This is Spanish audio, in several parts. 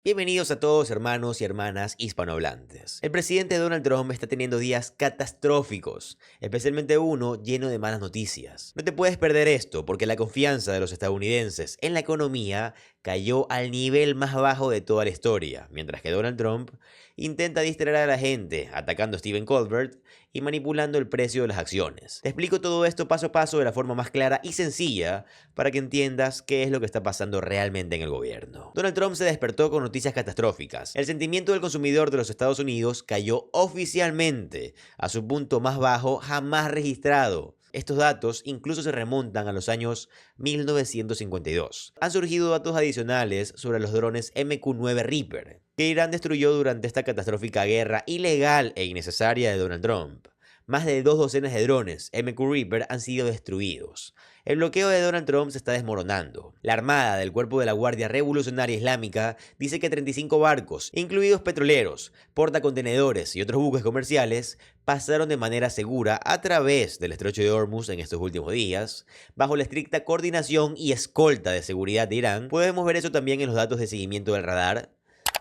Bienvenidos a todos hermanos y hermanas hispanohablantes. El presidente Donald Trump está teniendo días catastróficos, especialmente uno lleno de malas noticias. No te puedes perder esto porque la confianza de los estadounidenses en la economía cayó al nivel más bajo de toda la historia, mientras que Donald Trump intenta distraer a la gente atacando a Stephen Colbert y manipulando el precio de las acciones. Te explico todo esto paso a paso de la forma más clara y sencilla para que entiendas qué es lo que está pasando realmente en el gobierno. Donald Trump se despertó con noticias catastróficas. El sentimiento del consumidor de los Estados Unidos cayó oficialmente a su punto más bajo jamás registrado. Estos datos incluso se remontan a los años 1952. Han surgido datos adicionales sobre los drones MQ-9 Reaper, que Irán destruyó durante esta catastrófica guerra ilegal e innecesaria de Donald Trump. Más de 2 docenas de drones MQ Reaper han sido destruidos. El bloqueo de Donald Trump se está desmoronando. La Armada del Cuerpo de la Guardia Revolucionaria Islámica dice que 35 barcos, incluidos petroleros, portacontenedores y otros buques comerciales, pasaron de manera segura a través del estrecho de Hormuz en estos últimos días, bajo la estricta coordinación y escolta de seguridad de Irán. Podemos ver eso también en los datos de seguimiento del radar.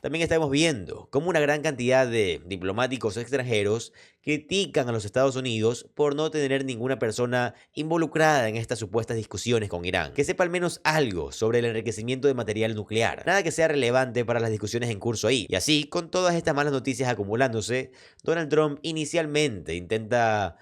También estamos viendo cómo una gran cantidad de diplomáticos extranjeros critican a los Estados Unidos por no tener ninguna persona involucrada en estas supuestas discusiones con Irán, que sepa al menos algo sobre el enriquecimiento de material nuclear. Nada que sea relevante para las discusiones en curso ahí. Y así, con todas estas malas noticias acumulándose, Donald Trump inicialmente intenta,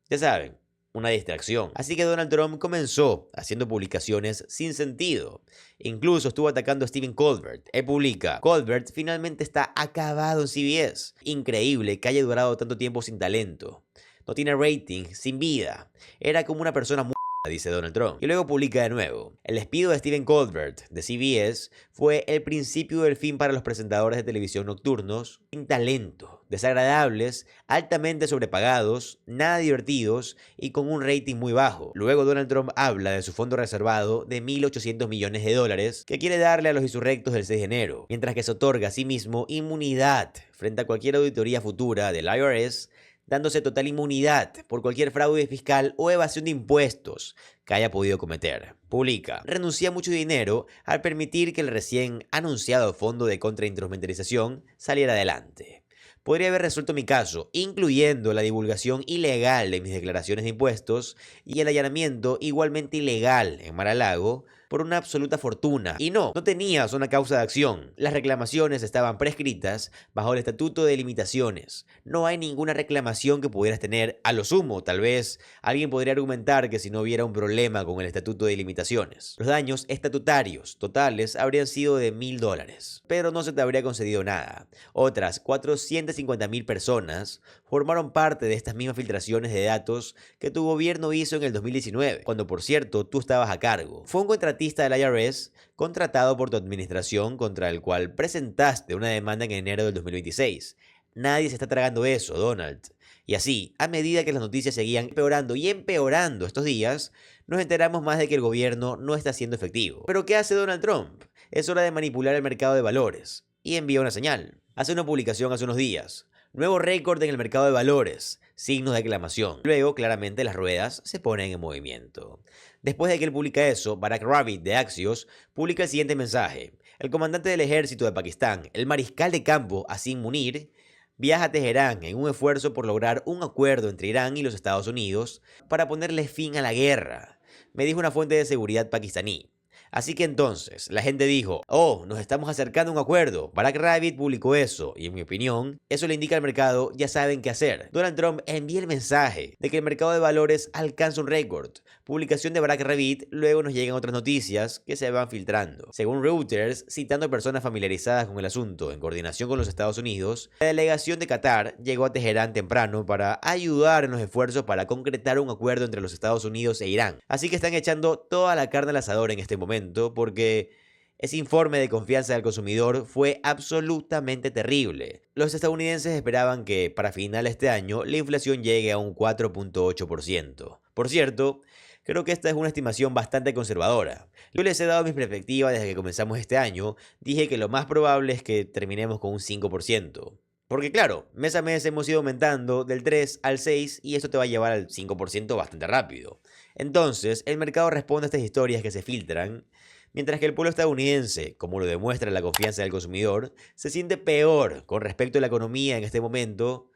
ya saben, una distracción. Así que Donald Trump comenzó haciendo publicaciones sin sentido. Incluso estuvo atacando a Stephen Colbert. Él publica: Colbert finalmente está acabado en CBS. Increíble que haya durado tanto tiempo sin talento. No tiene rating, sin vida. Era como una persona muy dice Donald Trump. Y luego publica de nuevo: el despido de Stephen Colbert de CBS fue el principio del fin para los presentadores de televisión nocturnos sin talento, desagradables, altamente sobrepagados, nada divertidos y con un rating muy bajo. Luego Donald Trump habla de su fondo reservado de 1.800 millones de dólares que quiere darle a los insurrectos del 6 de enero, mientras que se otorga a sí mismo inmunidad frente a cualquier auditoría futura del IRS, dándose total inmunidad por cualquier fraude fiscal o evasión de impuestos que haya podido cometer. Publica: renuncia a mucho dinero al permitir que el recién anunciado fondo de contrainstrumentalización saliera adelante. Podría haber resuelto mi caso, incluyendo la divulgación ilegal de mis declaraciones de impuestos y el allanamiento igualmente ilegal en Mar-a-Lago, por una absoluta fortuna. Y no tenías una causa de acción. Las reclamaciones estaban prescritas bajo el Estatuto de Limitaciones. No hay ninguna reclamación que pudieras tener. A lo sumo, tal vez, alguien podría argumentar que si no hubiera un problema con el Estatuto de Limitaciones, los daños estatutarios totales habrían sido de $1.000, pero no se te habría concedido nada. Otras 450.000 personas formaron parte de estas mismas filtraciones de datos que tu gobierno hizo en el 2019, cuando por cierto tú estabas a cargo. Fue un contratista del IRS contratado por tu administración contra el cual presentaste una demanda en enero del 2026. Nadie se está tragando eso, Donald. Y así, a medida que las noticias seguían empeorando y empeorando estos días, nos enteramos más de que el gobierno no está siendo efectivo. ¿Pero qué hace Donald Trump? Es hora de manipular el mercado de valores. Y envía una señal. Hace una publicación hace unos días: nuevo récord en el mercado de valores. Signos de exclamación. Luego, claramente, las ruedas se ponen en movimiento. Después de que él publica eso, Barack Rabbit de Axios publica el siguiente mensaje: el comandante del ejército de Pakistán, el mariscal de campo Asim Munir, viaja a Teherán en un esfuerzo por lograr un acuerdo entre Irán y los Estados Unidos para ponerle fin a la guerra, me dijo una fuente de seguridad pakistaní. Así que entonces, la gente dijo: oh, nos estamos acercando a un acuerdo. Barack Rabbit publicó eso, y en mi opinión, eso le indica al mercado: ya saben qué hacer. Donald Trump envía el mensaje de que el mercado de valores alcanza un récord. Publicación de Barack Rabbit, luego nos llegan otras noticias que se van filtrando. Según Reuters, citando a personas familiarizadas con el asunto en coordinación con los Estados Unidos, la delegación de Qatar llegó a Teherán temprano para ayudar en los esfuerzos para concretar un acuerdo entre los Estados Unidos e Irán. Así que están echando toda la carne al asador en este momento, porque ese informe de confianza del consumidor fue absolutamente terrible. Los estadounidenses esperaban que para final de este año la inflación llegue a un 4.8%. Por cierto, creo que esta es una estimación bastante conservadora. Yo les he dado mis perspectivas desde que comenzamos este año. Dije que lo más probable es que terminemos con un 5%. Porque claro, mes a mes hemos ido aumentando del 3 al 6 y esto te va a llevar al 5% bastante rápido. Entonces, el mercado responde a estas historias que se filtran Mientras que el pueblo estadounidense, como lo demuestra la confianza del consumidor, se siente peor con respecto a la economía en este momento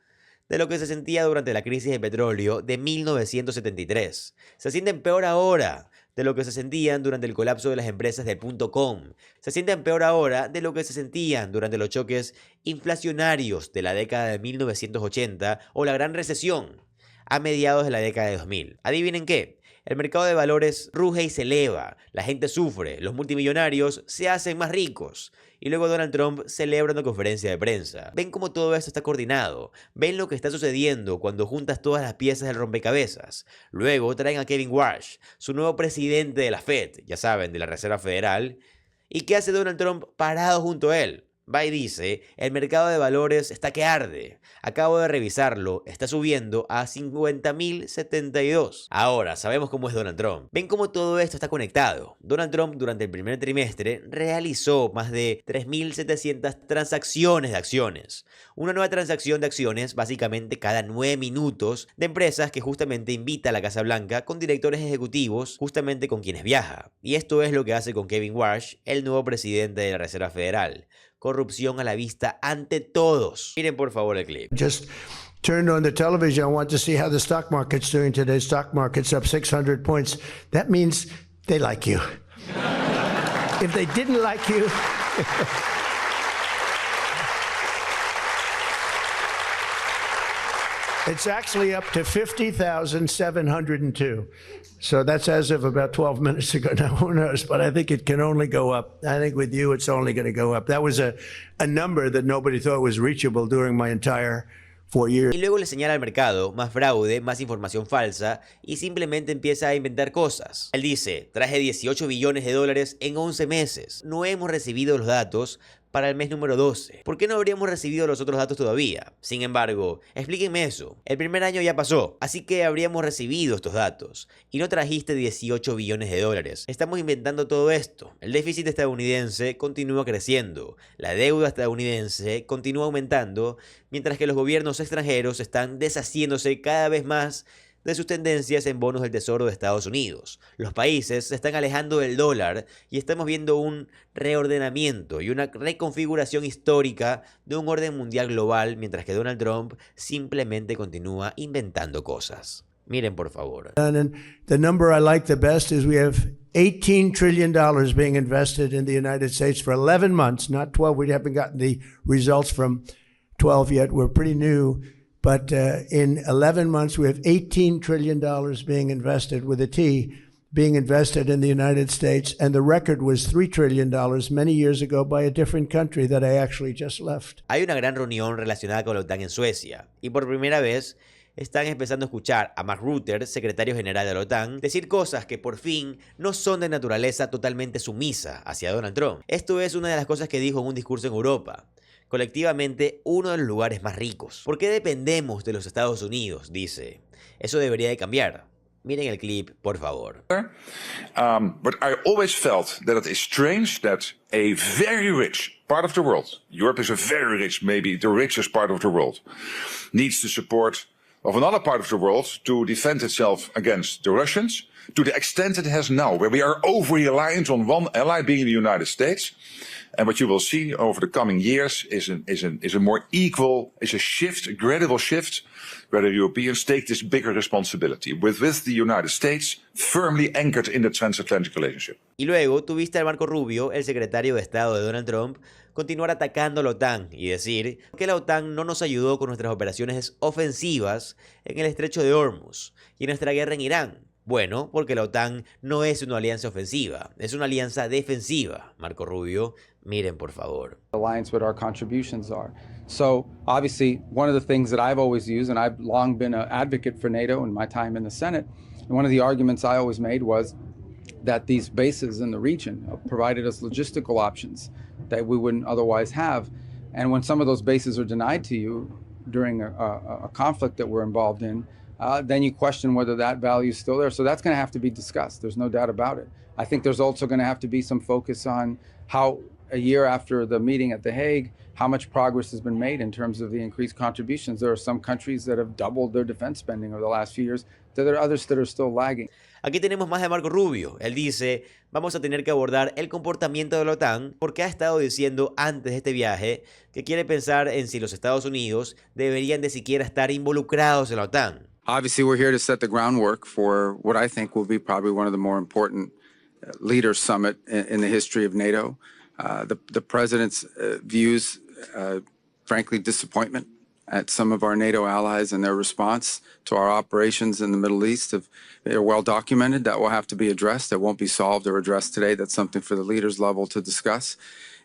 de lo que se sentía durante la crisis de petróleo de 1973. Se sienten peor ahora de lo que se sentían durante el colapso de las empresas del .com. Se sienten peor ahora de lo que se sentían durante los choques inflacionarios de la década de 1980 o la gran recesión a mediados de la década de 2000. ¿Adivinen qué? El mercado de valores ruge y se eleva, la gente sufre, los multimillonarios se hacen más ricos. Y luego Donald Trump celebra una conferencia de prensa. ¿Ven cómo todo esto está coordinado? ¿Ven lo que está sucediendo cuando juntas todas las piezas del rompecabezas? Luego traen a Kevin Warsh, su nuevo presidente de la Fed, ya saben, de la Reserva Federal. ¿Y qué hace Donald Trump parado junto a él? Va y dice, el mercado de valores está que arde. Acabo de revisarlo, está subiendo a 50.072. Ahora, sabemos cómo es Donald Trump. Ven cómo todo esto está conectado. Donald Trump durante el primer trimestre realizó más de 3.700 transacciones de acciones. Una nueva transacción de acciones básicamente cada 9 minutos de empresas que justamente invita a la Casa Blanca con directores ejecutivos justamente con quienes viaja. Y esto es lo que hace con Kevin Warsh, el nuevo presidente de la Reserva Federal. Corrupción a la vista ante todos. Miren por favor el clip. Just turned on the television. I want to see how the stock market's doing today. Stock market's up 600 points. That means they like you. If they didn't like you, it's actually up to 50,702. So that's as of about 12 minutes ago. Now, who knows? But I think it can only go up. I think with you, it's only going to go up. That was a number that nobody thought was reachable during my entire 4 years. Y luego le señala al mercado más fraude, más información falsa y simplemente empieza a inventar cosas. Él dice, traje 18 billones de dólares en 11 meses. No hemos recibido los datos para el mes número 12. ¿Por qué no habríamos recibido los otros datos todavía? Sin embargo, explíquenme eso. El primer año ya pasó, así que habríamos recibido estos datos. Y no trajiste 18 billones de dólares. Estamos inventando todo esto. El déficit estadounidense continúa creciendo. La deuda estadounidense continúa aumentando, mientras que los gobiernos extranjeros están deshaciéndose cada vez más de sus tendencias en bonos del Tesoro de Estados Unidos. Los países se están alejando del dólar y estamos viendo un reordenamiento y una reconfiguración histórica de un orden mundial global, mientras que Donald Trump simplemente continúa inventando cosas. Miren por favor. And the number I like the best is we have $18 trillion being invested in the United States for 11 months, not 12. We haven't gotten the results from 12 yet. We're pretty new. But in 11 months, we have $18 trillion being invested, with a T, being invested in the United States. And the record was $3 trillion many years ago by a different country that I actually just left. Hay una gran reunión relacionada con la OTAN en Suecia. Y por primera vez están empezando a escuchar a Mark Rutte, secretario general de la OTAN, decir cosas que por fin no son de naturaleza totalmente sumisa hacia Donald Trump. Esto es una de las cosas que dijo en un discurso en Europa. Colectivamente, uno de los lugares más ricos. ¿Por qué dependemos de los Estados Unidos? Dice. Eso debería de cambiar. Miren el clip, por favor. But I always felt that it is strange that a very rich part of the world, Europe is a very rich, maybe the richest part of the world, needs the support of another part of the world to defend itself against the Russians, to the extent it has now, where we are over-reliant on one ally being the United States. And what you will see over the coming years is a more equal, is a shift, a gradual shift, where the Europeans take this bigger responsibility, with the United States firmly anchored in the transatlantic relationship. Y luego tuviste a Marco Rubio, el secretario de Estado de Donald Trump, continuar atacando a la OTAN y decir que la OTAN no nos ayudó con nuestras operaciones ofensivas en el estrecho de Hormuz y en nuestra guerra en Irán. Bueno, porque la OTAN no es una alianza ofensiva, es una alianza defensiva. Marco Rubio, miren por favor. Alliance what our contributions are. So obviously one of the things that I've always used, and I've long been an advocate for NATO in my time in the Senate, and one of the arguments I always made was that these bases in the region provided us logistical options that we wouldn't otherwise have. And when some of those bases are denied to you during a conflict that we're involved in, then you question whether that value is still there. So that's going to have to be discussed. There's no doubt about it. I think there's also going to have to be some focus on how a year after the meeting at The Hague, how much progress has been made in terms of the increased contributions. There are some countries that have doubled their defense spending over the last few years. There are others that are still lagging. Aquí tenemos más de Marco Rubio. Él dice, vamos a tener que abordar el comportamiento de la OTAN porque ha estado diciendo antes de este viaje que quiere pensar en si los Estados Unidos deberían de siquiera estar involucrados en la OTAN. Obviously, we're here to set the groundwork for what I think will be probably one of the more important leaders summit in the history of NATO. The president's views, frankly, disappointment at some of our NATO allies and their response to our operations in the Middle East. They're well documented. That will have to be addressed. That won't be solved or addressed today. That's something for the leaders level to discuss.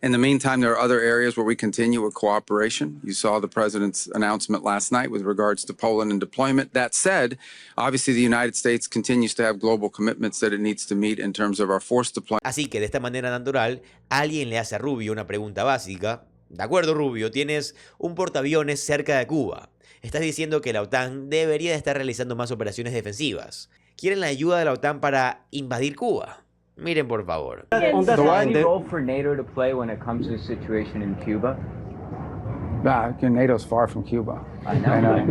In the meantime, there are other areas where we continue with cooperation. You saw the president's announcement last night with regards to Poland and deployment. That said, obviously the United States continues to have global commitments that it needs to meet in terms of our force deployment. Así que de esta manera natural, alguien le hace a Rubio una pregunta básica. De acuerdo, Rubio, tienes un portaaviones cerca de Cuba. Estás diciendo que la OTAN debería de estar realizando más operaciones defensivas. ¿Quieren la ayuda de la OTAN para invadir Cuba? Miren, por favor. Any role for NATO to play when it comes to the situation in Cuba? NATO's far from Cuba. I know.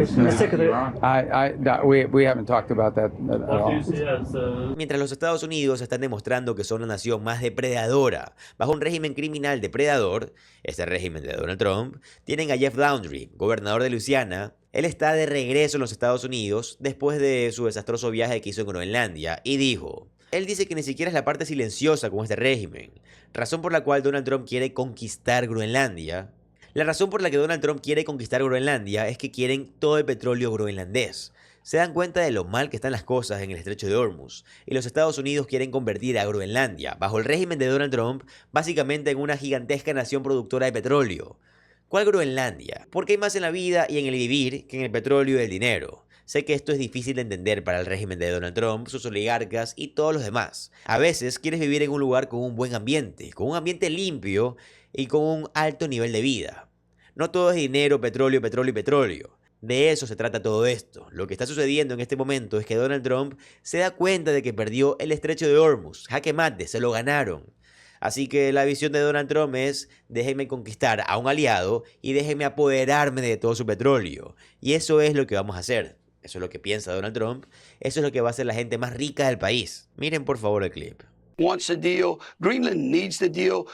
We haven't talked about that at all. Mientras los Estados Unidos están demostrando que son la nación más depredadora bajo un régimen criminal depredador, este régimen de Donald Trump, tienen a Jeff Landry, gobernador de Luisiana. Él está de regreso en los Estados Unidos después de su desastroso viaje que hizo en Groenlandia y dijo... Él dice que ni siquiera es la parte silenciosa con este régimen, razón por la cual Donald Trump quiere conquistar Groenlandia. La razón por la que Donald Trump quiere conquistar Groenlandia es que quieren todo el petróleo groenlandés. Se dan cuenta de lo mal que están las cosas en el estrecho de Hormuz, y los Estados Unidos quieren convertir a Groenlandia, bajo el régimen de Donald Trump, básicamente en una gigantesca nación productora de petróleo. ¿Cuál Groenlandia? Porque hay más en la vida y en el vivir que en el petróleo y el dinero. Sé que esto es difícil de entender para el régimen de Donald Trump, sus oligarcas y todos los demás. A veces quieres vivir en un lugar con un buen ambiente, con un ambiente limpio y con un alto nivel de vida. No todo es dinero, petróleo, petróleo y petróleo. De eso se trata todo esto. Lo que está sucediendo en este momento es que Donald Trump se da cuenta de que perdió el estrecho de Hormuz. Jaque mate, se lo ganaron. Así que la visión de Donald Trump es: déjenme conquistar a un aliado y déjenme apoderarme de todo su petróleo. Y eso es lo que vamos a hacer. Eso es lo que piensa Donald Trump. Eso es lo que va a hacer la gente más rica del país. Miren por favor el clip. Wants a deal. Greenland needs the deal.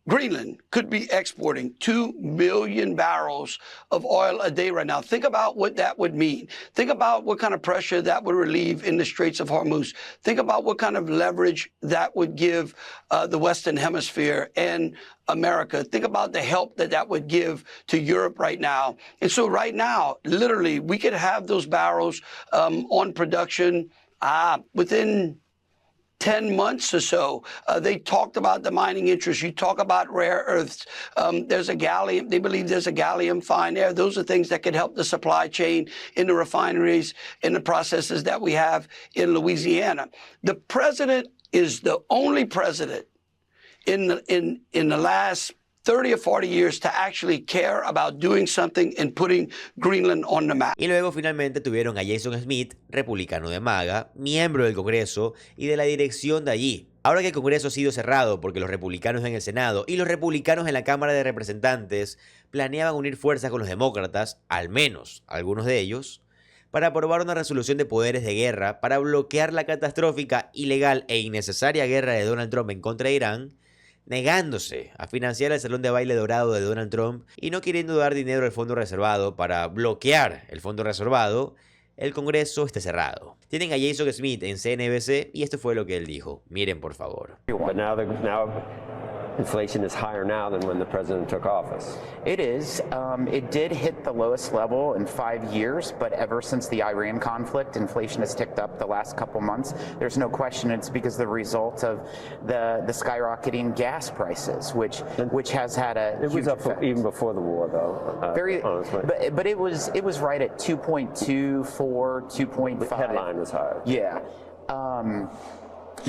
Greenland could be exporting 2 million barrels of oil a day right now. Think about what that would mean. Think about what kind of pressure that would relieve in the Straits of Hormuz. Think about what kind of leverage that would give the Western Hemisphere and America. Think about the help that that would give to Europe right now. And so right now, literally, we could have those barrels on production within 10 months or so. They talked about the mining interests. You talk about rare earths. There's a gallium. They believe there's a gallium find there. Those are things that could help the supply chain in the refineries, in the processes that we have in Louisiana. The president is the only president in the last 30 or 40 years to actually care about doing something and putting Greenland on the map. Y luego finalmente tuvieron a Jason Smith, republicano de MAGA, miembro del Congreso y de la dirección de allí. Ahora que el Congreso ha sido cerrado porque los republicanos en el Senado y los republicanos en la Cámara de Representantes planeaban unir fuerzas con los demócratas, al menos algunos de ellos, para aprobar una resolución de poderes de guerra para bloquear la catastrófica, ilegal e innecesaria guerra de Donald Trump en contra de Irán, negándose a financiar el salón de baile dorado de Donald Trump y no queriendo dar dinero al fondo reservado para bloquear el fondo reservado, el Congreso está cerrado. Tienen a Jason Smith en CNBC y esto fue lo que él dijo. Miren por favor. Inflation is higher now than when the president took office. It is. It did hit the lowest level in 5 years, but ever since the Iran conflict, inflation has ticked up the last couple months. There's no question it's because of the result of the skyrocketing gas prices, which has had a It was up even before the war, though. Very, honestly. but it was right at 2.24, 2.5. The headline was higher. Yeah.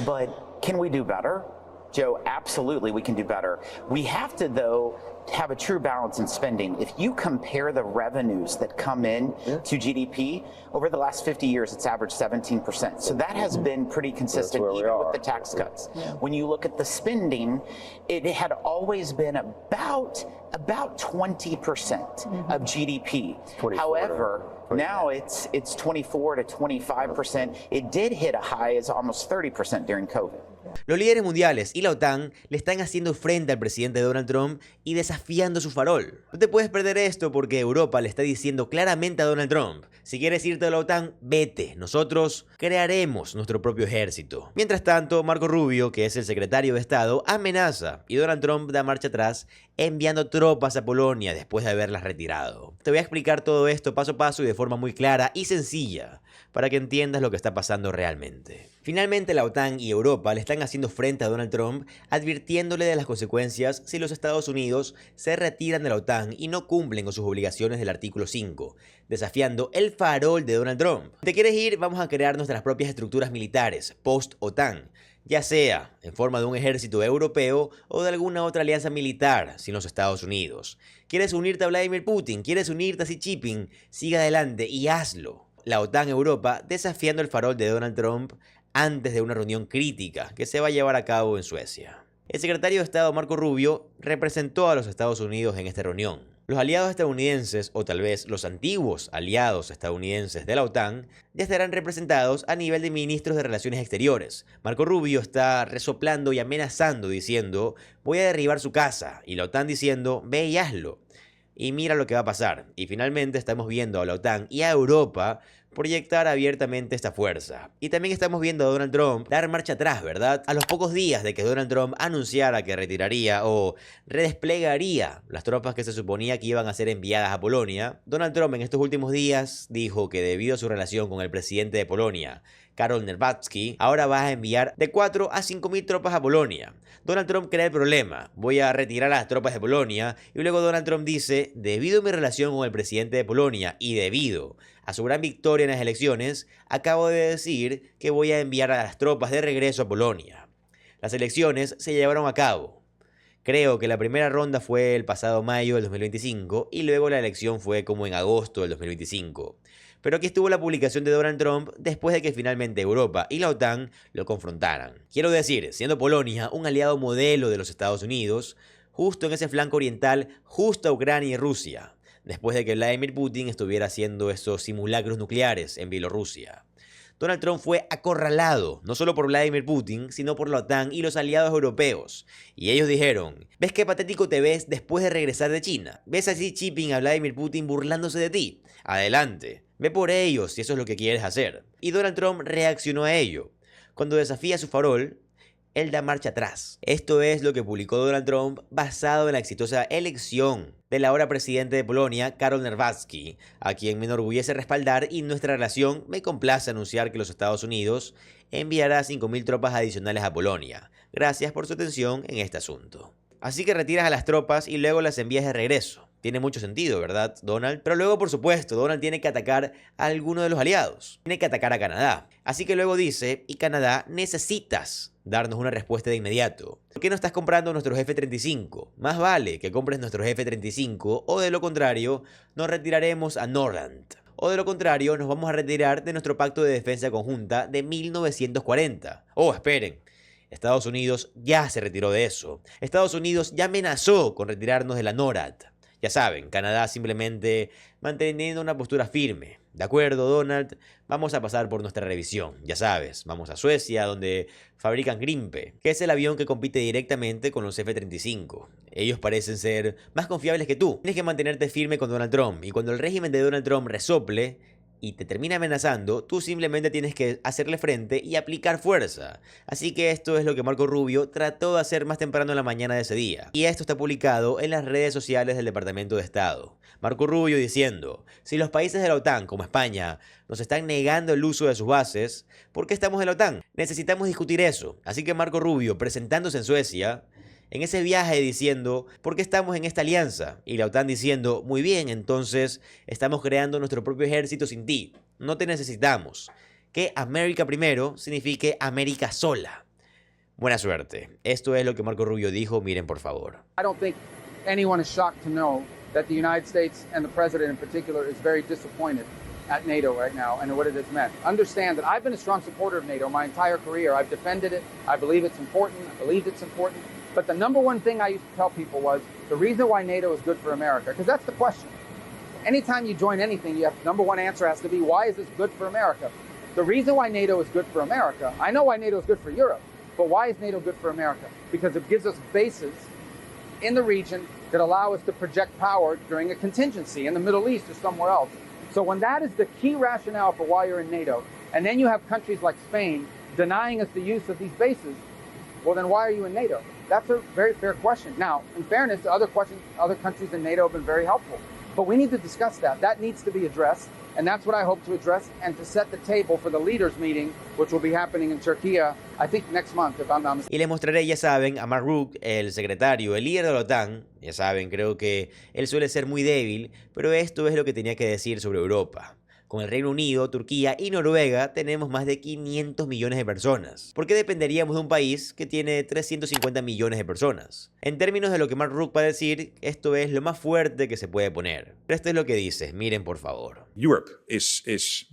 But can we do better? Joe, absolutely we can do better. We have to, though, have a true balance in spending. If you compare the revenues that come in to GDP, over the last 50 years, it's averaged 17%. So that has been pretty consistent even with the tax cuts. When you look at the spending, it had always been about 20% of GDP. However, now it's 24 to 25%. It did hit a high as almost 30% during COVID. Los líderes mundiales y la OTAN le están haciendo frente al presidente Donald Trump y desafiando su farol. No te puedes perder esto porque Europa le está diciendo claramente a Donald Trump: si quieres irte a la OTAN, vete, nosotros crearemos nuestro propio ejército. Mientras tanto, Marco Rubio, que es el secretario de Estado, amenaza y Donald Trump da marcha atrás enviando tropas a Polonia después de haberlas retirado. Te voy a explicar todo esto paso a paso y de forma muy clara y sencilla para que entiendas lo que está pasando realmente. Finalmente, la OTAN y Europa le están haciendo frente a Donald Trump, advirtiéndole de las consecuencias si los Estados Unidos se retiran de la OTAN y no cumplen con sus obligaciones del artículo 5, desafiando el farol de Donald Trump. Si te quieres ir, vamos a crear nuestras propias estructuras militares post-OTAN, ya sea en forma de un ejército europeo o de alguna otra alianza militar sin los Estados Unidos. ¿Quieres unirte a Vladimir Putin? ¿Quieres unirte a Xi Jinping? Sigue adelante y hazlo. La OTAN-Europa desafiando el farol de Donald Trump antes de una reunión crítica que se va a llevar a cabo en Suecia. El secretario de Estado Marco Rubio representó a los Estados Unidos en esta reunión. Los aliados estadounidenses, o tal vez los antiguos aliados estadounidenses de la OTAN, ya estarán representados a nivel de ministros de Relaciones Exteriores. Marco Rubio está resoplando y amenazando diciendo: voy a derribar su casa, y la OTAN diciendo: ve y hazlo. Y mira lo que va a pasar. Y finalmente estamos viendo a la OTAN y a Europa proyectar abiertamente esta fuerza. Y también estamos viendo a Donald Trump dar marcha atrás, ¿verdad? A los pocos días de que Donald Trump anunciara que retiraría o redesplegaría las tropas que se suponía que iban a ser enviadas a Polonia, Donald Trump en estos últimos días dijo que debido a su relación con el presidente de Polonia, Karol Nawrocki, ahora va a enviar de 4 a 5.000 tropas a Polonia. Donald Trump crea el problema: voy a retirar a las tropas de Polonia, y luego Donald Trump dice: debido a mi relación con el presidente de Polonia y debido a su gran victoria en las elecciones, acabo de decir que voy a enviar a las tropas de regreso a Polonia. Las elecciones se llevaron a cabo. Creo que la primera ronda fue el pasado mayo del 2025 y luego la elección fue como en agosto del 2025. Pero aquí estuvo la publicación de Donald Trump después de que finalmente Europa y la OTAN lo confrontaran. Quiero decir, siendo Polonia un aliado modelo de los Estados Unidos, justo en ese flanco oriental, justo a Ucrania y Rusia, después de que Vladimir Putin estuviera haciendo esos simulacros nucleares en Bielorrusia. Donald Trump fue acorralado, no solo por Vladimir Putin, sino por la OTAN y los aliados europeos. Y ellos dijeron: ¿ves qué patético te ves después de regresar de China? ¿Ves a Xi Jinping, a Vladimir Putin burlándose de ti? Adelante, ve por ellos si eso es lo que quieres hacer. Y Donald Trump reaccionó a ello. Cuando desafía su farol, él da marcha atrás. Esto es lo que publicó Donald Trump basado en la exitosa elección del ahora presidente de Polonia, Karol Nawrocki, a quien me enorgullece respaldar, y nuestra relación me complace anunciar que los Estados Unidos enviará 5.000 tropas adicionales a Polonia. Gracias por su atención en este asunto. Así que retiras a las tropas y luego las envías de regreso. Tiene mucho sentido, ¿verdad, Donald? Pero luego, por supuesto, Donald tiene que atacar a alguno de los aliados. Tiene que atacar a Canadá. Así que luego dice: y Canadá, necesitas darnos una respuesta de inmediato. ¿Por qué no estás comprando nuestros F-35? Más vale que compres nuestros F-35 o de lo contrario, nos retiraremos a Norland. O de lo contrario, nos vamos a retirar de nuestro pacto de defensa conjunta de 1940. Oh, esperen. Estados Unidos ya se retiró de eso. Estados Unidos ya amenazó con retirarnos de la NORAD. Ya saben, Canadá simplemente manteniendo una postura firme. De acuerdo, Donald, vamos a pasar por nuestra revisión. Ya sabes, vamos a Suecia, donde fabrican Gripe, que es el avión que compite directamente con los F-35. Ellos parecen ser más confiables que tú. Tienes que mantenerte firme con Donald Trump, y cuando el régimen de Donald Trump resople y te termina amenazando, tú simplemente tienes que hacerle frente y aplicar fuerza. Así que esto es lo que Marco Rubio trató de hacer más temprano en la mañana de ese día. Y esto está publicado en las redes sociales del Departamento de Estado. Marco Rubio diciendo: si los países de la OTAN, como España, nos están negando el uso de sus bases, ¿por qué estamos en la OTAN? Necesitamos discutir eso. Así que Marco Rubio, presentándose en Suecia, en ese viaje diciendo: ¿por qué estamos en esta alianza? Y la OTAN diciendo: muy bien, entonces estamos creando nuestro propio ejército sin ti. No te necesitamos. Que América primero signifique América sola. Buena suerte. Esto es lo que Marco Rubio dijo. Miren, por favor. I don't think anyone is shocked to know that the United States and the president in particular is very disappointed at NATO right now and what it has meant. Understand that I've been a strong supporter of NATO my entire career. I've defended it. I believe it's important. I believe it's important. But the number one thing I used to tell people was the reason why NATO is good for America, because that's the question. Anytime you join anything, you have number one answer has to be, why is this good for America? The reason why NATO is good for America, I know why NATO is good for Europe, but why is NATO good for America? Because it gives us bases in the region that allow us to project power during a contingency in the Middle East or somewhere else. So when that is the key rationale for why you're in NATO, and then you have countries like Spain denying us the use of these bases, well, then why are you in NATO? That's a very fair question. Now, in fairness, other countries in NATO have been very helpful. But we need to discuss that. That needs to be addressed. And that's what I hope to address and to set the table for the leaders meeting, which will be happening in Turkey, I think next month, if I'm not mistaken. Y les mostraré, ya saben, a Mark Rutte, el secretario, el líder de la OTAN. Ya saben, creo que él suele ser muy débil, pero esto es lo que tenía que decir sobre Europa. Con el Reino Unido, Turquía y Noruega tenemos más de 500 millones de personas. ¿Por qué dependeríamos de un país que tiene 350 millones de personas? En términos de lo que Mark Rutte va a decir, esto es lo más fuerte que se puede poner. Pero esto es lo que dice, miren por favor. Europe is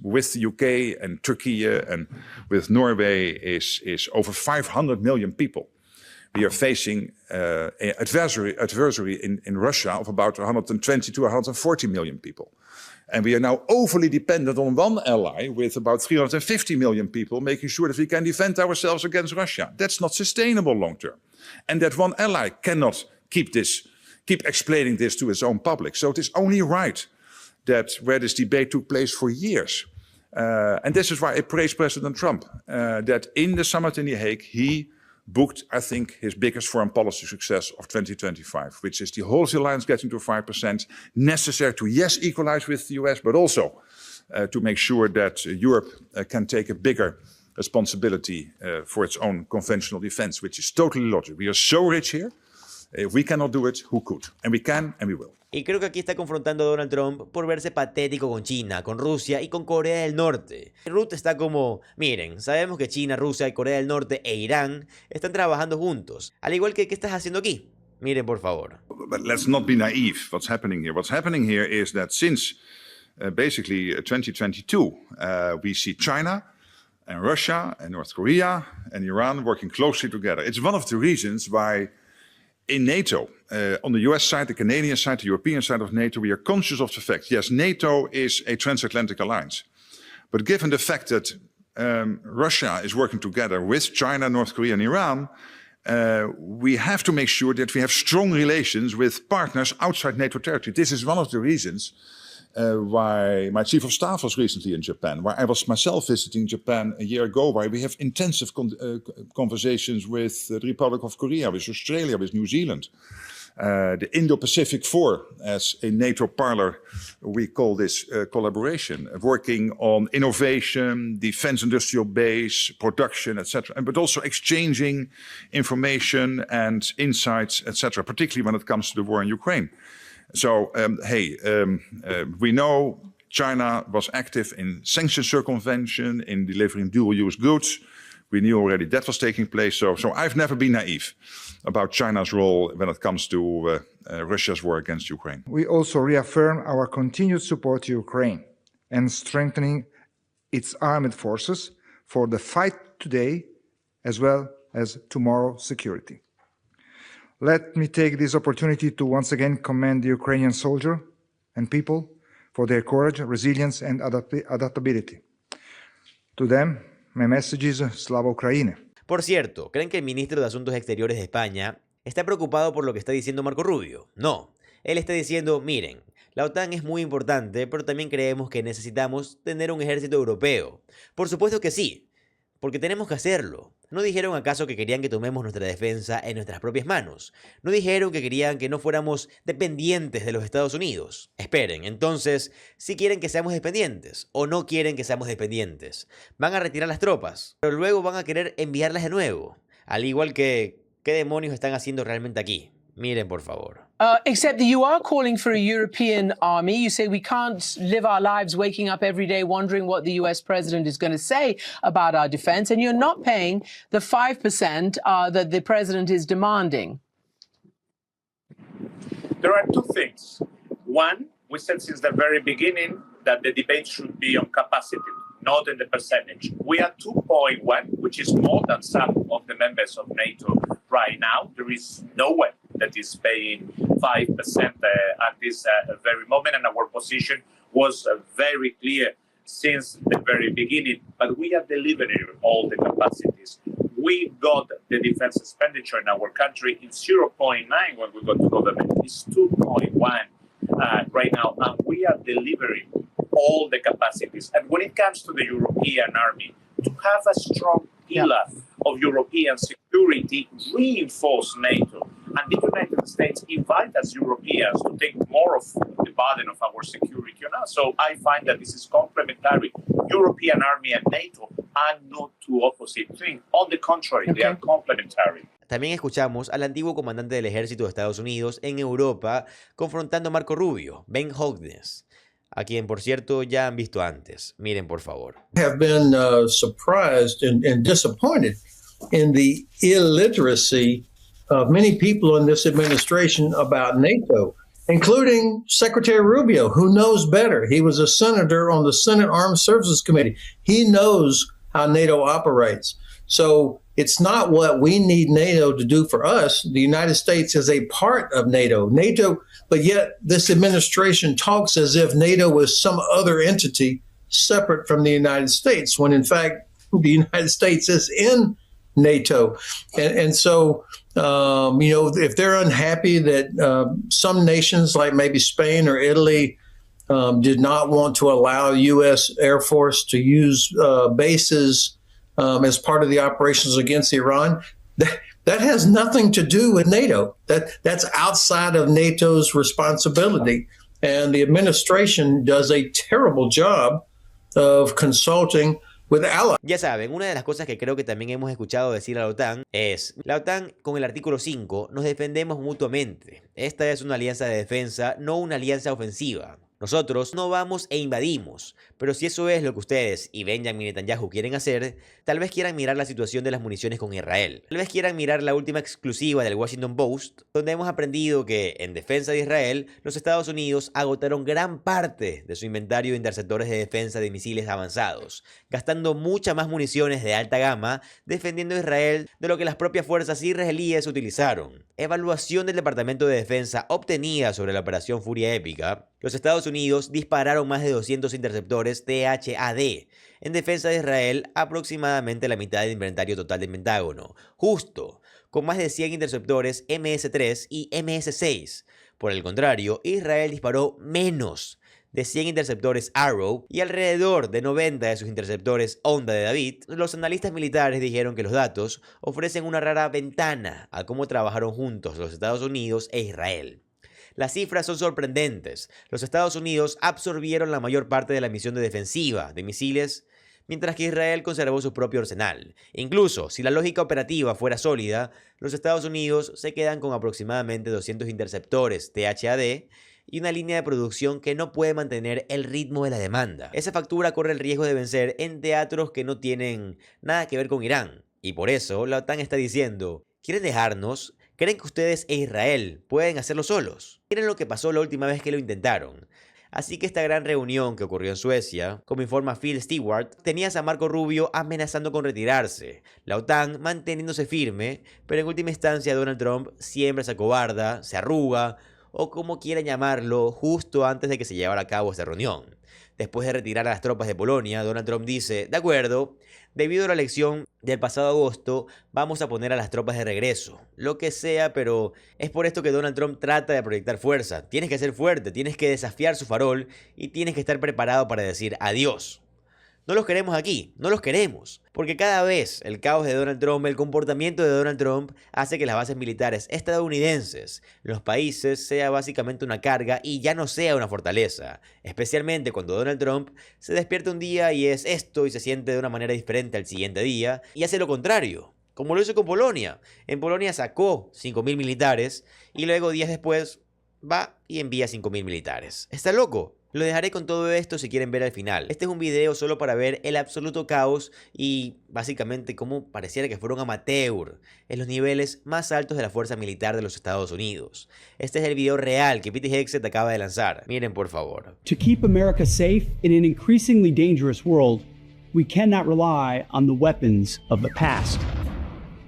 with the UK and Turkey and with Norway is over 500 million people. We are facing an adversary in Russia of about 120 to 140 million people. And we are now overly dependent on one ally with about 350 million people, making sure that we can defend ourselves against Russia. That's not sustainable long term. And that one ally cannot keep explaining this to its own public. So it is only right that where this debate took place for years. And this is why I praise President Trump, that in the summit in The Hague, he booked, I think, his biggest foreign policy success of 2025, which is the wholesale alliance getting to 5%, necessary to, yes, equalize with the US, but also to make sure that Europe can take a bigger responsibility for its own conventional defense, which is totally logical. We are so rich here. If we cannot do it, who could? And we can, and we will. Y creo que aquí está confrontando a Donald Trump por verse patético con China, con Rusia y con Corea del Norte. Rutte está como, miren, sabemos que China, Rusia, Corea del Norte e Irán están trabajando juntos. Al igual que, ¿qué estás haciendo aquí? Miren, por favor. But let's not be naive. What's happening here? What's happening here is that since basically 2022, we see China and Russia and North Korea and Iran working closely together. It's one of the reasons why in NATO, on the US side, the Canadian side, the European side of NATO, we are conscious of the fact, yes, NATO is a transatlantic alliance. But given the fact that Russia is working together with China, North Korea, and Iran, we have to make sure that we have strong relations with partners outside NATO territory. This is one of the reasons why my chief of staff was recently in Japan, why I was myself visiting Japan a year ago, why we have intensive conversations with the Republic of Korea, with Australia, with New Zealand. The Indo-Pacific 4, as a NATO parlor, we call this collaboration, working on innovation, defense industrial base, production, etc., but also exchanging information and insights, etc., particularly when it comes to the war in Ukraine. So, we know China was active in sanction circumvention, in delivering dual-use goods. We knew already that was taking place. So I've never been naive about China's role when it comes to Russia's war against Ukraine. We also reaffirm our continued support to Ukraine and strengthening its armed forces for the fight today as well as tomorrow's security. Let me take this opportunity to once again commend the Ukrainian soldier and people for their courage, resilience, and adaptability. To them, my message is Slava Ukraini. Por cierto, ¿creen que el ministro de Asuntos Exteriores de España está preocupado por lo que está diciendo Marco Rubio? No. Él está diciendo, miren, la OTAN es muy importante, pero también creemos que necesitamos tener un ejército europeo. Por supuesto que sí, porque tenemos que hacerlo. ¿No dijeron acaso que querían que tomemos nuestra defensa en nuestras propias manos? ¿No dijeron que querían que no fuéramos dependientes de los Estados Unidos? Esperen, entonces, ¿sí quieren que seamos dependientes o no quieren que seamos dependientes? Van a retirar las tropas, pero luego van a querer enviarlas de nuevo. Al igual que, ¿qué demonios están haciendo realmente aquí? Miren, por favor. Except that you are calling for a European army. You say we can't live our lives waking up every day wondering what the US president is going to say about our defense, and you're not paying the 5% that the president is demanding. There are two things. One, we said since the very beginning that the debate should be on capacity, not in the percentage. We are 2.1, which is more than some of the members of NATO right now. There is no one that is paying 5% at this very moment, and our position was very clear since the very beginning. But we are delivering all the capacities. We got the defense expenditure in our country in 0.9 when we got to government. It's 2.1 right now, and we are delivering all the capacities. And when it comes to the European army, to have a strong pillar of European security reinforce NATO. And the United States invite us Europeans to take more of the burden of our security. So I find that this is complementary. European army and NATO are not two opposite things. On the contrary, they are complementary. También escuchamos al antiguo comandante del ejército de Estados Unidos en Europa confrontando a Marco Rubio, Ben Hodges, a quien por cierto ya han visto antes. Miren por favor. Have been surprised and disappointed in the illiteracy of many people in this administration about NATO, including Secretary Rubio, who knows better. He was a senator on the Senate Armed Services Committee. He knows how NATO operates. So it's not what we need NATO to do for us. The United States is a part of NATO. But yet this administration talks as if NATO is some other entity separate from the United States, when in fact the United States is in NATO. And so, if they're unhappy that some nations like maybe Spain or Italy did not want to allow U.S. Air Force to use bases as part of the operations against Iran, that has nothing to do with NATO. That's outside of NATO's responsibility. And the administration does a terrible job of consulting with allies. Ya saben, una de las cosas que creo que también hemos escuchado decir a la OTAN es: la OTAN con el artículo 5 nos defendemos mutuamente. Esta es una alianza de defensa, no una alianza ofensiva. Nosotros no vamos e invadimos, pero si eso es lo que ustedes y Benjamin Netanyahu quieren hacer, tal vez quieran mirar la situación de las municiones con Israel. Tal vez quieran mirar la última exclusiva del Washington Post, donde hemos aprendido que, en defensa de Israel, los Estados Unidos agotaron gran parte de su inventario de interceptores de defensa de misiles avanzados, gastando muchas más municiones de alta gama defendiendo a Israel de lo que las propias fuerzas israelíes utilizaron. Evaluación del Departamento de Defensa obtenida sobre la Operación Furia Épica: los Estados Unidos dispararon más de 200 interceptores THAAD en defensa de Israel, aproximadamente la mitad del inventario total del Pentágono, justo con más de 100 interceptores MS-3 y MS-6. Por el contrario, Israel disparó menos de 100 interceptores Arrow y alrededor de 90 de sus interceptores Onda de David. Los analistas militares dijeron que los datos ofrecen una rara ventana a cómo trabajaron juntos los Estados Unidos e Israel. Las cifras son sorprendentes. Los Estados Unidos absorbieron la mayor parte de la misión de defensiva de misiles, mientras que Israel conservó su propio arsenal. Incluso, si la lógica operativa fuera sólida, los Estados Unidos se quedan con aproximadamente 200 interceptores THAAD y una línea de producción que no puede mantener el ritmo de la demanda. Esa factura corre el riesgo de vencer en teatros que no tienen nada que ver con Irán. Y por eso la OTAN está diciendo: ¿quieren dejarnos? ¿Creen que ustedes e Israel pueden hacerlo solos? Miren lo que pasó la última vez que lo intentaron. Así que esta gran reunión que ocurrió en Suecia, como informa Phil Stewart, tenías a Marco Rubio amenazando con retirarse, la OTAN manteniéndose firme, pero en última instancia Donald Trump siempre se acobarda, se arruga, o como quieran llamarlo, justo antes de que se llevara a cabo esta reunión. Después de retirar a las tropas de Polonia, Donald Trump dice: de acuerdo, debido a la elección del pasado agosto, vamos a poner a las tropas de regreso. Lo que sea, pero es por esto que Donald Trump trata de proyectar fuerza. Tienes que ser fuerte, tienes que desafiar su farol y tienes que estar preparado para decir adiós. No los queremos aquí, no los queremos. Porque cada vez el caos de Donald Trump, el comportamiento de Donald Trump, hace que las bases militares estadounidenses en los países sea básicamente una carga y ya no sea una fortaleza. Especialmente cuando Donald Trump se despierta un día y es esto y se siente de una manera diferente al siguiente día y hace lo contrario. Como lo hizo con Polonia. En Polonia sacó 5.000 militares y luego días después va y envía 5.000 militares. ¿Está loco? Lo dejaré con todo esto si quieren ver al final. Este es un video solo para ver el absoluto caos y básicamente cómo pareciera que fuera un amateur en los niveles más altos de la fuerza militar de los Estados Unidos. Este es el video real que Pete Hegseth acaba de lanzar. Miren por favor. To keep America safe in an increasingly dangerous world, we cannot rely on the weapons of the past.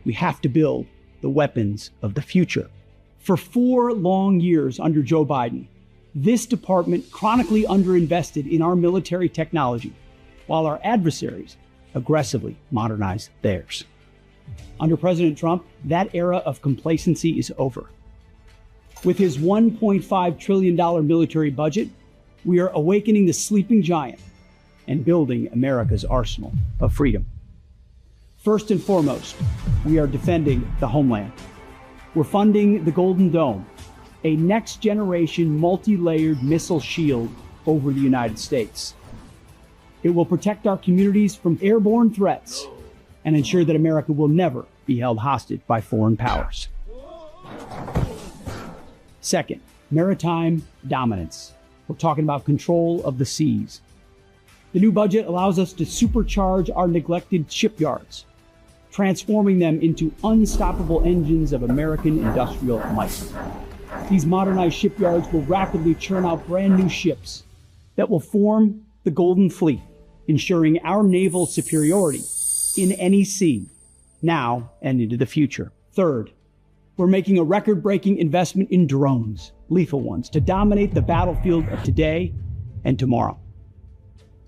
We have to build the weapons of the future. For 4 long years under Joe Biden, this department chronically underinvested in our military technology, while our adversaries aggressively modernized theirs. Under President Trump, that era of complacency is over. With his $1.5 trillion military budget, we are awakening the sleeping giant and building America's arsenal of freedom. First and foremost, we are defending the homeland. We're funding the Golden Dome, a next-generation multi-layered missile shield over the United States. It will protect our communities from airborne threats and ensure that America will never be held hostage by foreign powers. Second, maritime dominance. We're talking about control of the seas. The new budget allows us to supercharge our neglected shipyards, transforming them into unstoppable engines of American industrial might. These modernized shipyards will rapidly churn out brand new ships that will form the Golden Fleet, ensuring our naval superiority in any sea, now and into the future. Third, we're making a record-breaking investment in drones, lethal ones, to dominate the battlefield of today and tomorrow.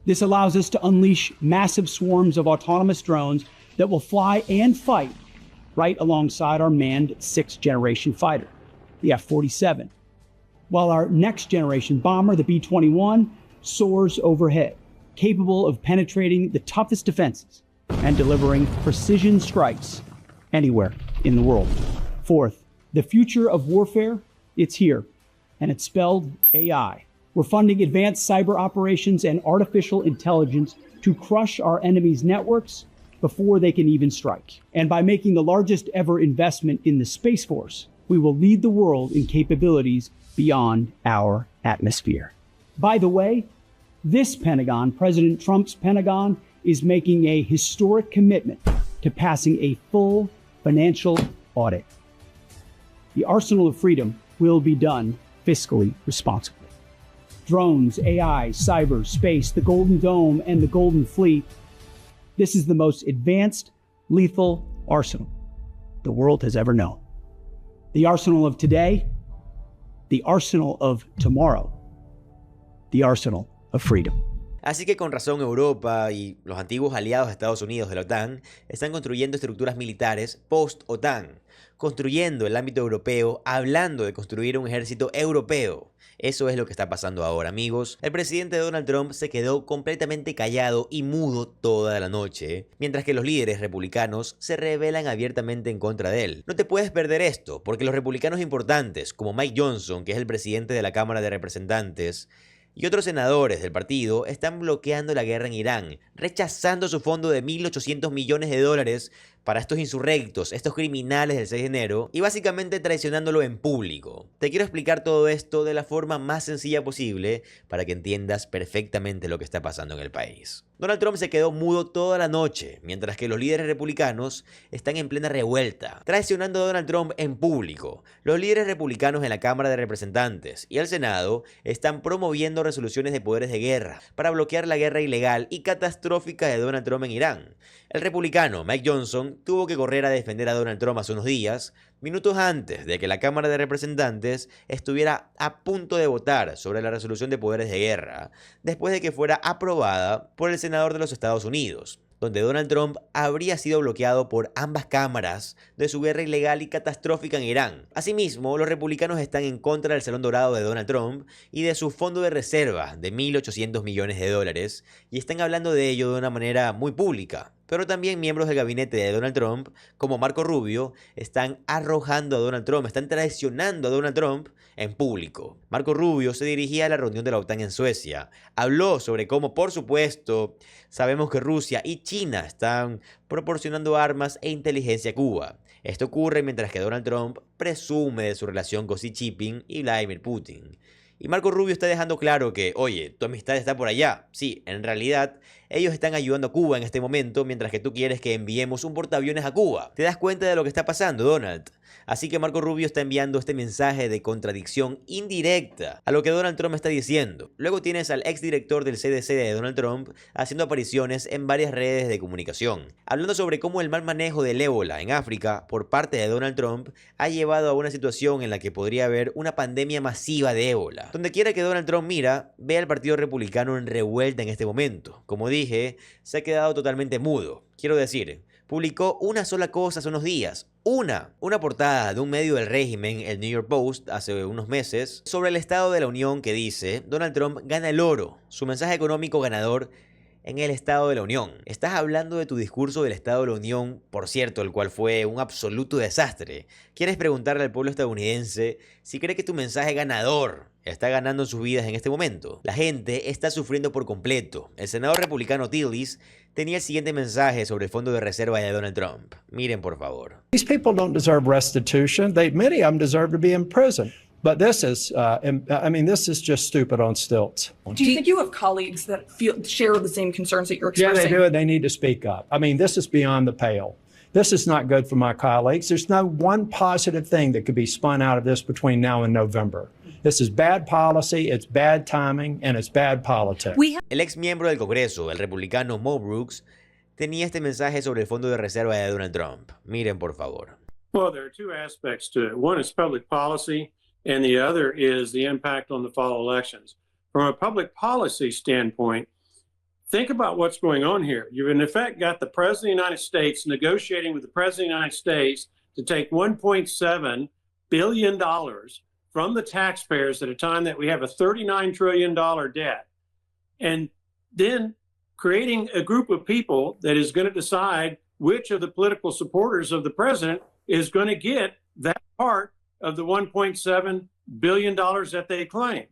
This allows us to unleash massive swarms of autonomous drones that will fly and fight right alongside our manned 6th-generation fighter, the F-47, while our next-generation bomber, the B-21, soars overhead, capable of penetrating the toughest defenses and delivering precision strikes anywhere in the world. Fourth, the future of warfare, it's here, and it's spelled AI. We're funding advanced cyber operations and artificial intelligence to crush our enemies' networks before they can even strike. And by making the largest ever investment in the Space Force, we will lead the world in capabilities beyond our atmosphere. By the way, this Pentagon, President Trump's Pentagon, is making a historic commitment to passing a full financial audit. The arsenal of freedom will be done fiscally responsibly. Drones, AI, cyber, space, the Golden Dome, and the Golden Fleet. This is the most advanced, lethal arsenal the world has ever known. The arsenal of today, the arsenal of tomorrow, the arsenal of freedom. Así que con razón Europa y los antiguos aliados de Estados Unidos de la OTAN están construyendo estructuras militares post-OTAN, construyendo el ámbito europeo, hablando de construir un ejército europeo. Eso es lo que está pasando ahora, amigos. El presidente Donald Trump se quedó completamente callado y mudo toda la noche, mientras que los líderes republicanos se rebelan abiertamente en contra de él. No te puedes perder esto, porque los republicanos importantes, como Mike Johnson, que es el presidente de la Cámara de Representantes, y otros senadores del partido están bloqueando la guerra en Irán, rechazando su fondo de $1.800 millones para estos insurrectos, estos criminales del 6 de enero, y básicamente traicionándolo en público. Te quiero explicar todo esto de la forma más sencilla posible para que entiendas perfectamente lo que está pasando en el país. Donald Trump se quedó mudo toda la noche, mientras que los líderes republicanos están en plena revuelta, traicionando a Donald Trump en público. Los líderes republicanos en la Cámara de Representantes y el Senado están promoviendo resoluciones de poderes de guerra para bloquear la guerra ilegal y catastrófica de Donald Trump en Irán. El republicano Mike Johnson tuvo que correr a defender a Donald Trump hace unos días, minutos antes de que la Cámara de Representantes estuviera a punto de votar sobre la resolución de poderes de guerra, después de que fuera aprobada por el senador de los Estados Unidos, donde Donald Trump habría sido bloqueado por ambas cámaras de su guerra ilegal y catastrófica en Irán. Asimismo, los republicanos están en contra del Salón Dorado de Donald Trump y de su fondo de reserva de $1.800 millones, y están hablando de ello de una manera muy pública. Pero también miembros del gabinete de Donald Trump, como Marco Rubio, están arrojando a Donald Trump, están traicionando a Donald Trump en público. Marco Rubio se dirigía a la reunión de la OTAN en Suecia. Habló sobre cómo, por supuesto, sabemos que Rusia y China están proporcionando armas e inteligencia a Cuba. Esto ocurre mientras que Donald Trump presume de su relación con Xi Jinping y Vladimir Putin. Y Marco Rubio está dejando claro que, oye, tu amistad está por allá. Sí, en realidad, ellos están ayudando a Cuba en este momento, mientras que tú quieres que enviemos un portaaviones a Cuba. ¿Te das cuenta de lo que está pasando, Donald? Así que Marco Rubio está enviando este mensaje de contradicción indirecta a lo que Donald Trump está diciendo. Luego tienes al exdirector del CDC de Donald Trump haciendo apariciones en varias redes de comunicación, hablando sobre cómo el mal manejo del ébola en África por parte de Donald Trump ha llevado a una situación en la que podría haber una pandemia masiva de ébola. Donde quiera que Donald Trump mira, ve al Partido Republicano en revuelta en este momento. Como dije, se ha quedado totalmente mudo. Quiero decir, publicó una sola cosa hace unos días. Una portada de un medio del régimen, el New York Post, hace unos meses, sobre el Estado de la Unión que dice: Donald Trump gana el oro, su mensaje económico ganador en el Estado de la Unión. Estás hablando de tu discurso del Estado de la Unión, por cierto, el cual fue un absoluto desastre. ¿Quieres preguntarle al pueblo estadounidense si cree que tu mensaje ganador está ganando en sus vidas en este momento? La gente está sufriendo por completo. El senador republicano Tillis tenía el siguiente mensaje sobre el fondo de reserva de Donald Trump. Miren, por favor. These people don't deserve restitution. Many of them deserve to be in prison. But this is, this is just stupid on stilts. Do you think you have colleagues that share the same concerns that you're expressing? Yeah, they do, and they need to speak up. This is beyond the pale. This is not good for my colleagues. There's no one positive thing that could be spun out of this between now and November. This is bad policy, it's bad timing, and it's bad politics. El ex miembro del Congreso, el republicano Mo Brooks, tenía este mensaje sobre el fondo de reserva de Donald Trump. Miren, por favor. Well, there are two aspects to it. One is public policy, and the other is the impact on the fall elections. From a public policy standpoint, think about what's going on here. You've in effect got the President of the United States negotiating with the President of the United States to take $1.7 billion from the taxpayers at a time that we have a $39 trillion debt, and then creating a group of people that is going to decide which of the political supporters of the president is going to get that part of the $1.7 billion that they claim.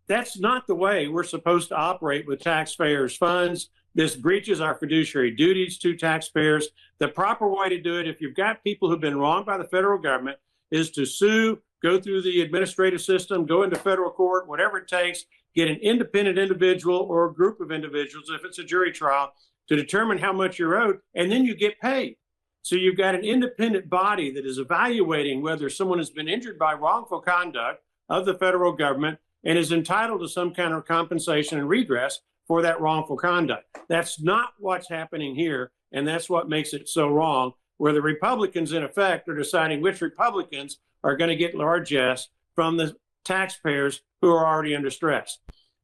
That's not the way we're supposed to operate with taxpayers' funds. This breaches our fiduciary duties to taxpayers. The proper way to do it, if you've got people who've been wronged by the federal government, is to sue, go through the administrative system, go into federal court, whatever it takes, get an independent individual or a group of individuals, if it's a jury trial, to determine how much you're owed, and then you get paid. So you've got an independent body that is evaluating whether someone has been injured by wrongful conduct of the federal government and is entitled to some kind of compensation and redress for that wrongful conduct. That's not what's happening here, and that's what makes it so wrong, where the Republicans, in effect, are deciding which Republicans are going to get largesse from the taxpayers who are already under stress.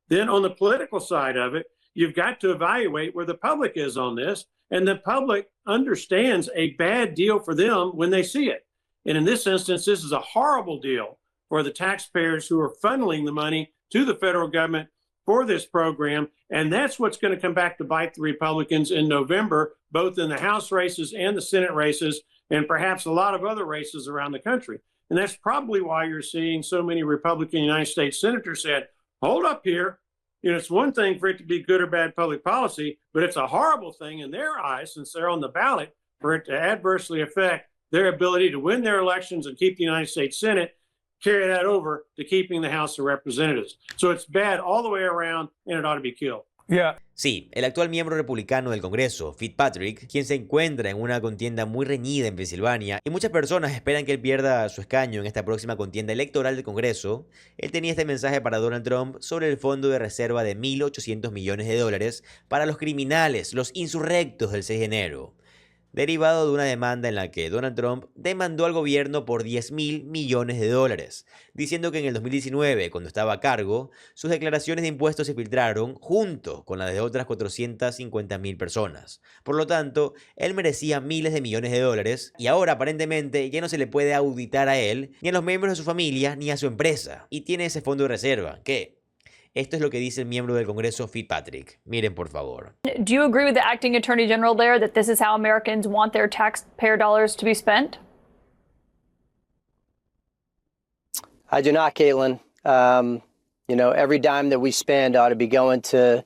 Then on the political side of it, you've got to evaluate where the public is on this, and the public understands a bad deal for them when they see it. And in this instance, this is a horrible deal for the taxpayers who are funneling the money to the federal government for this program. And that's what's going to come back to bite the Republicans in November, both in the House races and the Senate races, and perhaps a lot of other races around the country. And that's probably why you're seeing so many Republican United States senators said, hold up here. It's one thing for it to be good or bad public policy, but it's a horrible thing in their eyes, since they're on the ballot, for it to adversely affect their ability to win their elections and keep the United States Senate, carry that over to keeping the House of Representatives. So it's bad all the way around, and it ought to be killed. Yeah. Sí, el actual miembro republicano del Congreso, Fitzpatrick, quien se encuentra en una contienda muy reñida en Pensilvania, y muchas personas esperan que él pierda su escaño en esta próxima contienda electoral del Congreso, él tenía este mensaje para Donald Trump sobre el fondo de reserva de $1.800 millones para los criminales, los insurrectos del 6 de enero. Derivado de una demanda en la que Donald Trump demandó al gobierno por $10.000 millones, diciendo que en el 2019, cuando estaba a cargo, sus declaraciones de impuestos se filtraron junto con las de otras 450.000 personas. Por lo tanto, él merecía miles de millones de dólares y ahora aparentemente ya no se le puede auditar a él, ni a los miembros de su familia, ni a su empresa. Y tiene ese fondo de reserva, que... Esto es lo que dice el miembro del Congreso, Fitzpatrick. Miren, por favor. Do you agree with the acting attorney general there that this is how Americans want their taxpayer dollars to be spent? I do not, Caitlin. Every dime that we spend ought to be going to,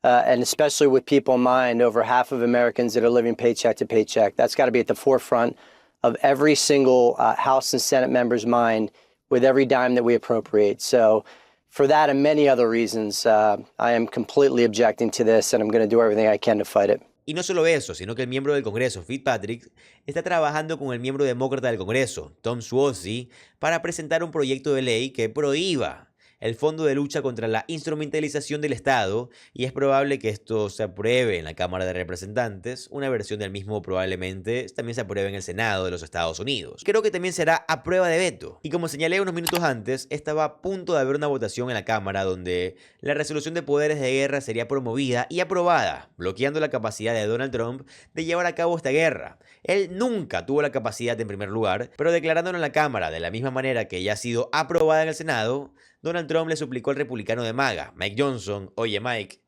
and especially with people in mind, over half of Americans that are living paycheck to paycheck. That's got to be at the forefront of every single House and Senate member's mind with every dime that we appropriate. So for that and many other reasons, I am completely objecting to this, and I'm going to do everything I can to fight it. Y no solo eso, sino que el miembro del Congreso, Fitzpatrick, está trabajando con el miembro demócrata del Congreso, Tom Suozzi, para presentar un proyecto de ley que prohíba el Fondo de Lucha contra la Instrumentalización del Estado, y es probable que esto se apruebe en la Cámara de Representantes. Una versión del mismo probablemente también se apruebe en el Senado de los Estados Unidos. Creo que también será a prueba de veto. Y como señalé unos minutos antes, estaba a punto de haber una votación en la Cámara donde la resolución de poderes de guerra sería promovida y aprobada, bloqueando la capacidad de Donald Trump de llevar a cabo esta guerra. Él nunca tuvo la capacidad en primer lugar, pero declarándolo en la Cámara de la misma manera que ya ha sido aprobada en el Senado, Donald Trump le suplicó al republicano de MAGA, Mike Johnson: oye Mike,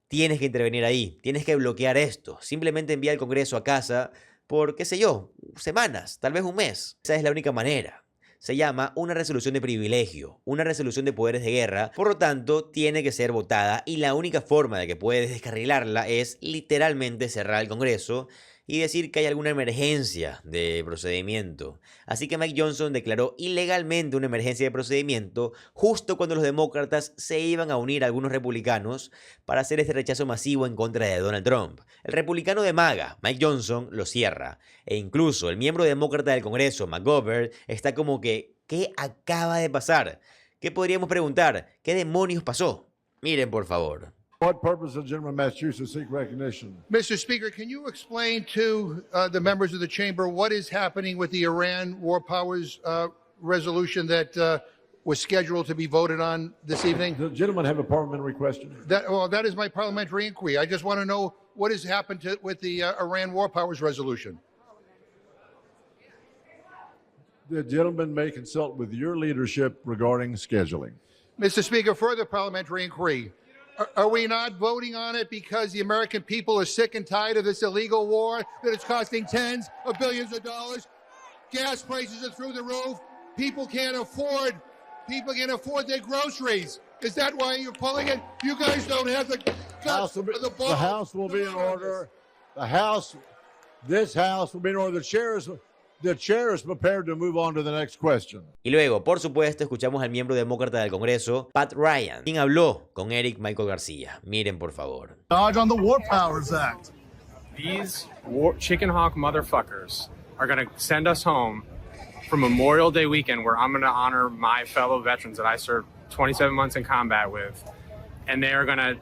tienes que intervenir ahí, tienes que bloquear esto, simplemente envía al Congreso a casa por, qué sé yo, semanas, tal vez un mes. Esa es la única manera. Se llama una resolución de privilegio, una resolución de poderes de guerra, por lo tanto tiene que ser votada y la única forma de que puedes descarrilarla es literalmente cerrar el Congreso y decir que hay alguna emergencia de procedimiento. Así que Mike Johnson declaró ilegalmente una emergencia de procedimiento justo cuando los demócratas se iban a unir a algunos republicanos para hacer este rechazo masivo en contra de Donald Trump. El republicano de MAGA, Mike Johnson, lo cierra. E incluso el miembro demócrata del Congreso, McGovern, está como que, ¿qué acaba de pasar? ¿Qué podríamos preguntar? ¿Qué demonios pasó? Miren, por favor. What purpose does the gentleman from Massachusetts seek recognition? Mr. Speaker, can you explain to the members of the chamber what is happening with the Iran War Powers resolution that was scheduled to be voted on this evening? Does the gentleman have a parliamentary question? That is my parliamentary inquiry. I just want to know what has happened with the Iran War Powers resolution. The gentleman may consult with your leadership regarding scheduling. Mr. Speaker, further parliamentary inquiry. Are we not voting on it because the American people are sick and tired of this illegal war that is costing tens of billions of dollars? Gas prices are through the roof. People can't afford their groceries. Is that why you're pulling it? You guys don't have the guts of the balls. The House will be in order. This House will be in order. The chair is prepared to move on to the next question. Y luego, por supuesto, escuchamos al miembro demócrata del Congreso, Pat Ryan, quien habló con Eric Michael García. Miren, por favor. Dodge on the War Powers Act. These chicken hawk motherfuckers are going to send us home for Memorial Day weekend, where I'm going to honor my fellow veterans that I served 27 months in combat with, and they are going to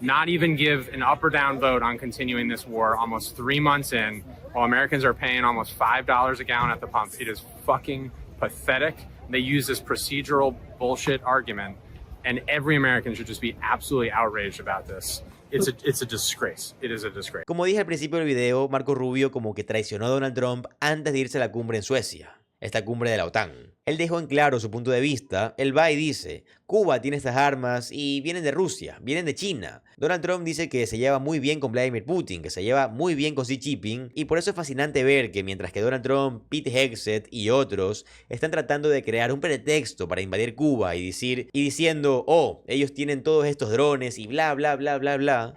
not even give an up or down vote on continuing this war almost 3 months in, while Americans are paying almost $5 a gallon at the pump. It is fucking pathetic. They use this procedural bullshit argument, and every American should just be absolutely outraged about this. It's a disgrace. It is a disgrace. Como dije al principio del video, Marco Rubio como que traicionó a Donald Trump antes de irse a la cumbre en Suecia, esta cumbre de la OTAN. Él dejó en claro su punto de vista. Él va y dice, Cuba tiene estas armas y vienen de Rusia, vienen de China. Donald Trump dice que se lleva muy bien con Vladimir Putin, que se lleva muy bien con Xi Jinping, y por eso es fascinante ver que mientras que Donald Trump, Pete Hegseth y otros están tratando de crear un pretexto para invadir Cuba y diciendo, oh, ellos tienen todos estos drones y bla bla bla bla bla.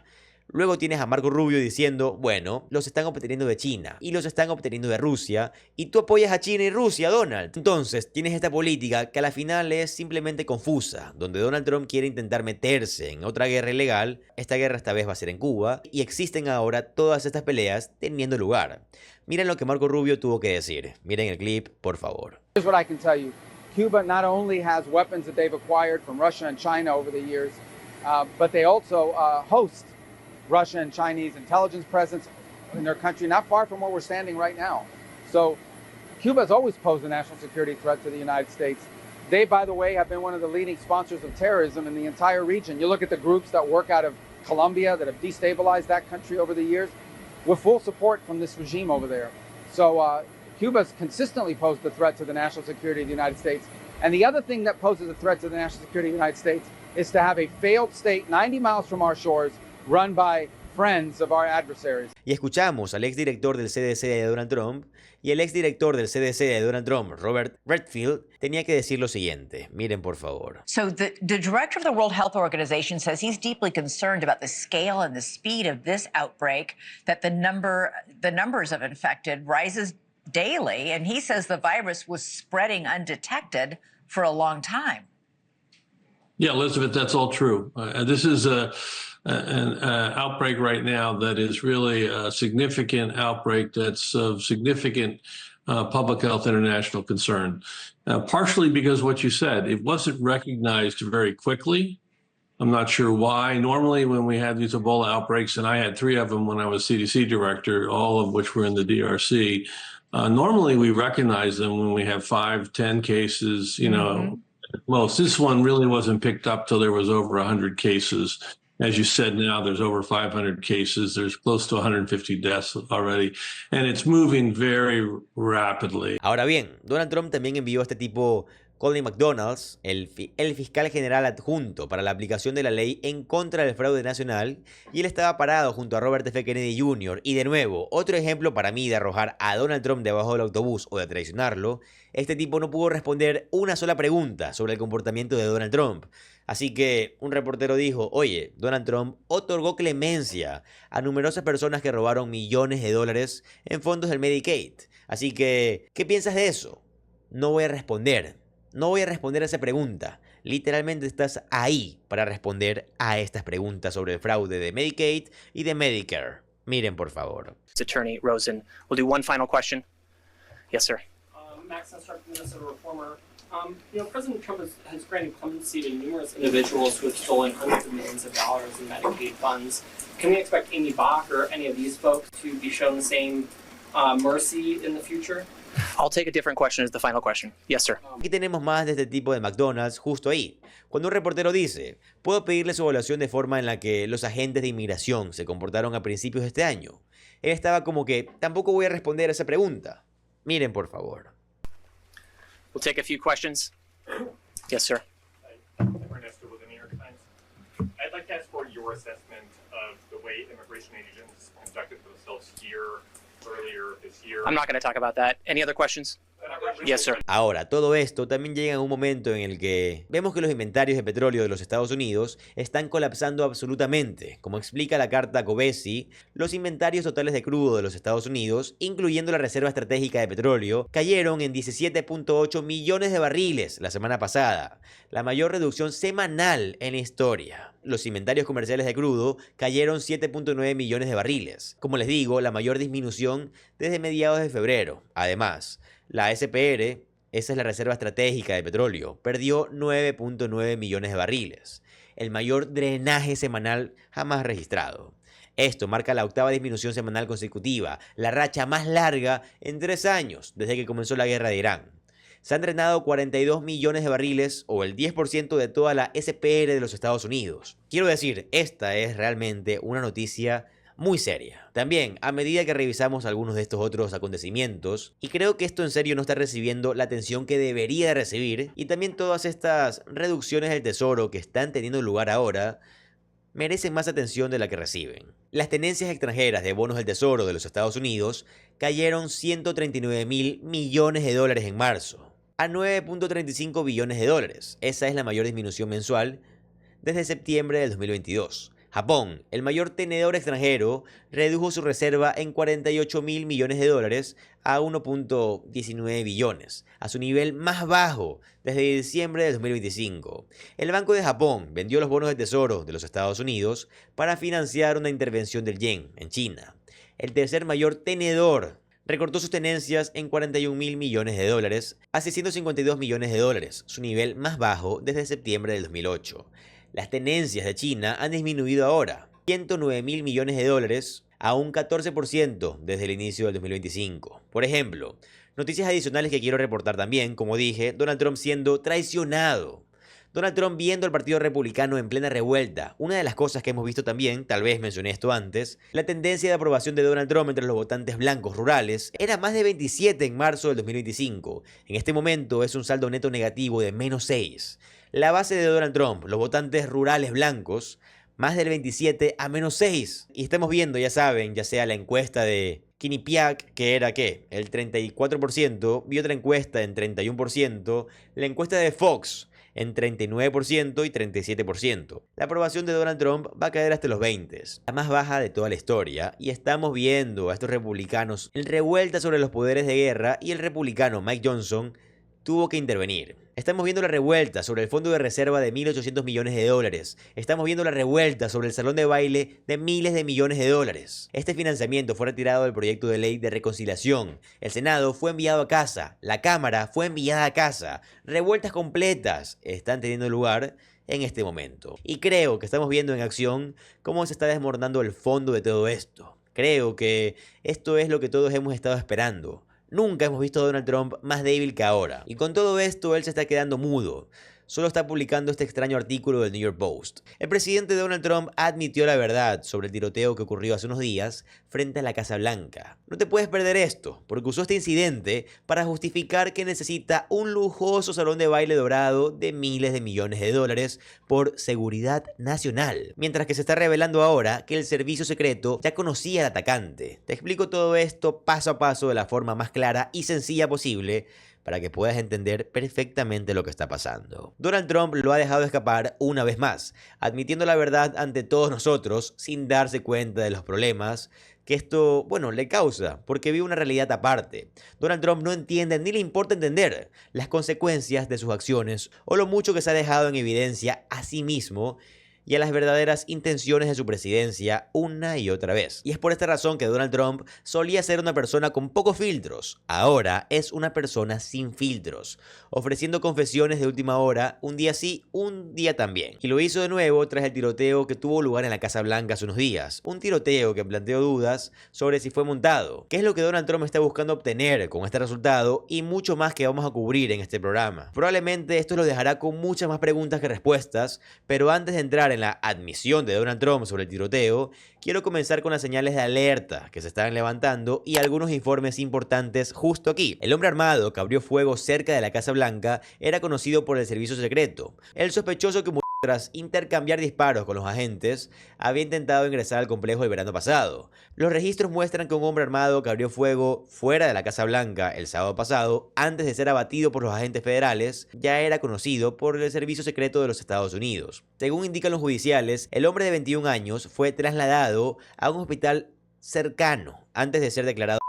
Luego tienes a Marco Rubio diciendo, bueno, los están obteniendo de China y los están obteniendo de Rusia y tú apoyas a China y Rusia, Donald. Entonces tienes esta política que a la final es simplemente confusa, donde Donald Trump quiere intentar meterse en otra guerra ilegal. Esta guerra esta vez va a ser en Cuba y existen ahora todas estas peleas teniendo lugar. Miren lo que Marco Rubio tuvo que decir. Miren el clip, por favor. Here's what I can tell you. Cuba not only has weapons that they've acquired from Russia and China over the years, but they also host Russian and Chinese intelligence presence in their country, not far from where we're standing right now. So Cuba has always posed a national security threat to the United States. They, by the way, have been one of the leading sponsors of terrorism in the entire region. You look at the groups that work out of Colombia that have destabilized that country over the years, with full support from this regime over there. So Cuba's consistently posed a threat to the national security of the United States. And the other thing that poses a threat to the national security of the United States is to have a failed state 90 miles from our shores run by friends of our adversaries. Y escuchamos al exdirector del CDC de Donald Trump, y el exdirector del CDC de Donald Trump, Robert Redfield, tenía que decir lo siguiente. Miren, por favor. So the director of the World Health Organization says he's deeply concerned about the scale and the speed of this outbreak, that the numbers of infected rises daily, and he says the virus was spreading undetected for a long time. Yeah, Elizabeth, that's all true. This is an outbreak right now that is really a significant outbreak that's of significant public health international concern. Partially because what you said, it wasn't recognized very quickly. I'm not sure why. Normally when we had these Ebola outbreaks, and I had 3 of them when I was CDC director, all of which were in the DRC, normally we recognize them when we have 5, 10 cases, you know, most. This one really wasn't picked up till there was over 100 cases. As you said, now there's over 500 cases. There's close to 150 deaths already. And it's moving very rapidly. Ahora bien, Donald Trump también envió a este tipo Colin McDonald, el fiscal general adjunto para la aplicación de la ley en contra del fraude nacional, y él estaba parado junto a Robert F. Kennedy Jr. Y de nuevo, otro ejemplo para mí de arrojar a Donald Trump debajo del autobús o de traicionarlo. Este tipo no pudo responder una sola pregunta sobre el comportamiento de Donald Trump. Así que un reportero dijo, oye, Donald Trump otorgó clemencia a numerosas personas que robaron millones de dólares en fondos del Medicaid. Así que, ¿qué piensas de eso? No voy a responder. No voy a responder a esa pregunta. Literalmente estás ahí para responder a estas preguntas sobre el fraude de Medicaid y de Medicare. Miren, por favor. Attorney Rosen, we'll do one final question. Yes, sir. Max Nessar, Minnesota Reformer. President Trump has granted clemency to numerous individuals who have stolen hundreds of millions of dollars in Medicaid funds. Can we expect Amy Bach or any of these folks to be shown the same mercy in the future? I'll take a different question as the final question. Yes, sir. Aquí tenemos más de este tipo de McDonald's justo ahí. Cuando un reportero dice, puedo pedirle su evaluación de forma en la que los agentes de inmigración se comportaron a principios de este año. Él estaba como que, tampoco voy a responder a esa pregunta. Miren, por favor. We'll take a few questions. Yes, sir. Ernesto with the New York Times. I'd like to ask for your assessment of the way immigration agents conducted themselves here earlier this year. I'm not going to talk about that. Any other questions? Yes, sir. Ahora, todo esto también llega en un momento en el que vemos que los inventarios de petróleo de los Estados Unidos están colapsando absolutamente. Como explica la carta Kobesi, los inventarios totales de crudo de los Estados Unidos, incluyendo la Reserva Estratégica de Petróleo, cayeron en 17.8 millones de barriles la semana pasada, la mayor reducción semanal en la historia. Los inventarios comerciales de crudo cayeron 7.9 millones de barriles. Como les digo, la mayor disminución desde mediados de febrero. Además, la SPR, esa es la Reserva Estratégica de Petróleo, perdió 9.9 millones de barriles, el mayor drenaje semanal jamás registrado. Esto marca la 8ª disminución semanal consecutiva, la racha más larga en 3 años desde que comenzó la guerra de Irán. Se han drenado 42 millones de barriles, o el 10% de toda la SPR de los Estados Unidos. Quiero decir, esta es realmente una noticia muy seria. También, a medida que revisamos algunos de estos otros acontecimientos, y creo que esto en serio no está recibiendo la atención que debería de recibir, y también todas estas reducciones del tesoro que están teniendo lugar ahora, merecen más atención de la que reciben. Las tenencias extranjeras de bonos del tesoro de los Estados Unidos cayeron 139.000 millones de dólares en marzo, a 9.35 billones de dólares. Esa es la mayor disminución mensual desde septiembre del 2022. Japón, el mayor tenedor extranjero, redujo su reserva en 48.000 millones de dólares a 1.19 billones, a su nivel más bajo desde diciembre de 2025. El Banco de Japón vendió los bonos de tesoro de los Estados Unidos para financiar una intervención del yen en China. El tercer mayor tenedor recortó sus tenencias en 41.000 millones de dólares a 652 millones de dólares, su nivel más bajo desde septiembre del 2008. Las tenencias de China han disminuido ahora, 109.000 millones de dólares a un 14% desde el inicio del 2025. Por ejemplo, noticias adicionales que quiero reportar también, como dije, Donald Trump siendo traicionado. Donald Trump viendo al Partido Republicano en plena revuelta. Una de las cosas que hemos visto también, tal vez mencioné esto antes, la tendencia de aprobación de Donald Trump entre los votantes blancos rurales era más de 27 en marzo del 2025. En este momento es un saldo neto negativo de menos 6. La base de Donald Trump, los votantes rurales blancos, más del 27 a menos 6. Y estamos viendo, ya saben, ya sea la encuesta de Quinnipiac, que era ¿qué? El 34%, vi otra encuesta en 31%, la encuesta de Fox en 39% y 37%. La aprobación de Donald Trump va a caer hasta los 20%, la más baja de toda la historia, y estamos viendo a estos republicanos en revuelta sobre los poderes de guerra, y el republicano Mike Johnson tuvo que intervenir. Estamos viendo la revuelta sobre el fondo de reserva de 1.800 millones de dólares. Estamos viendo la revuelta sobre el salón de baile de miles de millones de dólares. Este financiamiento fue retirado del proyecto de ley de reconciliación. El Senado fue enviado a casa. La Cámara fue enviada a casa. Revueltas completas están teniendo lugar en este momento. Y creo que estamos viendo en acción cómo se está desmoronando el fondo de todo esto. Creo que esto es lo que todos hemos estado esperando. Nunca hemos visto a Donald Trump más débil que ahora. Y con todo esto, él se está quedando mudo. Solo está publicando este extraño artículo del New York Post. El presidente Donald Trump admitió la verdad sobre el tiroteo que ocurrió hace unos días frente a la Casa Blanca. No te puedes perder esto, porque usó este incidente para justificar que necesita un lujoso salón de baile dorado de miles de millones de dólares por seguridad nacional. Mientras que se está revelando ahora que el servicio secreto ya conocía al atacante. Te explico todo esto paso a paso de la forma más clara y sencilla posible, para que puedas entender perfectamente lo que está pasando. Donald Trump lo ha dejado escapar una vez más, admitiendo la verdad ante todos nosotros sin darse cuenta de los problemas que esto, le causa, porque vive una realidad aparte. Donald Trump no entiende ni le importa entender las consecuencias de sus acciones o lo mucho que se ha dejado en evidencia a sí mismo y a las verdaderas intenciones de su presidencia una y otra vez. Y es por esta razón que Donald Trump solía ser una persona con pocos filtros. Ahora es una persona sin filtros, ofreciendo confesiones de última hora, un día sí, un día también. Y lo hizo de nuevo tras el tiroteo que tuvo lugar en la Casa Blanca hace unos días. Un tiroteo que planteó dudas sobre si fue montado. ¿Qué es lo que Donald Trump está buscando obtener con este resultado? Y mucho más que vamos a cubrir en este programa. Probablemente esto lo dejará con muchas más preguntas que respuestas, pero antes de entrar en la admisión de Donald Trump sobre el tiroteo, quiero comenzar con las señales de alerta que se están levantando y algunos informes importantes justo aquí. El hombre armado que abrió fuego cerca de la Casa Blanca era conocido por el servicio secreto. El sospechoso que murió tras intercambiar disparos con los agentes había intentado ingresar al complejo el verano pasado. Los registros muestran que un hombre armado que abrió fuego fuera de la Casa Blanca el sábado pasado, antes de ser abatido por los agentes federales, ya era conocido por el servicio secreto de los Estados Unidos. Según indican los judiciales, el hombre de 21 años fue trasladado a un hospital cercano antes de ser declarado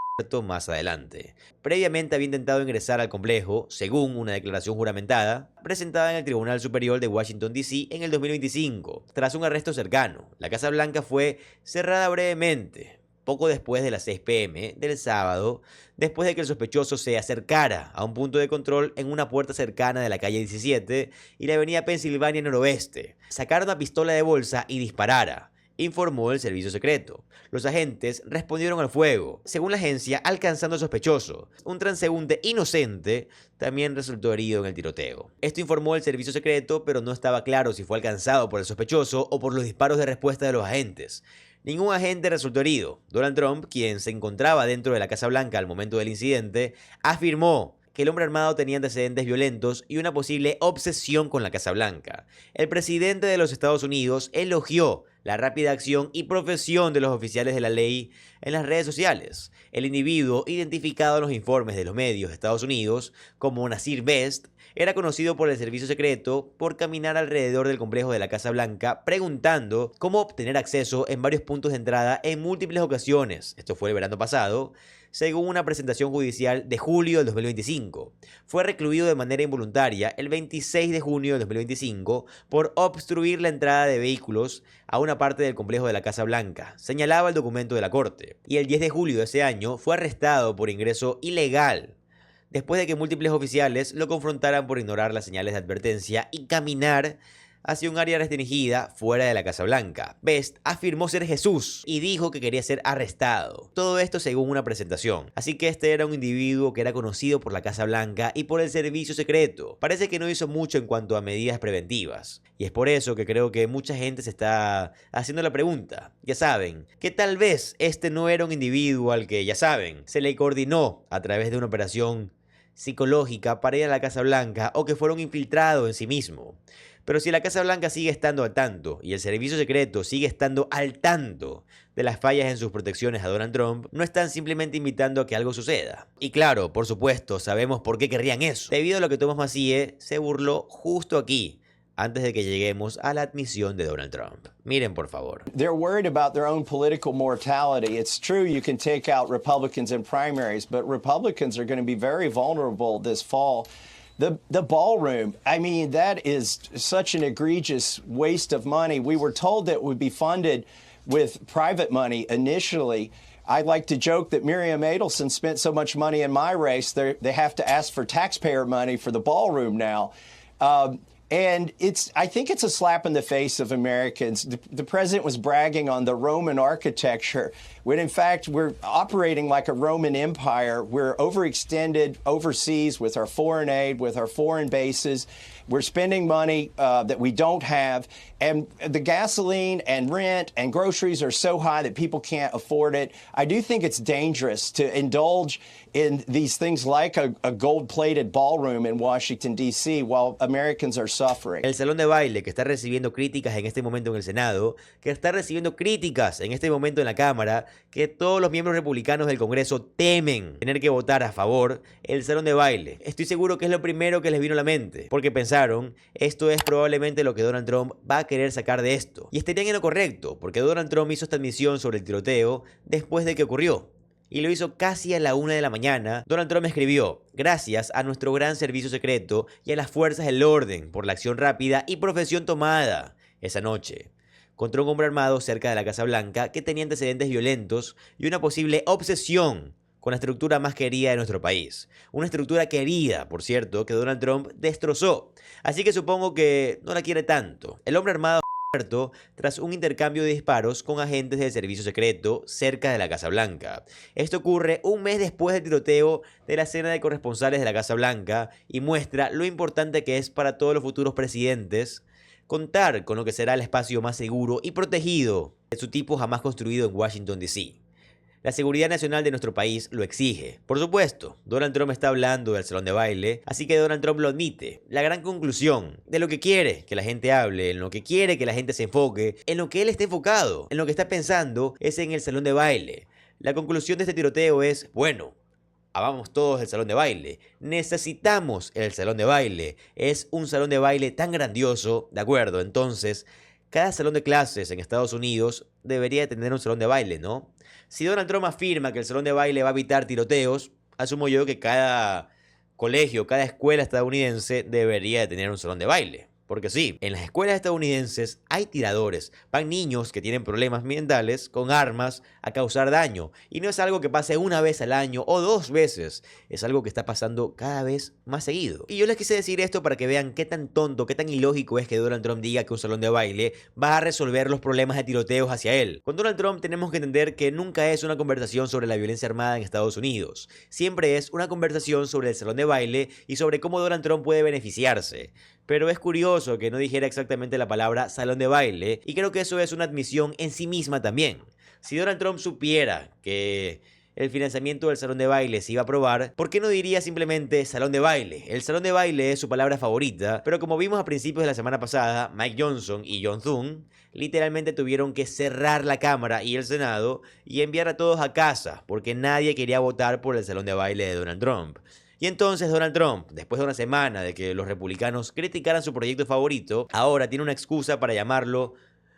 más adelante. Previamente había intentado ingresar al complejo, según una declaración juramentada, presentada en el Tribunal Superior de Washington, D.C. en el 2025, tras un arresto cercano. La Casa Blanca fue cerrada brevemente, poco después de las 6 p.m. del sábado, después de que el sospechoso se acercara a un punto de control en una puerta cercana de la calle 17 y la avenida Pensilvania noroeste. Sacaron una pistola de bolsa y disparara, informó el servicio secreto. Los agentes respondieron al fuego, según la agencia, alcanzando al sospechoso. Un transeúnte inocente también resultó herido en el tiroteo. Esto informó el servicio secreto, pero no estaba claro si fue alcanzado por el sospechoso o por los disparos de respuesta de los agentes. Ningún agente resultó herido. Donald Trump, quien se encontraba dentro de la Casa Blanca al momento del incidente, afirmó que el hombre armado tenía antecedentes violentos y una posible obsesión con la Casa Blanca. El presidente de los Estados Unidos elogió la rápida acción y profesión de los oficiales de la ley en las redes sociales. El individuo, identificado en los informes de los medios de Estados Unidos como Nasir Best, era conocido por el servicio secreto por caminar alrededor del complejo de la Casa Blanca preguntando cómo obtener acceso en varios puntos de entrada en múltiples ocasiones. Esto fue el verano pasado, según una presentación judicial de julio del 2025. Fue recluido de manera involuntaria el 26 de junio del 2025 por obstruir la entrada de vehículos a una parte del complejo de la Casa Blanca, señalaba el documento de la corte. Y el 10 de julio de ese año fue arrestado por ingreso ilegal, después de que múltiples oficiales lo confrontaran por ignorar las señales de advertencia y caminar hacia un área restringida fuera de la Casa Blanca. Best afirmó ser Jesús y dijo que quería ser arrestado. Todo esto según una presentación. Así que este era un individuo que era conocido por la Casa Blanca y por el servicio secreto. Parece que no hizo mucho en cuanto a medidas preventivas. Y es por eso que creo que mucha gente se está haciendo la pregunta. Ya saben, que tal vez este no era un individuo al que, ya saben, se le coordinó a través de una operación psicológica para ir a la Casa Blanca o que fuera un infiltrado en sí mismo. Pero si la Casa Blanca sigue estando al tanto y el servicio secreto sigue estando al tanto de las fallas en sus protecciones a Donald Trump, no están simplemente invitando a que algo suceda. Y claro, por supuesto, sabemos por qué querrían eso. Debido a lo que Thomas Massie se burló justo aquí, antes de que lleguemos a la admisión de Donald Trump. Miren, por favor. They're worried about their own political mortality. It's true you can take out Republicans in primaries, but Republicans are going to be very vulnerable this fall. The ballroom, I mean, that is such an egregious waste of money. We were told that it would be funded with private money initially. I like to joke that Miriam Adelson spent so much money in my race, they have to ask for taxpayer money for the ballroom now. And I think it's a slap in the face of Americans. The president was bragging on the Roman architecture, when in fact we're operating like a Roman empire. We're overextended overseas with our foreign aid, with our foreign bases. We're spending money that we don't have. And the gasoline and rent and groceries are so high that people can't afford it. I do think it's dangerous to indulge in these things like a gold-plated ballroom in Washington, D.C., while Americans are suffering. El salón de baile que está recibiendo críticas en este momento en el Senado, que está recibiendo críticas en este momento en la Cámara, que todos los miembros republicanos del Congreso temen tener que votar a favor, el salón de baile. Estoy seguro que es lo primero que les vino a la mente, porque pensaron, esto es probablemente lo que Donald Trump va a querer sacar de esto. Y estarían en lo correcto, porque Donald Trump hizo esta admisión sobre el tiroteo después de que ocurrió. Y lo hizo casi a la 1 de la mañana. Donald Trump escribió: gracias a nuestro gran servicio secreto y a las fuerzas del orden por la acción rápida y profesión tomada esa noche contra un hombre armado cerca de la Casa Blanca que tenía antecedentes violentos y una posible obsesión con la estructura más querida de nuestro país. Una estructura querida, por cierto, que Donald Trump destrozó. Así que supongo que no la quiere tanto. El hombre armado muerto tras un intercambio de disparos con agentes del servicio secreto cerca de la Casa Blanca. Esto ocurre un mes después del tiroteo de la cena de corresponsales de la Casa Blanca y muestra lo importante que es para todos los futuros presidentes contar con lo que será el espacio más seguro y protegido de su tipo jamás construido en Washington, D.C. La seguridad nacional de nuestro país lo exige. Por supuesto, Donald Trump está hablando del salón de baile, así que Donald Trump lo admite. La gran conclusión de lo que quiere que la gente hable, en lo que quiere que la gente se enfoque, en lo que él está enfocado, en lo que está pensando, es en el salón de baile. La conclusión de este tiroteo es, bueno, amamos todos el salón de baile. Necesitamos el salón de baile. Es un salón de baile tan grandioso, ¿de acuerdo? Entonces, cada salón de clases en Estados Unidos debería tener un salón de baile, ¿no? Si Donald Trump afirma que el salón de baile va a evitar tiroteos, asumo yo que cada colegio, cada escuela estadounidense debería de tener un salón de baile. Porque sí, en las escuelas estadounidenses hay tiradores, van niños que tienen problemas mentales con armas a causar daño. Y no es algo que pase una vez al año o 2 veces, es algo que está pasando cada vez más seguido. Y yo les quise decir esto para que vean qué tan tonto, qué tan ilógico es que Donald Trump diga que un salón de baile va a resolver los problemas de tiroteos hacia él. Con Donald Trump tenemos que entender que nunca es una conversación sobre la violencia armada en Estados Unidos. Siempre es una conversación sobre el salón de baile y sobre cómo Donald Trump puede beneficiarse. Pero es curioso que no dijera exactamente la palabra salón de baile, y creo que eso es una admisión en sí misma también. Si Donald Trump supiera que el financiamiento del salón de baile se iba a aprobar, ¿por qué no diría simplemente salón de baile? El salón de baile es su palabra favorita, pero como vimos a principios de la semana pasada, Mike Johnson y John Thune literalmente tuvieron que cerrar la Cámara y el Senado y enviar a todos a casa, porque nadie quería votar por el salón de baile de Donald Trump. Y entonces Donald Trump, después de una semana de que los republicanos criticaran su proyecto favorito, ahora tiene una excusa para llamarlo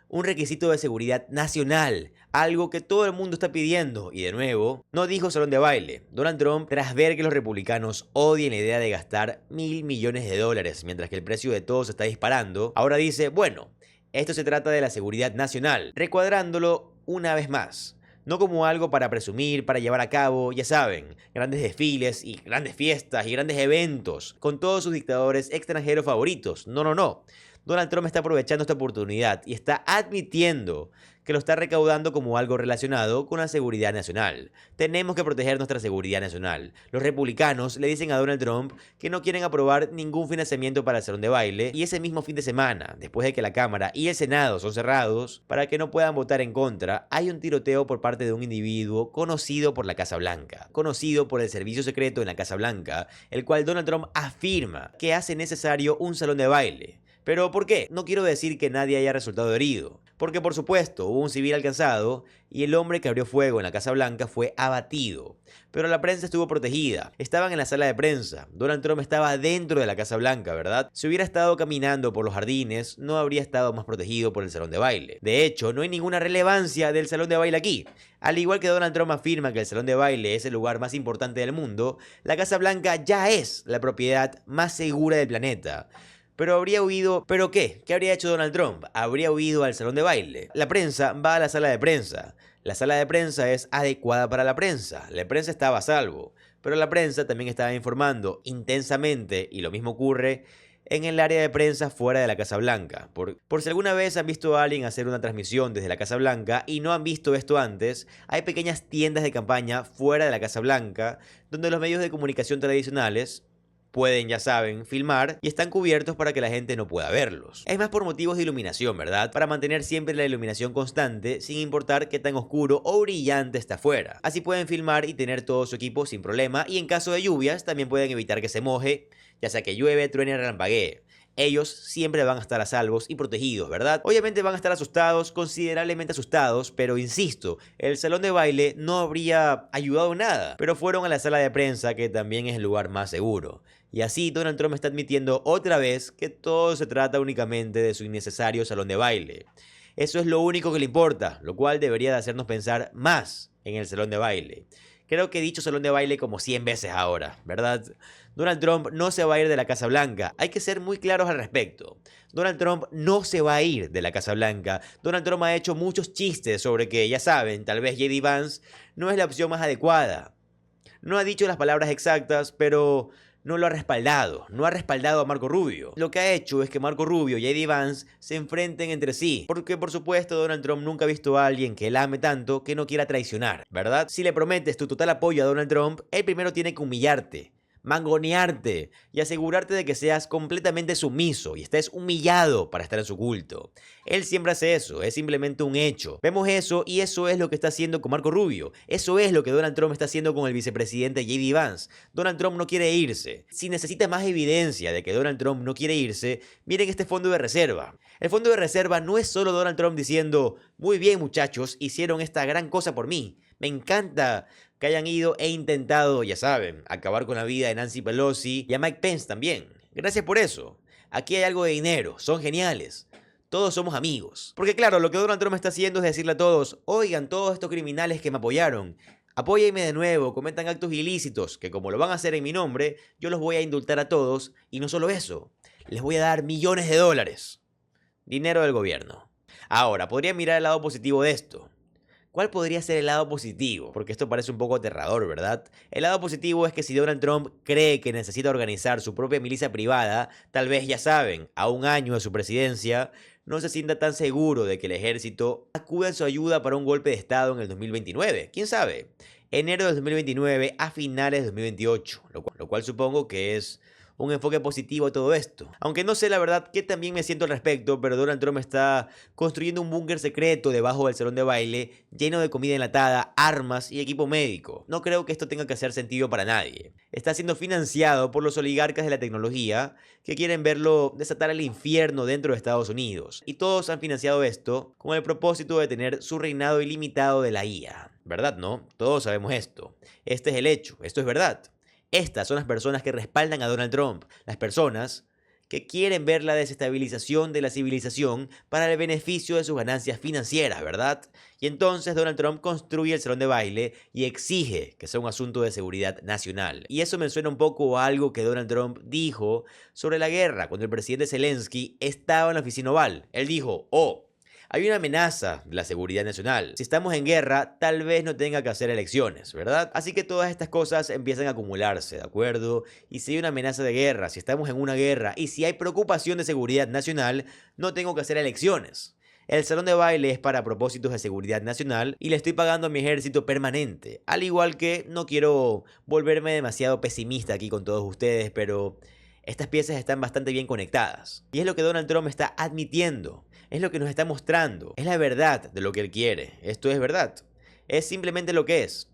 un requisito de seguridad nacional, algo que todo el mundo está pidiendo. Y de nuevo, no dijo salón de baile. Donald Trump, tras ver que los republicanos odian la idea de gastar $1.000 millones mientras que el precio de todo se está disparando, ahora dice, bueno, esto se trata de la seguridad nacional, recuadrándolo una vez más. No como algo para presumir, para llevar a cabo, ya saben, grandes desfiles y grandes fiestas y grandes eventos con todos sus dictadores extranjeros favoritos. No, no, no. Donald Trump está aprovechando esta oportunidad y está admitiendo que lo está recaudando como algo relacionado con la seguridad nacional. Tenemos que proteger nuestra seguridad nacional. Los republicanos le dicen a Donald Trump que no quieren aprobar ningún financiamiento para el salón de baile, y ese mismo fin de semana, después de que la Cámara y el Senado son cerrados para que no puedan votar en contra, hay un tiroteo por parte de un individuo conocido por la Casa Blanca, conocido por el servicio secreto en la Casa Blanca, el cual Donald Trump afirma que hace necesario un salón de baile. ¿Pero por qué? No quiero decir que nadie haya resultado herido, porque por supuesto hubo un civil alcanzado y el hombre que abrió fuego en la Casa Blanca fue abatido. Pero la prensa estuvo protegida, estaban en la sala de prensa, Donald Trump estaba dentro de la Casa Blanca, ¿verdad? Si hubiera estado caminando por los jardines, no habría estado más protegido por el salón de baile. De hecho, no hay ninguna relevancia del salón de baile aquí. Al igual que Donald Trump afirma que el salón de baile es el lugar más importante del mundo, la Casa Blanca ya es la propiedad más segura del planeta. Pero habría huido... ¿Pero qué? ¿Qué habría hecho Donald Trump? Habría huido al salón de baile. La prensa va a la sala de prensa. La sala de prensa es adecuada para la prensa. La prensa estaba a salvo. Pero la prensa también estaba informando intensamente, y lo mismo ocurre en el área de prensa fuera de la Casa Blanca. Por si alguna vez han visto a alguien hacer una transmisión desde la Casa Blanca y no han visto esto antes, hay pequeñas tiendas de campaña fuera de la Casa Blanca donde los medios de comunicación tradicionales pueden, ya saben, filmar y están cubiertos para que la gente no pueda verlos. Es más por motivos de iluminación, ¿verdad? Para mantener siempre la iluminación constante sin importar qué tan oscuro o brillante está afuera. Así pueden filmar y tener todo su equipo sin problema, y en caso de lluvias también pueden evitar que se moje, ya sea que llueve, truene o relampaguee. Ellos siempre van a estar a salvos y protegidos, ¿verdad? Obviamente van a estar asustados, considerablemente asustados, pero insisto, el salón de baile no habría ayudado en nada. Pero fueron a la sala de prensa, que también es el lugar más seguro. Y así Donald Trump está admitiendo otra vez que todo se trata únicamente de su innecesario salón de baile. Eso es lo único que le importa, lo cual debería de hacernos pensar más en el salón de baile. Creo que he dicho salón de baile como 100 veces ahora, ¿verdad? Donald Trump no se va a ir de la Casa Blanca. Hay que ser muy claros al respecto. Donald Trump no se va a ir de la Casa Blanca. Donald Trump ha hecho muchos chistes sobre que, ya saben, tal vez J.D. Vance no es la opción más adecuada. No ha dicho las palabras exactas, pero no lo ha respaldado. No ha respaldado a Marco Rubio. Lo que ha hecho es que Marco Rubio y J.D. Vance se enfrenten entre sí. Porque, por supuesto, Donald Trump nunca ha visto a alguien que él ame tanto que no quiera traicionar, ¿verdad? Si le prometes tu total apoyo a Donald Trump, él primero tiene que humillarte, mangonearte y asegurarte de que seas completamente sumiso y estés humillado para estar en su culto. Él siempre hace eso, es simplemente un hecho. Vemos eso, y eso es lo que está haciendo con Marco Rubio. Eso es lo que Donald Trump está haciendo con el vicepresidente J.D. Vance. Donald Trump no quiere irse. Si necesita más evidencia de que Donald Trump no quiere irse, miren este fondo de reserva. El fondo de reserva no es solo Donald Trump diciendo: muy bien muchachos, hicieron esta gran cosa por mí. Me encanta que hayan ido e intentado, ya saben, acabar con la vida de Nancy Pelosi y a Mike Pence también. Gracias por eso. Aquí hay algo de dinero, son geniales. Todos somos amigos. Porque claro, lo que Donald Trump está haciendo es decirle a todos: oigan, todos estos criminales que me apoyaron, apóyenme de nuevo, cometan actos ilícitos, que como lo van a hacer en mi nombre, yo los voy a indultar a todos, y no solo eso, les voy a dar millones de dólares. Dinero del gobierno. Ahora, podría mirar el lado positivo de esto. ¿Cuál podría ser el lado positivo? Porque esto parece un poco aterrador, ¿verdad? El lado positivo es que si Donald Trump cree que necesita organizar su propia milicia privada, tal vez, ya saben, a un año de su presidencia, no se sienta tan seguro de que el ejército acuda en su ayuda para un golpe de estado en el 2029. ¿Quién sabe? Enero del 2029 a finales de 2028, lo cual supongo que es un enfoque positivo a todo esto. Aunque no sé la verdad qué también me siento al respecto, pero Donald Trump está construyendo un búnker secreto debajo del salón de baile, lleno de comida enlatada, armas y equipo médico. No creo que esto tenga que hacer sentido para nadie. Está siendo financiado por los oligarcas de la tecnología que quieren verlo desatar el infierno dentro de Estados Unidos. Y todos han financiado esto con el propósito de tener su reinado ilimitado de la IA. ¿Verdad, no? Todos sabemos esto. Este es el hecho, esto es verdad. Estas son las personas que respaldan a Donald Trump, las personas que quieren ver la desestabilización de la civilización para el beneficio de sus ganancias financieras, ¿verdad? Y entonces Donald Trump construye el salón de baile y exige que sea un asunto de seguridad nacional. Y eso me suena un poco a algo que Donald Trump dijo sobre la guerra cuando el presidente Zelensky estaba en la oficina oval. Él dijo: hay una amenaza de la seguridad nacional. Si estamos en guerra, tal vez no tenga que hacer elecciones, ¿verdad? Así que todas estas cosas empiezan a acumularse, ¿de acuerdo? Y si hay una amenaza de guerra, si estamos en una guerra y si hay preocupación de seguridad nacional, no tengo que hacer elecciones. El salón de baile es para propósitos de seguridad nacional y le estoy pagando a mi ejército permanente. Al igual que no quiero volverme demasiado pesimista aquí con todos ustedes, pero estas piezas están bastante bien conectadas. Y es lo que Donald Trump está admitiendo. Es lo que nos está mostrando. Es la verdad de lo que él quiere. Esto es verdad. Es simplemente lo que es.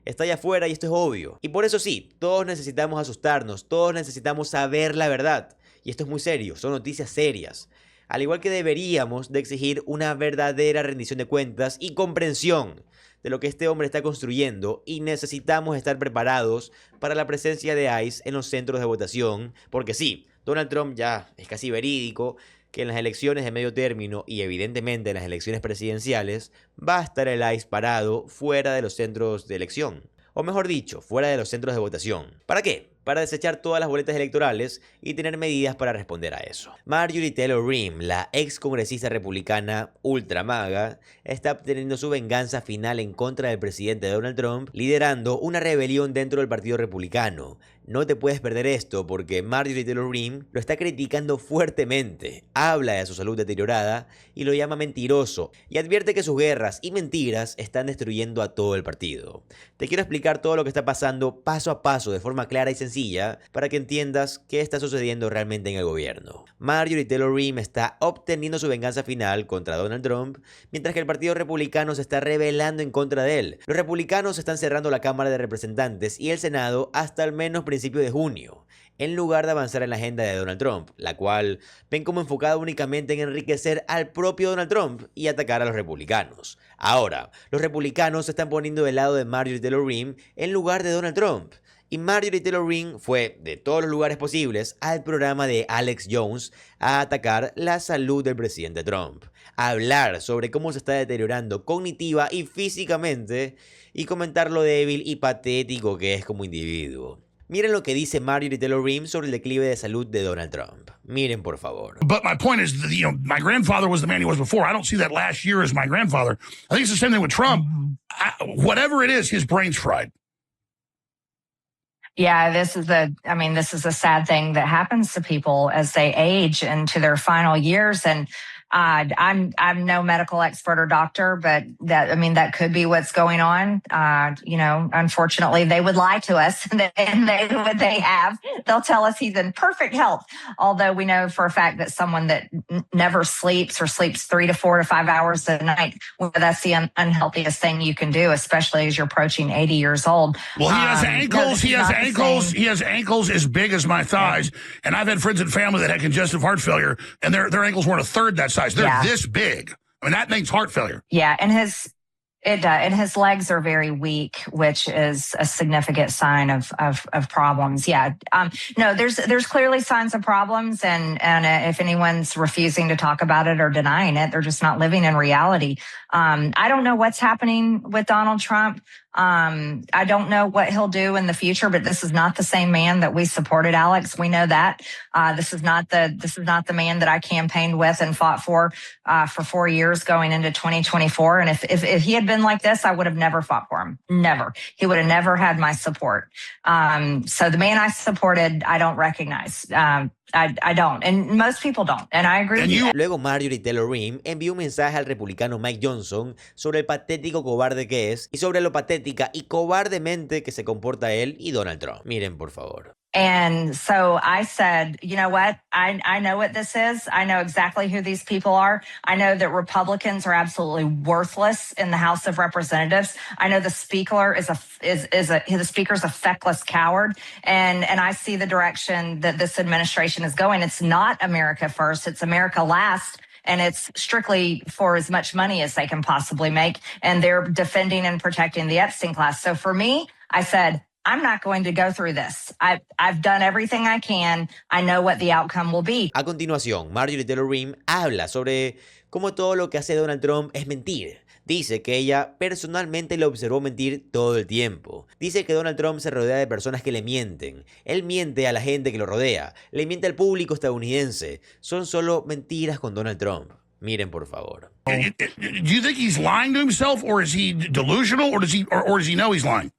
Está allá afuera y esto es obvio. Y por eso sí, todos necesitamos asustarnos. Todos necesitamos saber la verdad. Y esto es muy serio, son noticias serias. Al igual que deberíamos de exigir una verdadera rendición de cuentas y comprensión de lo que este hombre está construyendo, y necesitamos estar preparados para la presencia de ICE en los centros de votación, porque sí, Donald Trump ya es casi verídico que en las elecciones de medio término y evidentemente en las elecciones presidenciales va a estar el ICE parado fuera de los centros de elección, o mejor dicho, fuera de los centros de votación. ¿Para qué? Para desechar todas las boletas electorales y tener medidas para responder a eso. Marjorie Taylor Greene, la ex congresista republicana ultra maga, está obteniendo su venganza final en contra del presidente Donald Trump, liderando una rebelión dentro del Partido Republicano. No te puedes perder esto porque Marjorie Taylor Greene lo está criticando fuertemente, habla de su salud deteriorada y lo llama mentiroso, y advierte que sus guerras y mentiras están destruyendo a todo el partido. Te quiero explicar todo lo que está pasando paso a paso de forma clara y sencilla para que entiendas qué está sucediendo realmente en el gobierno. Marjorie Taylor Greene está obteniendo su venganza final contra Donald Trump, mientras que el Partido Republicano se está rebelando en contra de él. Los republicanos están cerrando la Cámara de Representantes y el Senado hasta al menos principios de junio, en lugar de avanzar en la agenda de Donald Trump, la cual ven como enfocada únicamente en enriquecer al propio Donald Trump y atacar a los republicanos. Ahora, los republicanos se están poniendo del lado de Marjorie Taylor Greene en lugar de Donald Trump. Y Marjorie Taylor Greene fue, de todos los lugares posibles, al programa de Alex Jones a atacar la salud del presidente Trump, a hablar sobre cómo se está deteriorando cognitiva y físicamente y comentar lo débil y patético que es como individuo. Miren lo que dice Marjorie Taylor Greene sobre el declive de salud de Donald Trump. Miren, por favor. But my point is, my grandfather was the man he was before. I don't see that last year as my grandfather. I think it's the same thing with Trump. Whatever it is, his brain's fried. Yeah, this is a sad thing that happens to people as they age into their final years. And I'm no medical expert or doctor, but that could be what's going on. Unfortunately, they would lie to us, and they have. They'll tell us he's in perfect health, although we know for a fact that someone that never sleeps or sleeps 3 to 4 to 5 hours a night, well, that's the unhealthiest thing you can do, especially as you're approaching 80 years old. Well, he has ankles. He has ankles as big as my thighs, and I've had friends and family that had congestive heart failure, and their ankles weren't a third that size. They're this big. I mean, that makes heart failure. Yeah, and his legs are very weak, which is a significant sign of problems. Yeah, no, there's clearly signs of problems, and if anyone's refusing to talk about it or denying it, they're just not living in reality. I don't know what's happening with Donald Trump. I don't know what he'll do in the future, but this is not the same man that we supported, Alex. We know that. This is not the man that I campaigned with and fought for 4 years going into 2024. And if he had been like this, I would have never fought for him. Never. He would have never had my support. So the man I supported, I don't recognize. I don't, and most people don't, and I agree. Luego Marjorie Taylor Greene envió un mensaje al republicano Mike Johnson sobre el patético cobarde que es y sobre lo patética y cobardemente que se comporta él y Donald Trump. Miren, por favor. And so I said, you know what? I know what this is. I know exactly who these people are. I know that Republicans are absolutely worthless in the House of Representatives. I know the speaker is the speaker's a feckless coward. And I see the direction that this administration is going. It's not America first. It's America last. And it's strictly for as much money as they can possibly make. And they're defending and protecting the Epstein class. So for me, I said, I'm not going to go through this. I've done everything I can. I know what the outcome will be. A continuación, Marjorie Taylor Greene habla sobre cómo todo lo que hace Donald Trump es mentir. Dice que ella personalmente lo observó mentir todo el tiempo. Dice que Donald Trump se rodea de personas que le mienten. Él miente a la gente que lo rodea. Le miente al público estadounidense. Son solo mentiras con Donald Trump. Miren, por favor. Do you think he's lying to himself, or is he delusional, or does he know he's lying?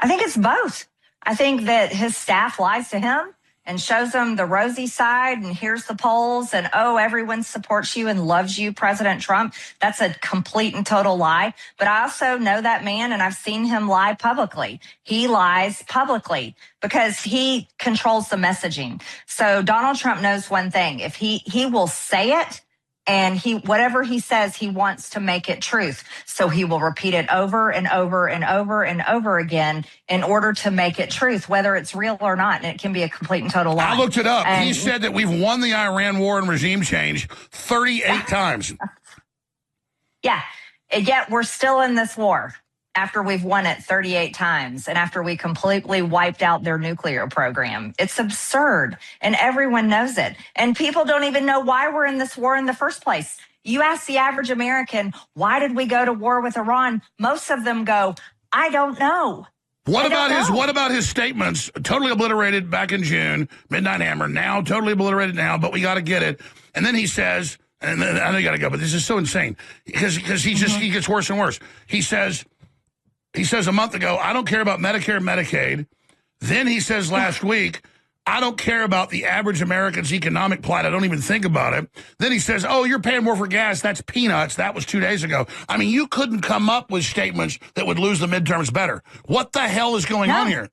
I think it's both. I think that his staff lies to him and shows him the rosy side, and here's the polls, and everyone supports you and loves you, President Trump. That's a complete and total lie. But I also know that man, and I've seen him lie publicly. He lies publicly because he controls the messaging. So Donald Trump knows one thing. If he will say it, And whatever he says, he wants to make it truth. So he will repeat it over and over and over and over again in order to make it truth, whether it's real or not. And it can be a complete and total lie. I looked it up. And he said that we've won the Iran war and regime change 38 times. Yeah. And yet we're still in this war after we've won it 38 times and after we completely wiped out their nuclear program. It's absurd, and everyone knows it. And people don't even know why we're in this war in the first place. You ask the average American, why did we go to war with Iran? Most of them go, I don't know. What about his statements? Totally obliterated back in June, Midnight Hammer. Now totally obliterated now, but we got to get it. And then he says, and then, I know you got to go, but this is so insane because he gets worse and worse. He says a month ago, I don't care about Medicare and Medicaid. Then he says last week, I don't care about the average American's economic plight. I don't even think about it. Then he says, oh, you're paying more for gas. That's peanuts. That was 2 days ago. I mean, you couldn't come up with statements that would lose the midterms better. What the hell is going on here?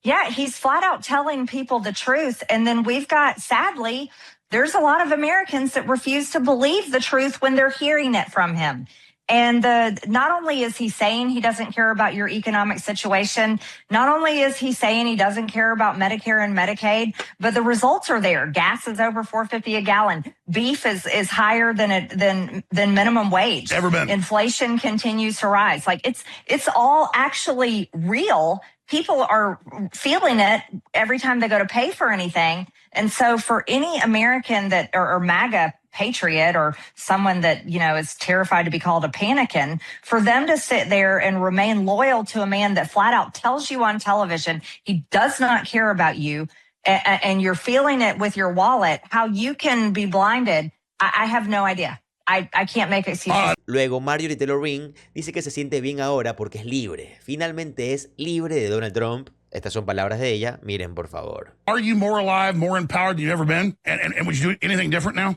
Yeah, he's flat out telling people the truth. And then we've got, sadly, there's a lot of Americans that refuse to believe the truth when they're hearing it from him. And not only is he saying he doesn't care about your economic situation, not only is he saying he doesn't care about Medicare and Medicaid, but the results are there. Gas is over $4.50 a gallon. Beef is higher than minimum wage. Ever been. Inflation continues to rise. Like it's all actually real. People are feeling it every time they go to pay for anything. And so for any American that or MAGA patriot or someone that, is terrified to be called a panikin, for them to sit there and remain loyal to a man that flat out tells you on television he does not care about you, and you're feeling it with your wallet, how you can be blinded, I have no idea. I can't make excuses. Luego, Marjorie Taylor Greene dice que se siente bien ahora porque es libre. Finalmente es libre de Donald Trump. Estas son palabras de ella. Miren, por favor. Are you more alive, more empowered than you've ever been? And would you do anything different now?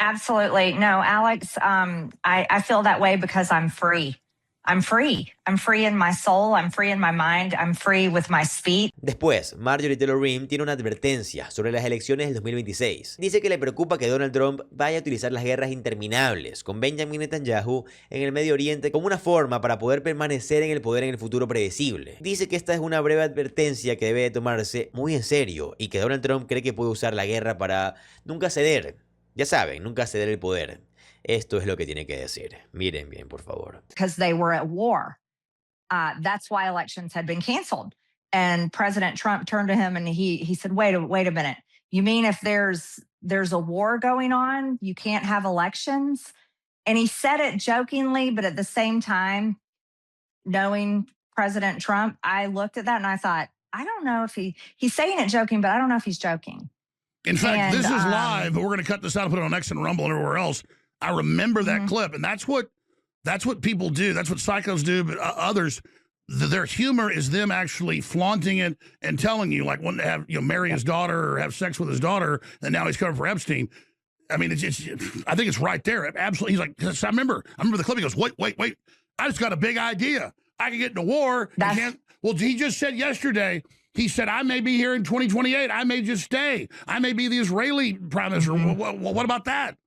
Absolutely. No, Alex, I feel that way because I'm free. I'm free. I'm free in my soul. I'm free in my mind. I'm free with my speech. Después, Marjorie Taylor Greene tiene una advertencia sobre las elecciones del 2026. Dice que le preocupa que Donald Trump vaya a utilizar las guerras interminables con Benjamin Netanyahu en el Medio Oriente como una forma para poder permanecer en el poder en el futuro predecible. Dice que esta es una breve advertencia que debe de tomarse muy en serio y que Donald Trump cree que puede usar la guerra para nunca ceder. Ya saben, nunca ceder el poder. Esto es lo que tiene que decir. Miren bien, por favor. Because they were at war. That's why elections had been canceled. And President Trump turned to him and he said, wait a minute. You mean if there's a war going on, you can't have elections? And he said it jokingly, but at the same time, knowing President Trump, I looked at that and I thought, I don't know if he's saying it joking, but I don't know if he's joking. In fact, this is live, but we're going to cut this out and put it on X and Rumble and everywhere else. I remember that clip, and that's what people do. That's what psychos do, but others, their humor is them actually flaunting it and telling you, like, wanting to have marry his daughter or have sex with his daughter, and now he's covered for Epstein. I mean, it's I think it's right there. Absolutely, he's like, I remember the clip. He goes, wait, I just got a big idea. I can get into war. Well, he just said yesterday. He said, I may be here in 2028. I may just stay. I may be the Israeli prime minister. What about that?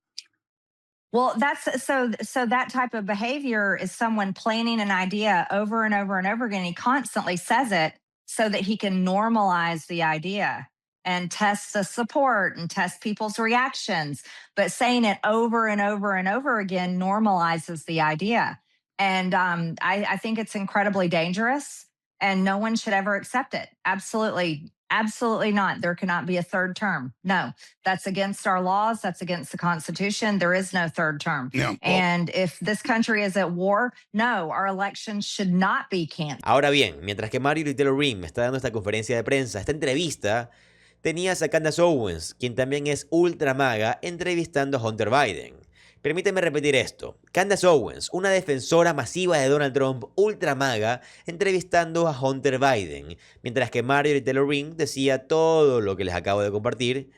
Well, that's so that type of behavior is someone planning an idea over and over and over again. He constantly says it so that he can normalize the idea and test the support and test people's reactions. But saying it over and over and over again normalizes the idea. And I think it's incredibly dangerous, and no one should ever accept it. Absolutely not. There cannot be a third term. No, that's against our laws. That's against the Constitution. There is no third term. No. And if this country is at war, no, our elections should not be canceled. Ahora bien, mientras que Marjorie Taylor Greene me está dando esta conferencia de prensa, esta entrevista, tenías a Candace Owens, quien también es ultra maga, entrevistando a Hunter Biden. Permíteme repetir esto. Candace Owens, una defensora masiva de Donald Trump, ultra maga, entrevistando a Hunter Biden, mientras que Marjorie Taylor Greene decía todo lo que les acabo de compartir.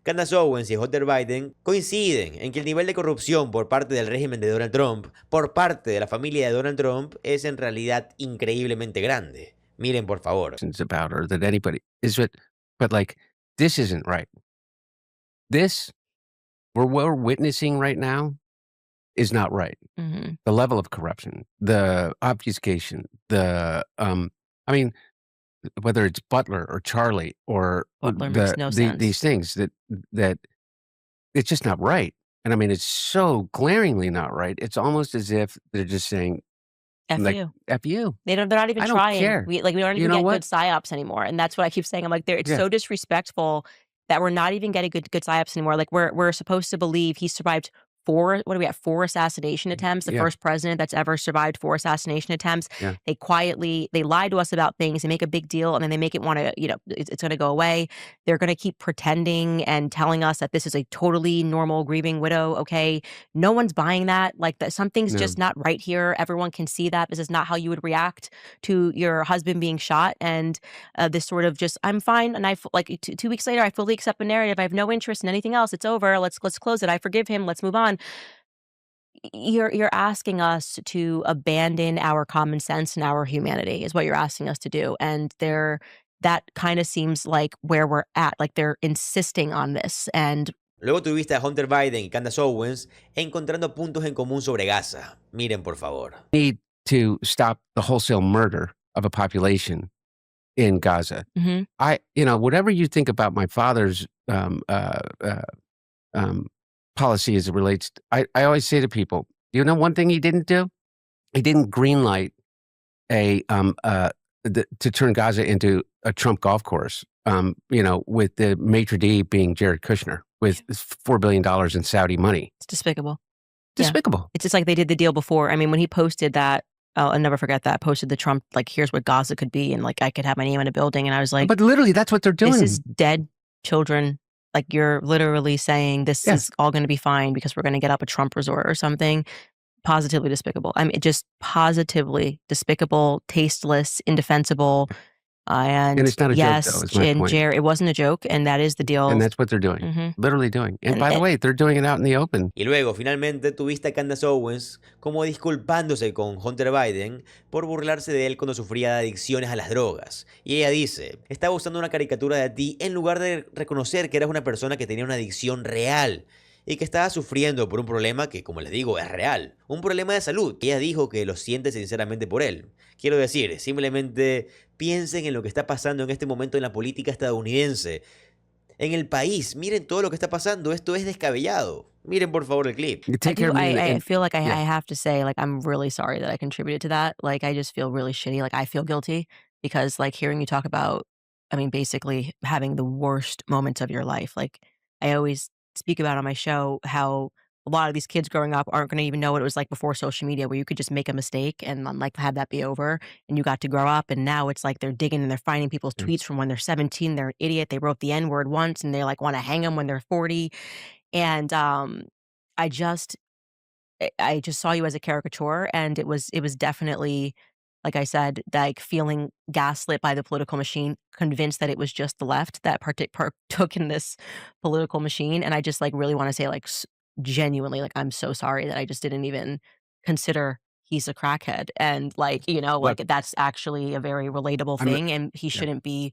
Candace Owens y Hunter Biden coinciden en que el nivel de corrupción por parte del régimen de Donald Trump, por parte de la familia de Donald Trump, es en realidad increíblemente grande. Miren, por favor. About her that anybody is it, but like this isn't right. This what we're witnessing right now is not right. Mhm. The level of corruption, the obfuscation, I mean, whether it's Butler or Charlie or Butler makes no sense. these things that it's just not right. And I mean, it's so glaringly not right. It's almost as if they're just saying, F like, you. F you. They're not even I don't trying. care. We don't You even know get what? good psyops anymore, and that's what I keep saying. I'm like, it's Yeah. so disrespectful that we're not even getting good psyops anymore. Like we're supposed to believe he survived 4 assassination attempts, the Yeah. first president that's ever survived 4 assassination attempts. Yeah. They lie to us about things, they make a big deal, and then they make it wanna, it's gonna go away. They're gonna keep pretending and telling us that this is a totally normal grieving widow, okay? No one's buying that, like, that something's No. just not right here. Everyone can see that. This is not how you would react to your husband being shot, and, this sort of just, "I'm fine," and 2 weeks later, I fully accept the narrative. I have no interest in anything else. It's over. Let's close it. I forgive him. Let's move on. You're asking us to abandon our common sense and our humanity is what you're asking us to do, and that kind of seems like where we're at, like they're insisting on this, and Luego tuviste a Hunter Biden y Candace Owens encontrando puntos en común sobre Gaza. Miren, por favor. Need to stop the wholesale murder of a population in Gaza. Mhm. Whatever you think about my father's policy as it relates, I always say to people, you know, one thing he didn't do, he didn't greenlight to turn Gaza into a Trump golf course. With the maitre d' being Jared Kushner with $4 billion in Saudi money. it's despicable. Yeah. Despicable. It's just like they did the deal before. I mean, when he posted that, I'll never forget that, posted the Trump, like, here's what Gaza could be, and, like, I could have my name in a building, and I was like, But literally, that's what they're doing. this is dead children. Like, you're literally saying this Yeah. is all gonna be fine because we're gonna get up a Trump resort or something. Positively despicable. I mean, just positively despicable, tasteless, indefensible, and And it's not a joke, yes, though, is my and point. Jared, it wasn't a joke, and that is the deal. And that's what they're doing. Mhm. Literally doing. And And- by the and- way, they're doing it out in the open. Y luego, finalmente, tuviste a Candace Owens como disculpándose con Hunter Biden por burlarse de él cuando sufría de adicciones a las drogas. Y ella dice, estaba usando una caricatura de ti en lugar de reconocer que eras una persona que tenía una adicción real y que estaba sufriendo por un problema que, como les digo, es real. Un problema de salud. Ella dijo que lo siente sinceramente por él. Quiero decir, simplemente piensen en lo que está pasando en este momento en la política estadounidense. En el país, miren todo lo que está pasando. Esto es descabellado. Miren por favor el clip. You I take care do. of me. I feel like I yeah. have to say, like, I'm really sorry that I contributed to that. Like, I just feel really shitty. Like, I feel guilty because, like, hearing you talk about, I mean, basically having the worst moments of your life. Like, I always speak about on my show how a lot of these kids growing up aren't going to even know what it was like before social media, where you could just make a mistake and like have that be over, and you got to grow up. And now it's like they're digging and they're finding people's tweets from when they're 17. They're an idiot. They wrote the N-word once, and they like want to hang them when they're 40. And I just saw you as a caricature, and it was definitely, like I said, like feeling gaslit by the political machine, convinced that it was just the left that partook in this political machine. And I just like really want to say, like, genuinely, like, I'm so sorry that I just didn't even consider he's a crackhead, and like, Look, like that's actually a very relatable I'm not- thing, and he yeah. shouldn't be.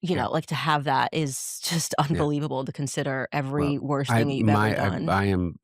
Yeah. Like, to have that is just unbelievable to consider every Well, worst thing that you've ever done. I am,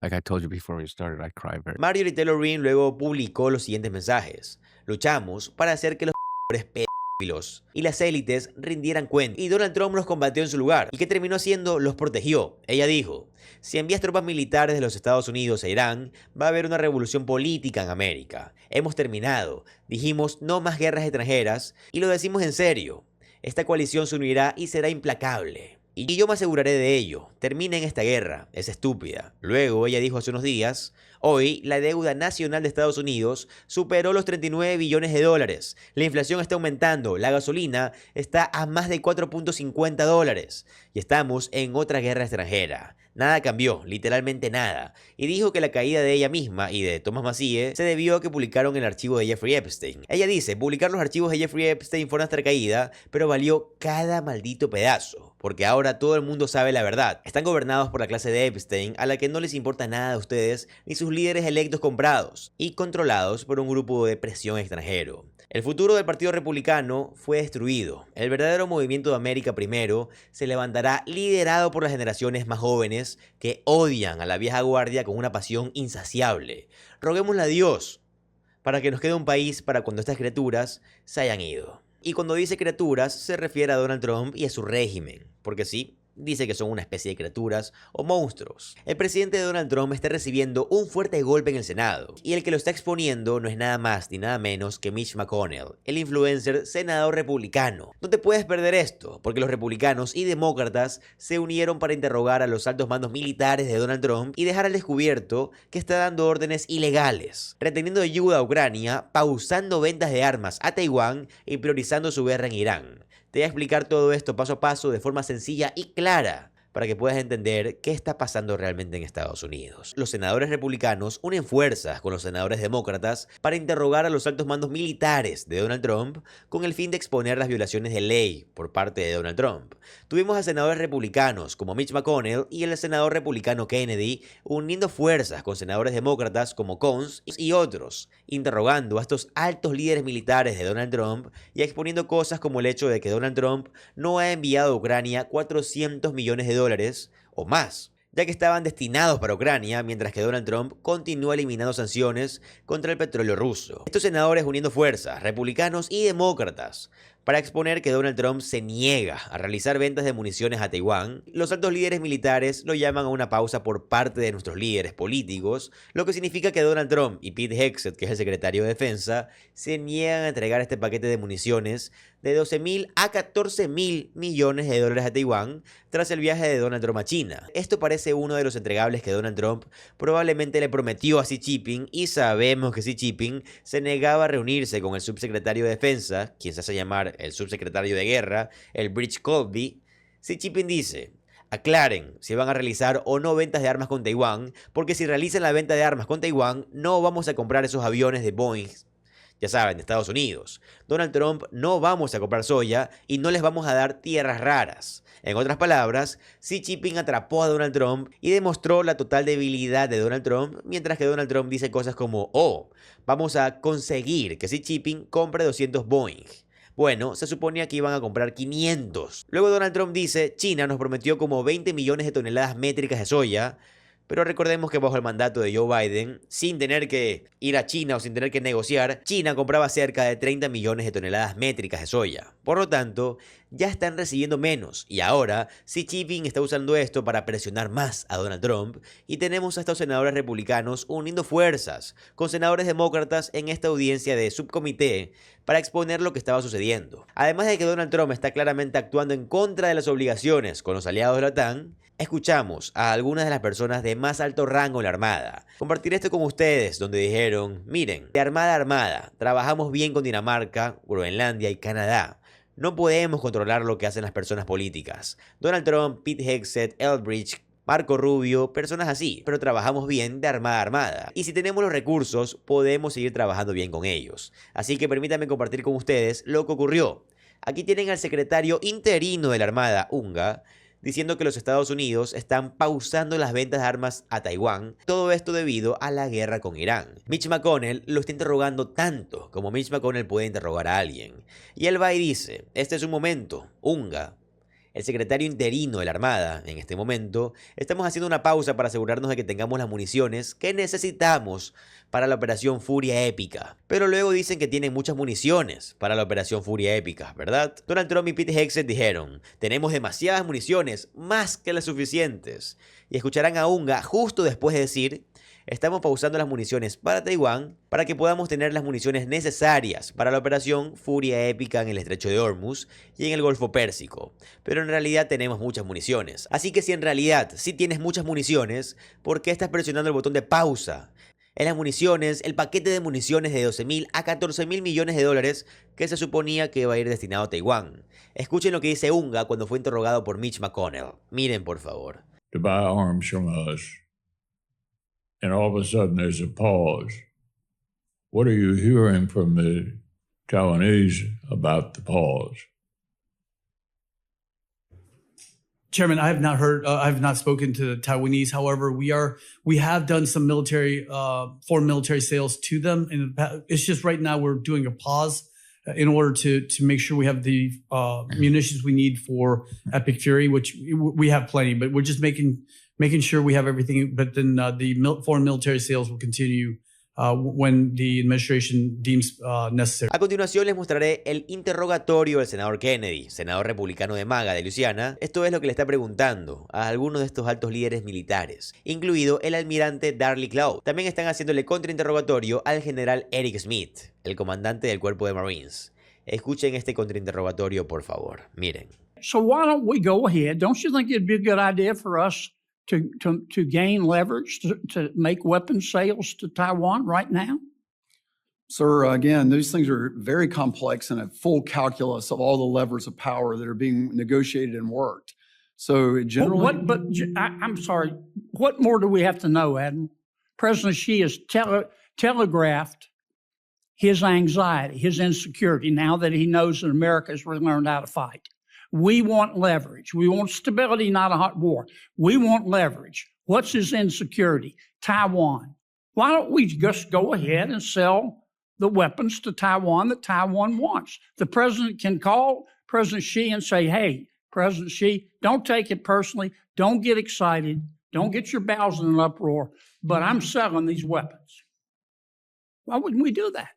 like I told you before we started, I cry very. Marjorie Taylor Greene luego publicó los siguientes mensajes. Luchamos para hacer que los pedófilos y las élites rindieran cuenta. Y Donald Trump los combatió en su lugar. ¿Y qué terminó haciendo? Los protegió. Ella dijo, si envías tropas militares de los Estados Unidos a Irán, va a haber una revolución política en América. Hemos terminado. Dijimos no más guerras extranjeras y lo decimos en serio. Esta coalición se unirá y será implacable. Y yo me aseguraré de ello. Terminen esta guerra. Es estúpida. Luego ella dijo hace unos días, hoy la deuda nacional de Estados Unidos superó los 39 billones de dólares. La inflación está aumentando. La gasolina está a más de 4.50 dólares. Y estamos en otra guerra extranjera. Nada cambió, literalmente nada. Y dijo que la caída de ella misma y de Thomas Massie se debió a que publicaron el archivo de Jeffrey Epstein. Ella dice, publicar los archivos de Jeffrey Epstein fue nuestra caída, pero valió cada maldito pedazo. Porque ahora todo el mundo sabe la verdad. Están gobernados por la clase de Epstein, a la que no les importa nada a ustedes ni sus líderes electos comprados, y controlados por un grupo de presión extranjero. El futuro del Partido Republicano fue destruido. El verdadero movimiento de América Primero se levantará liderado por las generaciones más jóvenes que odian a la vieja guardia con una pasión insaciable. Roguémosle a Dios para que nos quede un país para cuando estas criaturas se hayan ido. Y cuando dice criaturas se refiere a Donald Trump y a su régimen, porque sí, dice que son una especie de criaturas o monstruos. El presidente Donald Trump está recibiendo un fuerte golpe en el Senado, y el que lo está exponiendo no es nada más ni nada menos que Mitch McConnell, el influencer senador republicano. No te puedes perder esto, porque los republicanos y demócratas se unieron para interrogar a los altos mandos militares de Donald Trump y dejar al descubierto que está dando órdenes ilegales, reteniendo ayuda a Ucrania, pausando ventas de armas a Taiwán y priorizando su guerra en Irán. Te voy a explicar todo esto paso a paso de forma sencilla y clara para que puedas entender qué está pasando realmente en Estados Unidos. Los senadores republicanos unen fuerzas con los senadores demócratas para interrogar a los altos mandos militares de Donald Trump con el fin de exponer las violaciones de ley por parte de Donald Trump. Tuvimos a senadores republicanos como Mitch McConnell y el senador republicano Kennedy uniendo fuerzas con senadores demócratas como Coons y otros, interrogando a estos altos líderes militares de Donald Trump y exponiendo cosas como el hecho de que Donald Trump no ha enviado a Ucrania 400 millones de dólares o más, ya que estaban destinados para Ucrania, mientras que Donald Trump continúa eliminando sanciones contra el petróleo ruso. Estos senadores uniendo fuerzas, republicanos y demócratas, para exponer que Donald Trump se niega a realizar ventas de municiones a Taiwán. Los altos líderes militares lo llaman a una pausa por parte de nuestros líderes políticos, lo que significa que Donald Trump y Pete Hegseth, que es el secretario de Defensa, se niegan a entregar este paquete de municiones de 12.000 a 14.000 millones de dólares a Taiwán tras el viaje de Donald Trump a China. Esto parece uno de los entregables que Donald Trump probablemente le prometió a Xi Jinping, y sabemos que Xi Jinping se negaba a reunirse con el subsecretario de Defensa, quien se hace llamar el subsecretario de Guerra, el Bridge Colby. Xi Jinping dice: aclaren si van a realizar o no ventas de armas con Taiwán, porque si realizan la venta de armas con Taiwán, no vamos a comprar esos aviones de Boeing, ya saben, de Estados Unidos. Donald Trump, no vamos a comprar soya y no les vamos a dar tierras raras. En otras palabras, Xi Jinping atrapó a Donald Trump y demostró la total debilidad de Donald Trump, mientras que Donald Trump dice cosas como: oh, vamos a conseguir que Xi Jinping compre 200 Boeing. Bueno, se suponía que iban a comprar 500. Luego Donald Trump dice: China nos prometió como 20 millones de toneladas métricas de soya, pero recordemos que bajo el mandato de Joe Biden, sin tener que ir a China o sin tener que negociar, China compraba cerca de 30 millones de toneladas métricas de soya. Por lo tanto, ya están recibiendo menos, y ahora Xi Jinping está usando esto para presionar más a Donald Trump, y tenemos a estos senadores republicanos uniendo fuerzas con senadores demócratas en esta audiencia de subcomité para exponer lo que estaba sucediendo. Además de que Donald Trump está claramente actuando en contra de las obligaciones con los aliados de la OTAN, escuchamos a algunas de las personas de más alto rango en la Armada compartir esto con ustedes, donde dijeron: miren, de Armada a Armada, trabajamos bien con Dinamarca, Groenlandia y Canadá. No podemos controlar lo que hacen las personas políticas. Donald Trump, Pete Hegseth, Elbridge, Marco Rubio, personas así, pero trabajamos bien de armada a armada. Y si tenemos los recursos, podemos seguir trabajando bien con ellos. Así que permítanme compartir con ustedes lo que ocurrió. Aquí tienen al secretario interino de la Armada, Unga, diciendo que los Estados Unidos están pausando las ventas de armas a Taiwán, todo esto debido a la guerra con Irán. Mitch McConnell lo está interrogando tanto como Mitch McConnell puede interrogar a alguien. Y él va y dice: este es un momento, Unga, el secretario interino de la Armada, en este momento, estamos haciendo una pausa para asegurarnos de que tengamos las municiones que necesitamos para la Operación Furia Épica. Pero luego dicen que tienen muchas municiones para la Operación Furia Épica, ¿verdad? Donald Trump y Pete Hegseth dijeron: tenemos demasiadas municiones, más que las suficientes. Y escucharán a Unga justo después de decir: estamos pausando las municiones para Taiwán para que podamos tener las municiones necesarias para la Operación Furia Épica en el Estrecho de Hormuz y en el Golfo Pérsico. Pero en realidad tenemos muchas municiones. Así que si en realidad sí tienes muchas municiones, ¿por qué estás presionando el botón de pausa? En las municiones, el paquete de municiones de 12.000 a 14.000 millones de dólares que se suponía que iba a ir destinado a Taiwán. Escuchen lo que dice Unga cuando fue interrogado por Mitch McConnell. Miren, por favor. To buy arms from us. And all of a sudden there's a pause. What are you hearing from the Taiwanese about the pause? Chairman, I have not heard. I have not spoken to the Taiwanese. However, we have done some foreign military sales to them. It's just right now we're doing a pause in order to make sure we have the munitions we need for Epic Fury, which we have plenty, but we're just making sure we have everything. But then the foreign military sales will continue when the administration deems necessary. A continuación les mostraré el interrogatorio del senador Kennedy, senador republicano de MAGA de Luisiana. Esto es lo que le está preguntando a algunos de estos altos líderes militares, incluido el almirante Darley Cloud. También están haciéndole contrainterrogatorio al general Eric Smith, el comandante del cuerpo de Marines. Escuchen este contrainterrogatorio, por favor. Miren. So why don't we go ahead? Don't you think it'd be a good idea for us to gain leverage to make weapons sales to Taiwan right now? Sir, again, these things are very complex and a full calculus of all the levers of power that are being negotiated and worked. So generally, I'm sorry. What more do we have to know, Admiral? President Xi has telegraphed his anxiety, his insecurity, now that he knows that America has learned how to fight. We want leverage. We want stability, not a hot war. We want leverage. What's his insecurity? Taiwan. Why don't we just go ahead and sell the weapons to Taiwan that Taiwan wants? The president can call President Xi and say, hey, President Xi, don't take it personally. Don't get excited. Don't get your bowels in an uproar. But I'm selling these weapons. Why wouldn't we do that?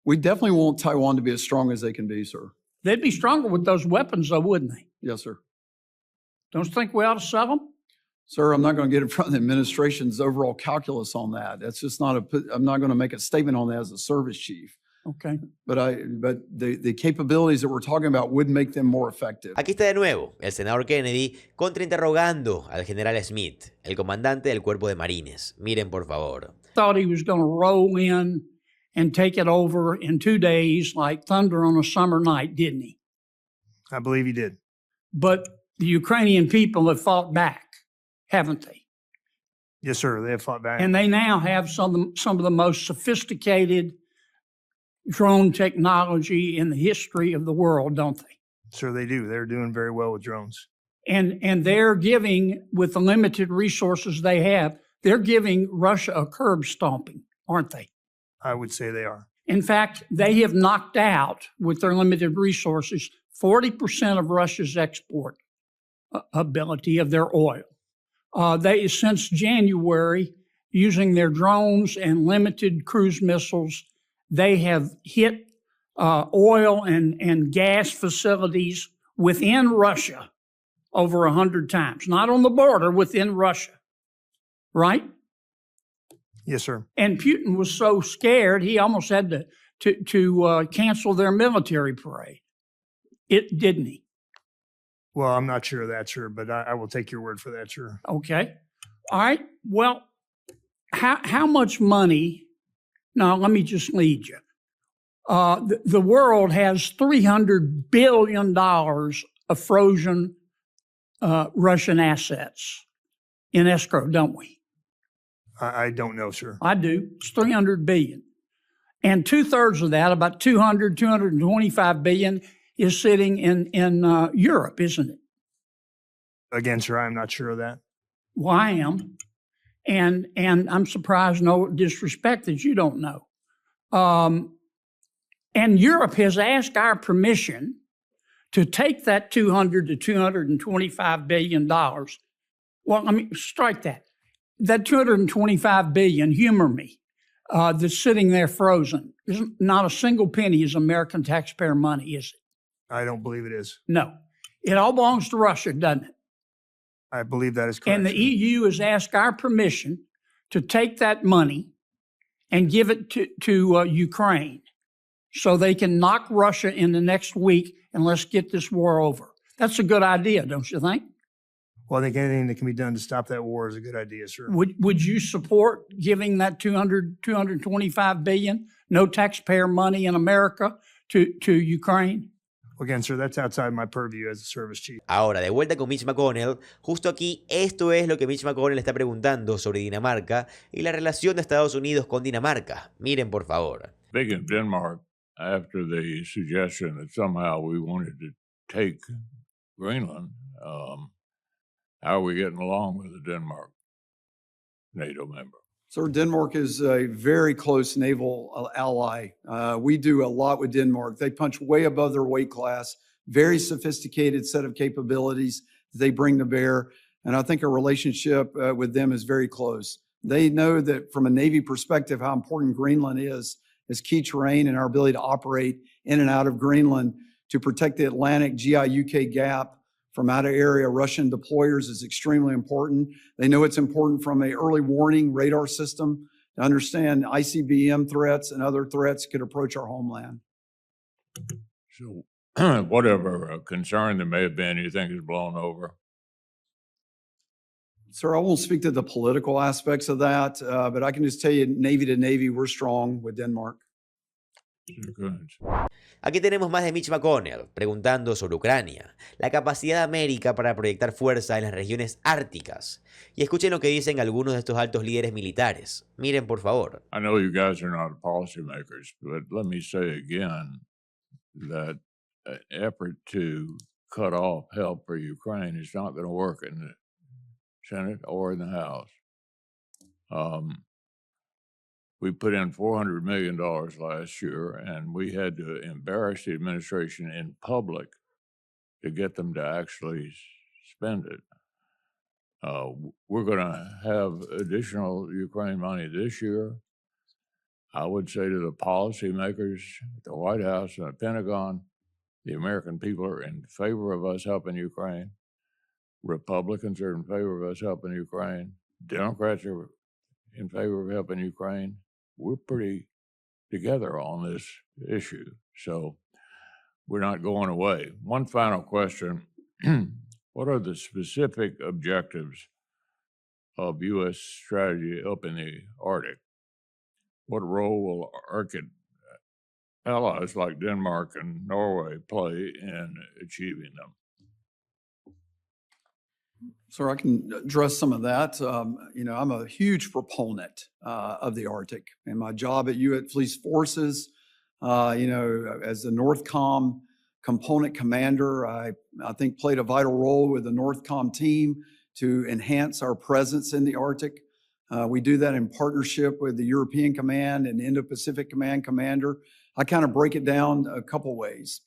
we definitely want Taiwan to be as strong as they can be, sir. They'd be stronger with those weapons, though, wouldn't they? Yes, sir. Don't you think we ought to sell them? Sir, I'm not going to get in front of the administration's overall calculus on that. That's just not I'm not going to make a statement on that as a service chief. Okay. But the capabilities that we're talking about would make them more effective. Aquí está de nuevo el senador Kennedy contrainterrogando al general Smith, el comandante del cuerpo de marines. Miren, por favor. Thought he was going to roll in and take it over in 2 days like thunder on a summer night, didn't he? I believe he did. But the Ukrainian people have fought back, haven't they? Yes, sir. They have fought back. And they now have some of the most sophisticated drone technology in the history of the world, don't they? Sure, they do. They're doing very well with drones. And they're giving, with the limited resources they have, they're giving Russia a curb stomping, aren't they? I would say they are. In fact, they have knocked out, with their limited resources, 40% of Russia's export ability of their oil. They, since January, using their drones and limited cruise missiles, they have hit oil and gas facilities within Russia over 100 times. Not on the border, within Russia. Right? Yes, sir. And Putin was so scared, he almost had to cancel their military parade. Didn't he? Well, I'm not sure of that, sir, but I will take your word for that, sir. Okay. All right. Well, how much money? Now, let me just lead you. The world has $300 billion of frozen Russian assets in escrow, don't we? I don't know, sir. I do. It's $300 billion. And 2/3 of that, about $225 billion, is sitting in Europe, isn't it? Again, sir, I'm not sure of that. Well, I am. And I'm surprised, no disrespect, that you don't know. And Europe has asked our permission to take that $200 to $225 billion. Well, I mean, strike that. That $225 billion, humor me, that's sitting there frozen. Not a single penny is American taxpayer money, is it? I don't believe it is. No. It all belongs to Russia, doesn't it? I believe that is correct. And the EU has asked our permission to take that money and give it to Ukraine so they can knock Russia in the next week and let's get this war over. That's a good idea, don't you think? Well, I think anything that can be done to stop that war is a good idea, sir. Would you support giving that $225 billion, no taxpayer money in America, to Ukraine? Again, sir, that's outside my purview as a service chief. Ahora, de vuelta con Mitch McConnell, justo aquí, esto es lo que Mitch McConnell está preguntando sobre Dinamarca y la relación de Estados Unidos con Dinamarca. Miren, por favor. Speaking of Denmark, after the suggestion that somehow we wanted to take Greenland, how are we getting along with the Denmark NATO member? Sir, Denmark is a very close naval ally. We do a lot with Denmark. They punch way above their weight class, very sophisticated set of capabilities that they bring to bear. And I think our relationship with them is very close. They know that from a Navy perspective, how important Greenland is as key terrain and our ability to operate in and out of Greenland to protect the Atlantic GI-UK gap from out of area Russian deployers is extremely important. They know it's important from an early warning radar system to understand ICBM threats and other threats could approach our homeland. So whatever concern there may have been, you think is blown over? Sir, I won't speak to the political aspects of that, but I can just tell you, Navy to Navy, we're strong with Denmark. Aquí tenemos más de Mitch McConnell preguntando sobre Ucrania, la capacidad de América para proyectar fuerza en las regiones árticas. Y escuchen lo que dicen algunos de estos altos líderes militares. Miren, por favor. I know you guys are not policymakers, but let me say again that an effort to cut off help for Ukraine is not going to work in the Senate or in the House. We put in $400 million last year, and we had to embarrass the administration in public to get them to actually spend it. We're going to have additional Ukraine money this year. I would say to the policymakers at the White House and the Pentagon, the American people are in favor of us helping Ukraine. Republicans are in favor of us helping Ukraine. Democrats are in favor of helping Ukraine. We're pretty together on this issue, so we're not going away. One final question. What are the specific objectives of U.S. strategy up in the Arctic? What role will Arctic allies like Denmark and Norway play in achieving them? Sir, I can address some of that. I'm a huge proponent of the Arctic. In my job at U.S. Police Forces, as the NORTHCOM component commander, I think played a vital role with the NORTHCOM team to enhance our presence in the Arctic. We do that in partnership with the European Command and Indo-Pacific Command commander. I kind of break it down a couple ways.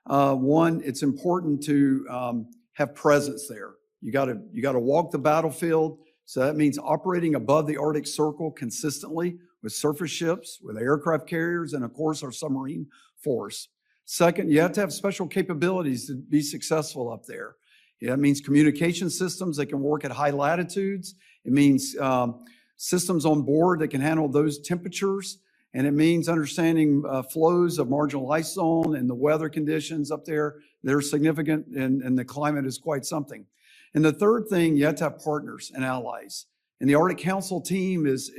One, it's important to have presence there. You got to walk the battlefield. So that means operating above the Arctic Circle consistently with surface ships, with aircraft carriers, and of course our submarine force. Second, you have to have special capabilities to be successful up there. That means communication systems that can work at high latitudes. It means systems on board that can handle those temperatures. And it means understanding flows of marginal ice zone and the weather conditions up there. They're significant, and the climate is quite something. And the third thing, you have to have partners and allies. And the Arctic Council team is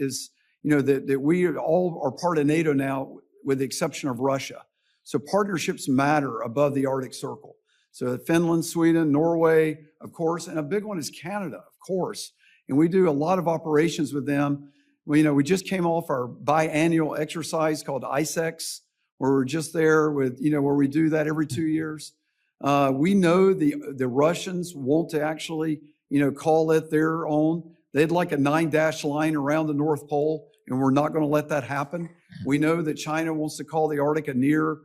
that we all are part of NATO now, with the exception of Russia. So partnerships matter above the Arctic Circle. So Finland, Sweden, Norway, of course, and a big one is Canada, of course. And we do a lot of operations with them. We just came off our biannual exercise called ICEX, where we're just there with, where we do that every 2 years. We know the Russians want to actually, call it their own. They'd like a 9-dash line around the North Pole, and we're not going to let that happen. We know that China wants to call the Arctic a near,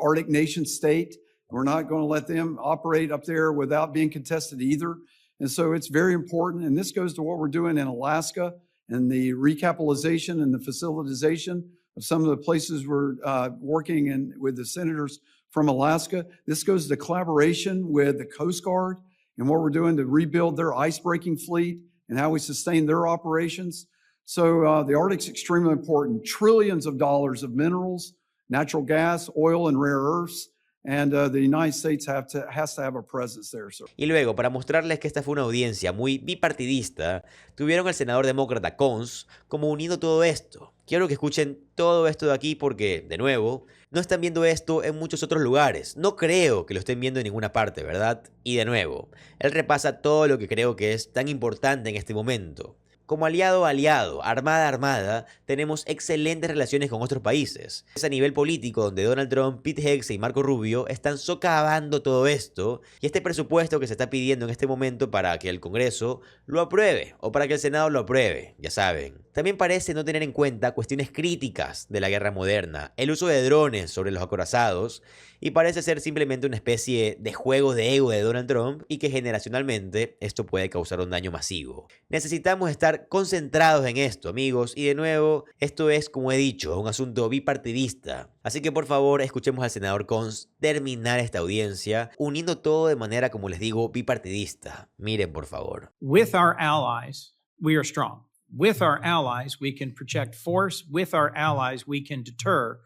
Arctic nation state. We're not going to let them operate up there without being contested either. And so it's very important. And this goes to what we're doing in Alaska and the recapitalization and the facilitization of some of the places we're working in with the senators from Alaska. This goes to collaboration with the Coast Guard and what we're doing to rebuild their ice-breaking fleet and how we sustain their operations. So the Arctic's extremely important. Trillions of dollars of minerals, natural gas, oil, and rare earths. And the United States has to have a presence there, sir. Y luego, para mostrarles que esta fue una audiencia muy bipartidista, tuvieron al senador demócrata Coons como uniendo todo esto. Quiero que escuchen todo esto de aquí porque, de nuevo, no están viendo esto en muchos otros lugares. No creo que lo estén viendo en ninguna parte, ¿verdad? Y de nuevo, él repasa todo lo que creo que es tan importante en este momento. Como aliado a aliado, armada a armada, tenemos excelentes relaciones con otros países. Es a nivel político donde Donald Trump, Pete Hegseth y Marco Rubio están socavando todo esto y este presupuesto que se está pidiendo en este momento para que el Congreso lo apruebe o para que el Senado lo apruebe, ya saben, También parece no tener en cuenta cuestiones críticas de la guerra moderna, el uso de drones sobre los acorazados, y parece ser simplemente una especie de juego de ego de Donald Trump y que generacionalmente esto puede causar un daño masivo. Necesitamos estar concentrados en esto, amigos, y de nuevo, esto es, como he dicho, un asunto bipartidista. Así que por favor, escuchemos al senador Coons terminar esta audiencia, uniendo todo de manera, como les digo, bipartidista. Miren, por favor. With our allies, we are strong. With our allies, we can project force. With our allies, we can deter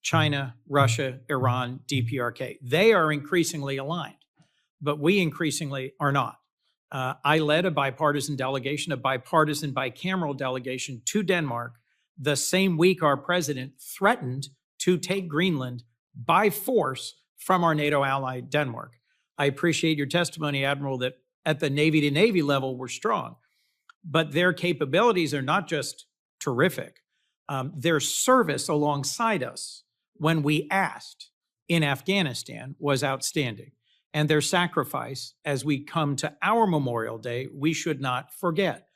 China, Russia, Iran, DPRK. They are increasingly aligned, but we increasingly are not. I led a bipartisan delegation, a bipartisan bicameral delegation to Denmark the same week our president threatened to take Greenland by force from our NATO ally, Denmark. I appreciate your testimony, Admiral, that at the Navy to Navy level, we're strong. But their capabilities are not just terrific. Their service alongside us when we asked in Afghanistan was outstanding. And their sacrifice as we come to our Memorial Day, we should not forget.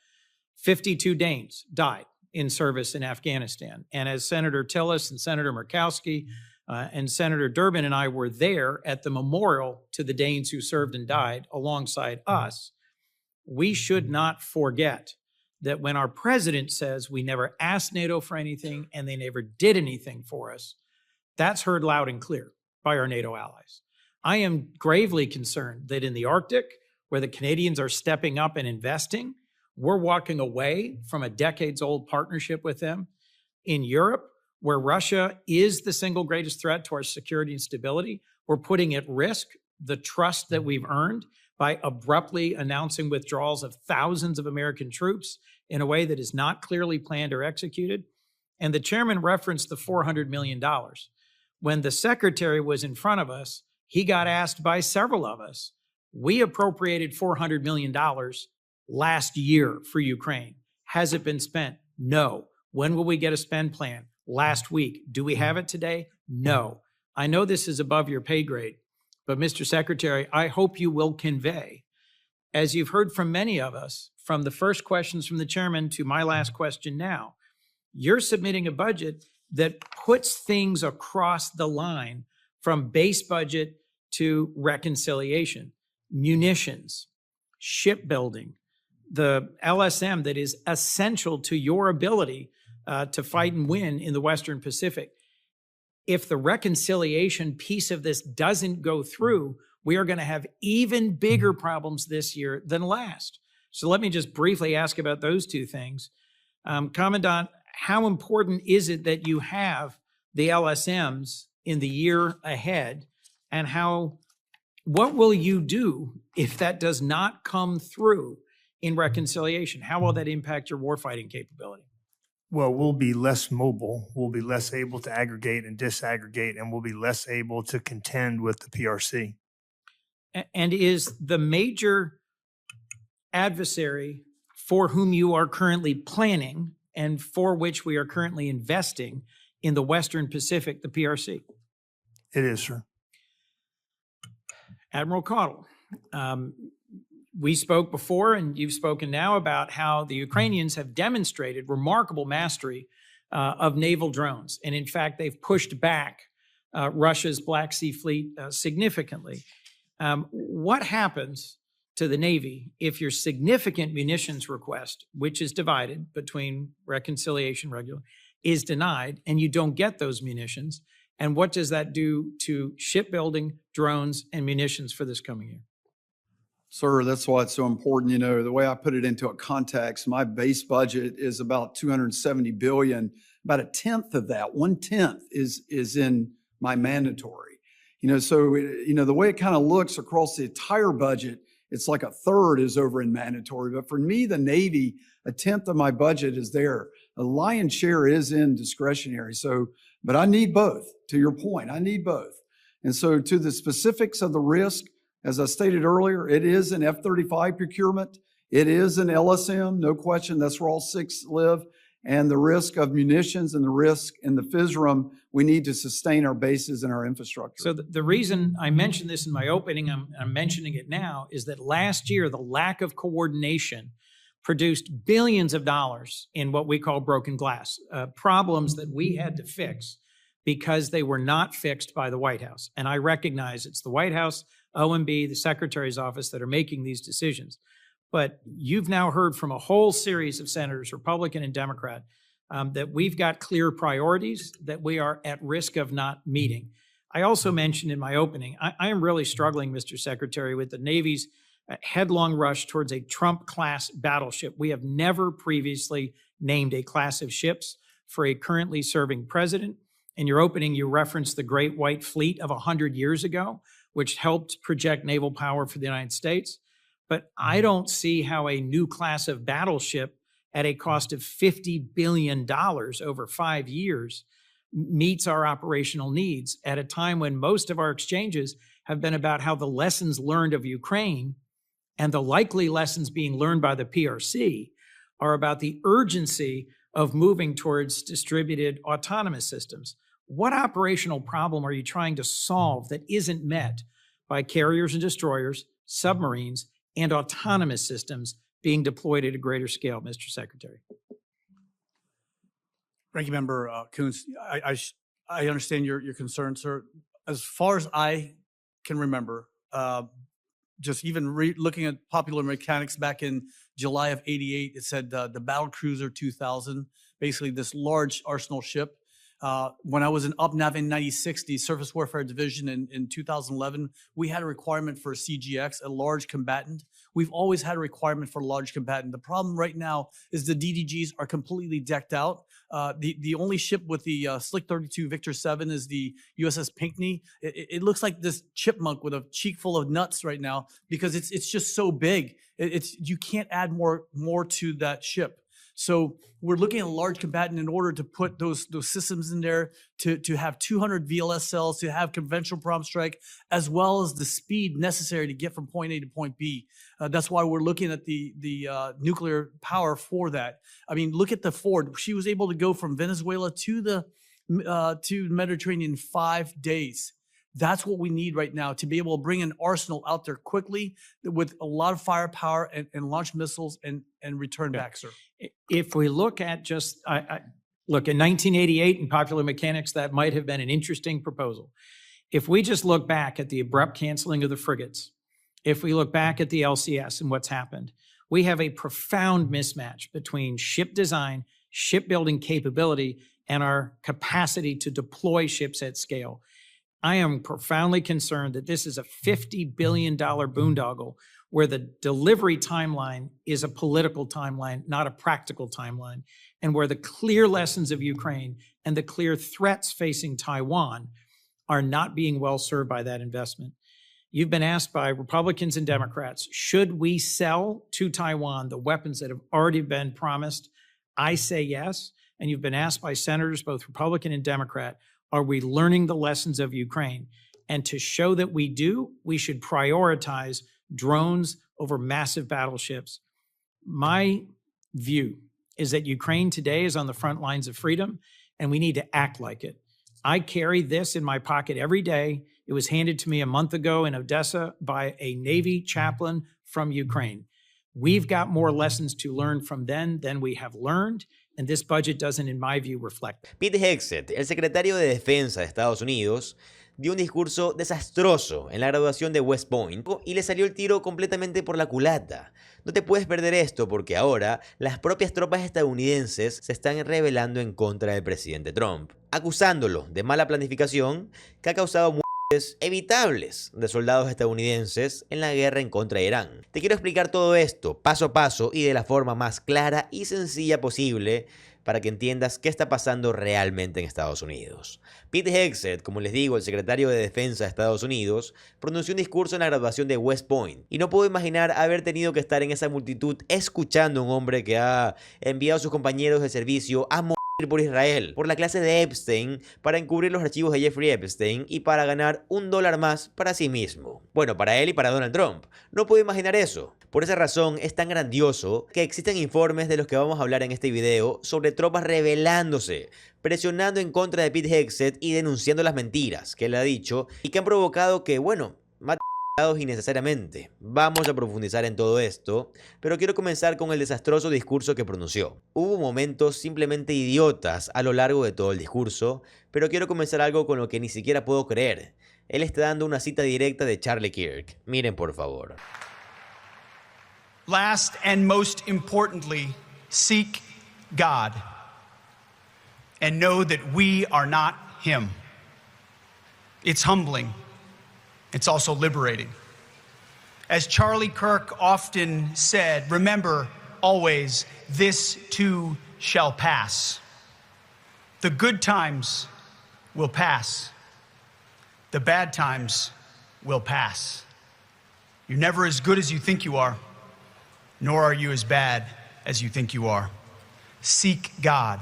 52 Danes died in service in Afghanistan. And as Senator Tillis and Senator Murkowski and Senator Durbin and I were there at the memorial to the Danes who served and died alongside us, we should not forget that when our president says we never asked NATO for anything and they never did anything for us, that's heard loud and clear by our NATO allies. I am gravely concerned that in the Arctic, where the Canadians are stepping up and investing, we're walking away from a decades-old partnership with them. In Europe, where Russia is the single greatest threat to our security and stability, we're putting at risk the trust that we've earned by abruptly announcing withdrawals of thousands of American troops in a way that is not clearly planned or executed. And the chairman referenced the $400 million. When the secretary was in front of us, he got asked by several of us, we appropriated $400 million last year for Ukraine. Has it been spent? No. When will we get a spend plan? Last week. Do we have it today? No. I know this is above your pay grade, but Mr. Secretary, I hope you will convey, as you've heard from many of us, from the first questions from the chairman to my last question now, you're submitting a budget that puts things across the line from base budget to reconciliation, munitions, shipbuilding, the LSM that is essential to your ability to fight and win in the Western Pacific. If the reconciliation piece of this doesn't go through, we are going to have even bigger problems this year than last. So let me just briefly ask about those two things. Commandant, how important is it that you have the LSMs in the year ahead? And what will you do if that does not come through in reconciliation? How will that impact your warfighting capability? Well, we'll be less mobile. We'll be less able to aggregate and disaggregate, and we'll be less able to contend with the PRC. And is the major adversary for whom you are currently planning and for which we are currently investing in the Western Pacific, the PRC? It is, sir. Admiral Caudle, we spoke before and you've spoken now about how the Ukrainians have demonstrated remarkable mastery of naval drones. And in fact, they've pushed back Russia's Black Sea Fleet significantly. What happens to the Navy if your significant munitions request, which is divided between reconciliation regular, is denied and you don't get those munitions? And what does that do to shipbuilding, drones, and munitions for this coming year? Sir, that's why it's so important. You know, the way I put it into a context, my base budget is about $270 billion. About a tenth of that, 1/10, is in my mandatory. You know, so, you know, the way it kind of looks across the entire budget, it's like a third is over in mandatory. But for me, the Navy, a tenth of my budget is there. A lion's share is in discretionary. So, but I need both. To your point, I need both. And so to the specifics of the risk, as I stated earlier, it is an F-35 procurement. It is an LSM, no question. That's where all six live. And the risk of munitions and the risk in the FISRAM, we need to sustain our bases and our infrastructure. So the reason I mentioned this in my opening, I'm mentioning it now, is that last year, the lack of coordination produced billions of dollars in what we call broken glass, problems that we had to fix because they were not fixed by the White House. And I recognize it's the White House, OMB, the Secretary's office that are making these decisions. But you've now heard from a whole series of senators, Republican and Democrat, that we've got clear priorities that we are at risk of not meeting. I also mentioned in my opening, I am really struggling, Mr. Secretary, with the Navy's headlong rush towards a Trump-class battleship. We have never previously named a class of ships for a currently serving president. In your opening, you referenced the Great White Fleet of 100 years ago, which helped project naval power for the United States. But I don't see how a new class of battleship at a cost of $50 billion over 5 years meets our operational needs at a time when most of our exchanges have been about how the lessons learned of Ukraine and the likely lessons being learned by the PRC are about the urgency of moving towards distributed autonomous systems. What operational problem are you trying to solve that isn't met by carriers and destroyers, submarines, and autonomous systems being deployed at a greater scale, Mr. Secretary? Ranking Member Coons, I understand your concern, sir. As far as I can remember, just even looking at Popular Mechanics back in July of '88, it said the Battle Cruiser 2000, basically this large arsenal ship. When I was in UPNAV in '96, the Surface Warfare Division in 2011, we had a requirement for a CGX, a large combatant. We've always had a requirement for a large combatant. The problem right now is the DDGs are completely decked out. The only ship with the Slick 32 Victor 7 is the USS Pinckney. It looks like this chipmunk with a cheek full of nuts right now because it's just so big. You can't add more to that ship. So we're looking at a large combatant in order to put those systems in there to have 200 VLS cells, to have conventional prompt strike, as well as the speed necessary to get from point A to point B. That's why we're looking at the nuclear power for that. I mean, look at the Ford. She was able to go from Venezuela to the Mediterranean in 5 days. That's what we need right now, to be able to bring an arsenal out there quickly with a lot of firepower and launch missiles and return back, sir. If we look at just, look, in 1988 in Popular Mechanics, that might have been an interesting proposal. If we just look back at the abrupt canceling of the frigates, if we look back at the LCS and what's happened, we have a profound mismatch between ship design, shipbuilding capability, and our capacity to deploy ships at scale. I am profoundly concerned that this is a $50 billion boondoggle where the delivery timeline is a political timeline, not a practical timeline, and where the clear lessons of Ukraine and the clear threats facing Taiwan are not being well served by that investment. You've been asked by Republicans and Democrats, should we sell to Taiwan the weapons that have already been promised? I say yes. And you've been asked by senators, both Republican and Democrat, are we learning the lessons of Ukraine? And to show that we do, we should prioritize drones over massive battleships. My view is that Ukraine today is on the front lines of freedom, and we need to act like it. I carry this in my pocket every day. It was handed to me a month ago in Odessa by a Navy chaplain from Ukraine. We've got more lessons to learn from them than we have learned. And this budget doesn't, in my view, reflect. Pete Hegseth, el secretario de Defensa de Estados Unidos, dio un discurso desastroso en la graduación de West Point y le salió el tiro completamente por la culata. No te puedes perder esto porque ahora las propias tropas estadounidenses se están rebelando en contra del presidente Trump, acusándolo de mala planificación que ha causado muertes evitables de soldados estadounidenses en la guerra en contra de Irán. Te quiero explicar todo esto paso a paso y de la forma más clara y sencilla posible para que entiendas qué está pasando realmente en Estados Unidos. Pete Hegseth, como les digo, el secretario de Defensa de Estados Unidos, pronunció un discurso en la graduación de West Point y no puedo imaginar haber tenido que estar en esa multitud escuchando a un hombre que ha enviado a sus compañeros de servicio a morir por Israel, por la clase de Epstein, para encubrir los archivos de Jeffrey Epstein y para ganar $1 más para sí mismo. Bueno, para él y para Donald Trump. No puedo imaginar eso. Por esa razón es tan grandioso que existen informes de los que vamos a hablar en este video sobre tropas rebelándose, presionando en contra de Pete Hegseth y denunciando las mentiras que él ha dicho y que han provocado que, bueno, innecesariamente. Vamos a profundizar en todo esto, pero quiero comenzar con el desastroso discurso que pronunció. Hubo momentos simplemente idiotas a lo largo de todo el discurso, pero quiero comenzar algo con lo que ni siquiera puedo creer. Él está dando una cita directa de Charlie Kirk. Miren por favor. Last and most importantly, seek God and know that we are not him. It's humbling. It's also liberating. As Charlie Kirk often said, remember always, this too shall pass. The good times will pass. The bad times will pass. You're never as good as you think you are, nor are you as bad as you think you are. Seek God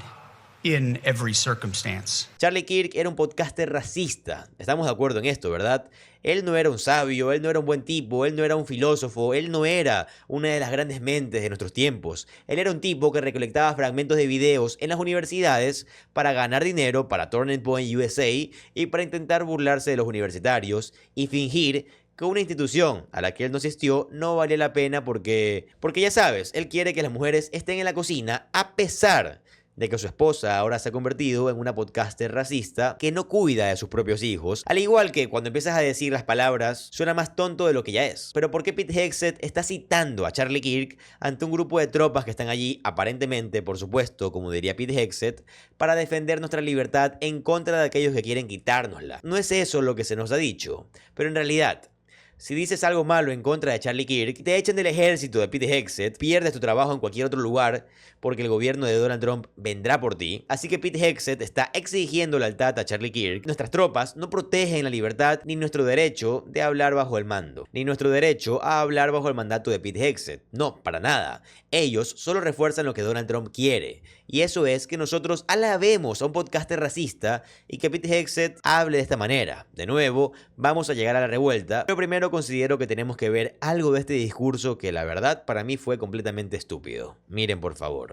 in every circumstance. Charlie Kirk era un podcaster racista. Estamos de acuerdo en esto, ¿verdad? Él no era un sabio, él no era un buen tipo, él no era un filósofo, él no era una de las grandes mentes de nuestros tiempos. Él era un tipo que recolectaba fragmentos de videos en las universidades para ganar dinero para Turning Point USA y para intentar burlarse de los universitarios y fingir que una institución a la que él no asistió no valía la pena porque ya sabes, él quiere que las mujeres estén en la cocina a pesar de que su esposa ahora se ha convertido en una podcaster racista que no cuida de sus propios hijos, al igual que cuando empiezas a decir las palabras suena más tonto de lo que ya es. Pero ¿por qué Pete Hegseth está citando a Charlie Kirk ante un grupo de tropas que están allí, aparentemente, por supuesto, como diría Pete Hegseth, para defender nuestra libertad en contra de aquellos que quieren quitárnosla? No es eso lo que se nos ha dicho, pero en realidad, si dices algo malo en contra de Charlie Kirk, te echan del ejército de Pete Hegseth, pierdes tu trabajo en cualquier otro lugar porque el gobierno de Donald Trump vendrá por ti. Así que Pete Hegseth está exigiendo lealtad a Charlie Kirk. Nuestras tropas no protegen la libertad ni nuestro derecho de hablar bajo el mando, ni nuestro derecho a hablar bajo el mandato de Pete Hegseth. No, para nada. Ellos solo refuerzan lo que Donald Trump quiere. Y eso es que nosotros alabemos a un podcaster racista y que Pete Hegseth hable de esta manera. De nuevo, vamos a llegar a la revuelta, pero primero considero que tenemos que ver algo de este discurso que la verdad para mí fue completamente estúpido. Miren por favor.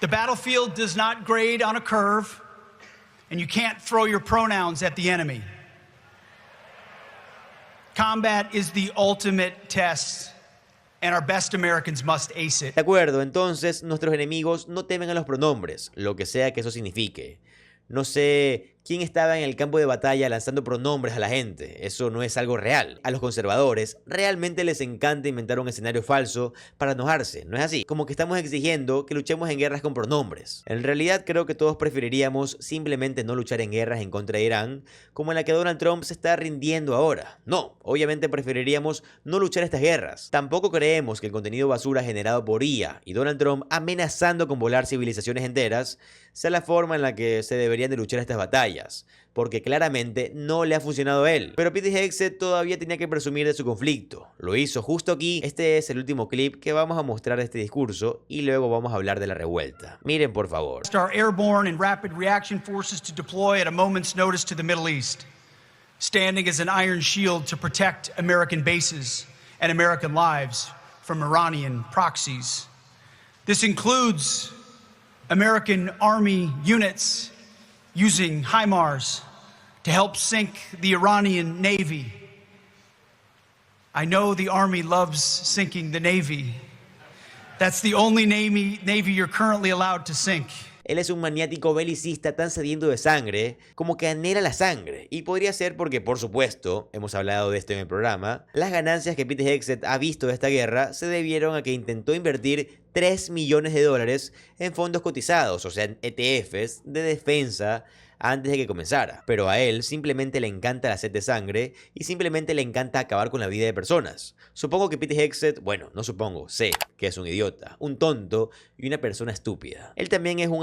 The battlefield does not grade on a curve, and you can't throw your pronouns at the enemy. Combat is the ultimate test, and our best Americans must ace it. De acuerdo, entonces nuestros enemigos no temen a los pronombres, lo que sea que eso signifique. No sé quién estaba en el campo de batalla lanzando pronombres a la gente. Eso no es algo real. A los conservadores realmente les encanta inventar un escenario falso para enojarse, ¿no es así? Como que estamos exigiendo que luchemos en guerras con pronombres. En realidad creo que todos preferiríamos simplemente no luchar en guerras en contra de Irán, como en la que Donald Trump se está rindiendo ahora. No, obviamente preferiríamos no luchar estas guerras. Tampoco creemos que el contenido basura generado por IA y Donald Trump amenazando con volar civilizaciones enteras sea la forma en la que se deberían de luchar estas batallas, porque claramente no le ha funcionado a él. Pero Pete Hegseth todavía tenía que presumir de su conflicto. Lo hizo justo aquí. Este es el último clip que vamos a mostrar de este discurso y luego vamos a hablar de la revuelta. Miren por favor. Our airborne and rapid reaction forces to deploy at a moment's notice to the Middle East, standing as an iron shield to protect American bases and American lives from Iranian proxies. This includes American Army units using HIMARS to help sink the Iranian Navy. I know the Army loves sinking the Navy. That's the only Navy you're currently allowed to sink. Él es un maniático belicista tan sediento de sangre como que anhela la sangre. Y podría ser porque, por supuesto, hemos hablado de esto en el programa, las ganancias que Pete Hegseth ha visto de esta guerra se debieron a que intentó invertir $3 millones en fondos cotizados, o sea, en ETFs de defensa antes de que comenzara. Pero a él simplemente le encanta la sed de sangre y simplemente le encanta acabar con la vida de personas. Supongo que Pete Hegseth, bueno, no supongo, sé que es un idiota, un tonto y una persona estúpida. Él también es un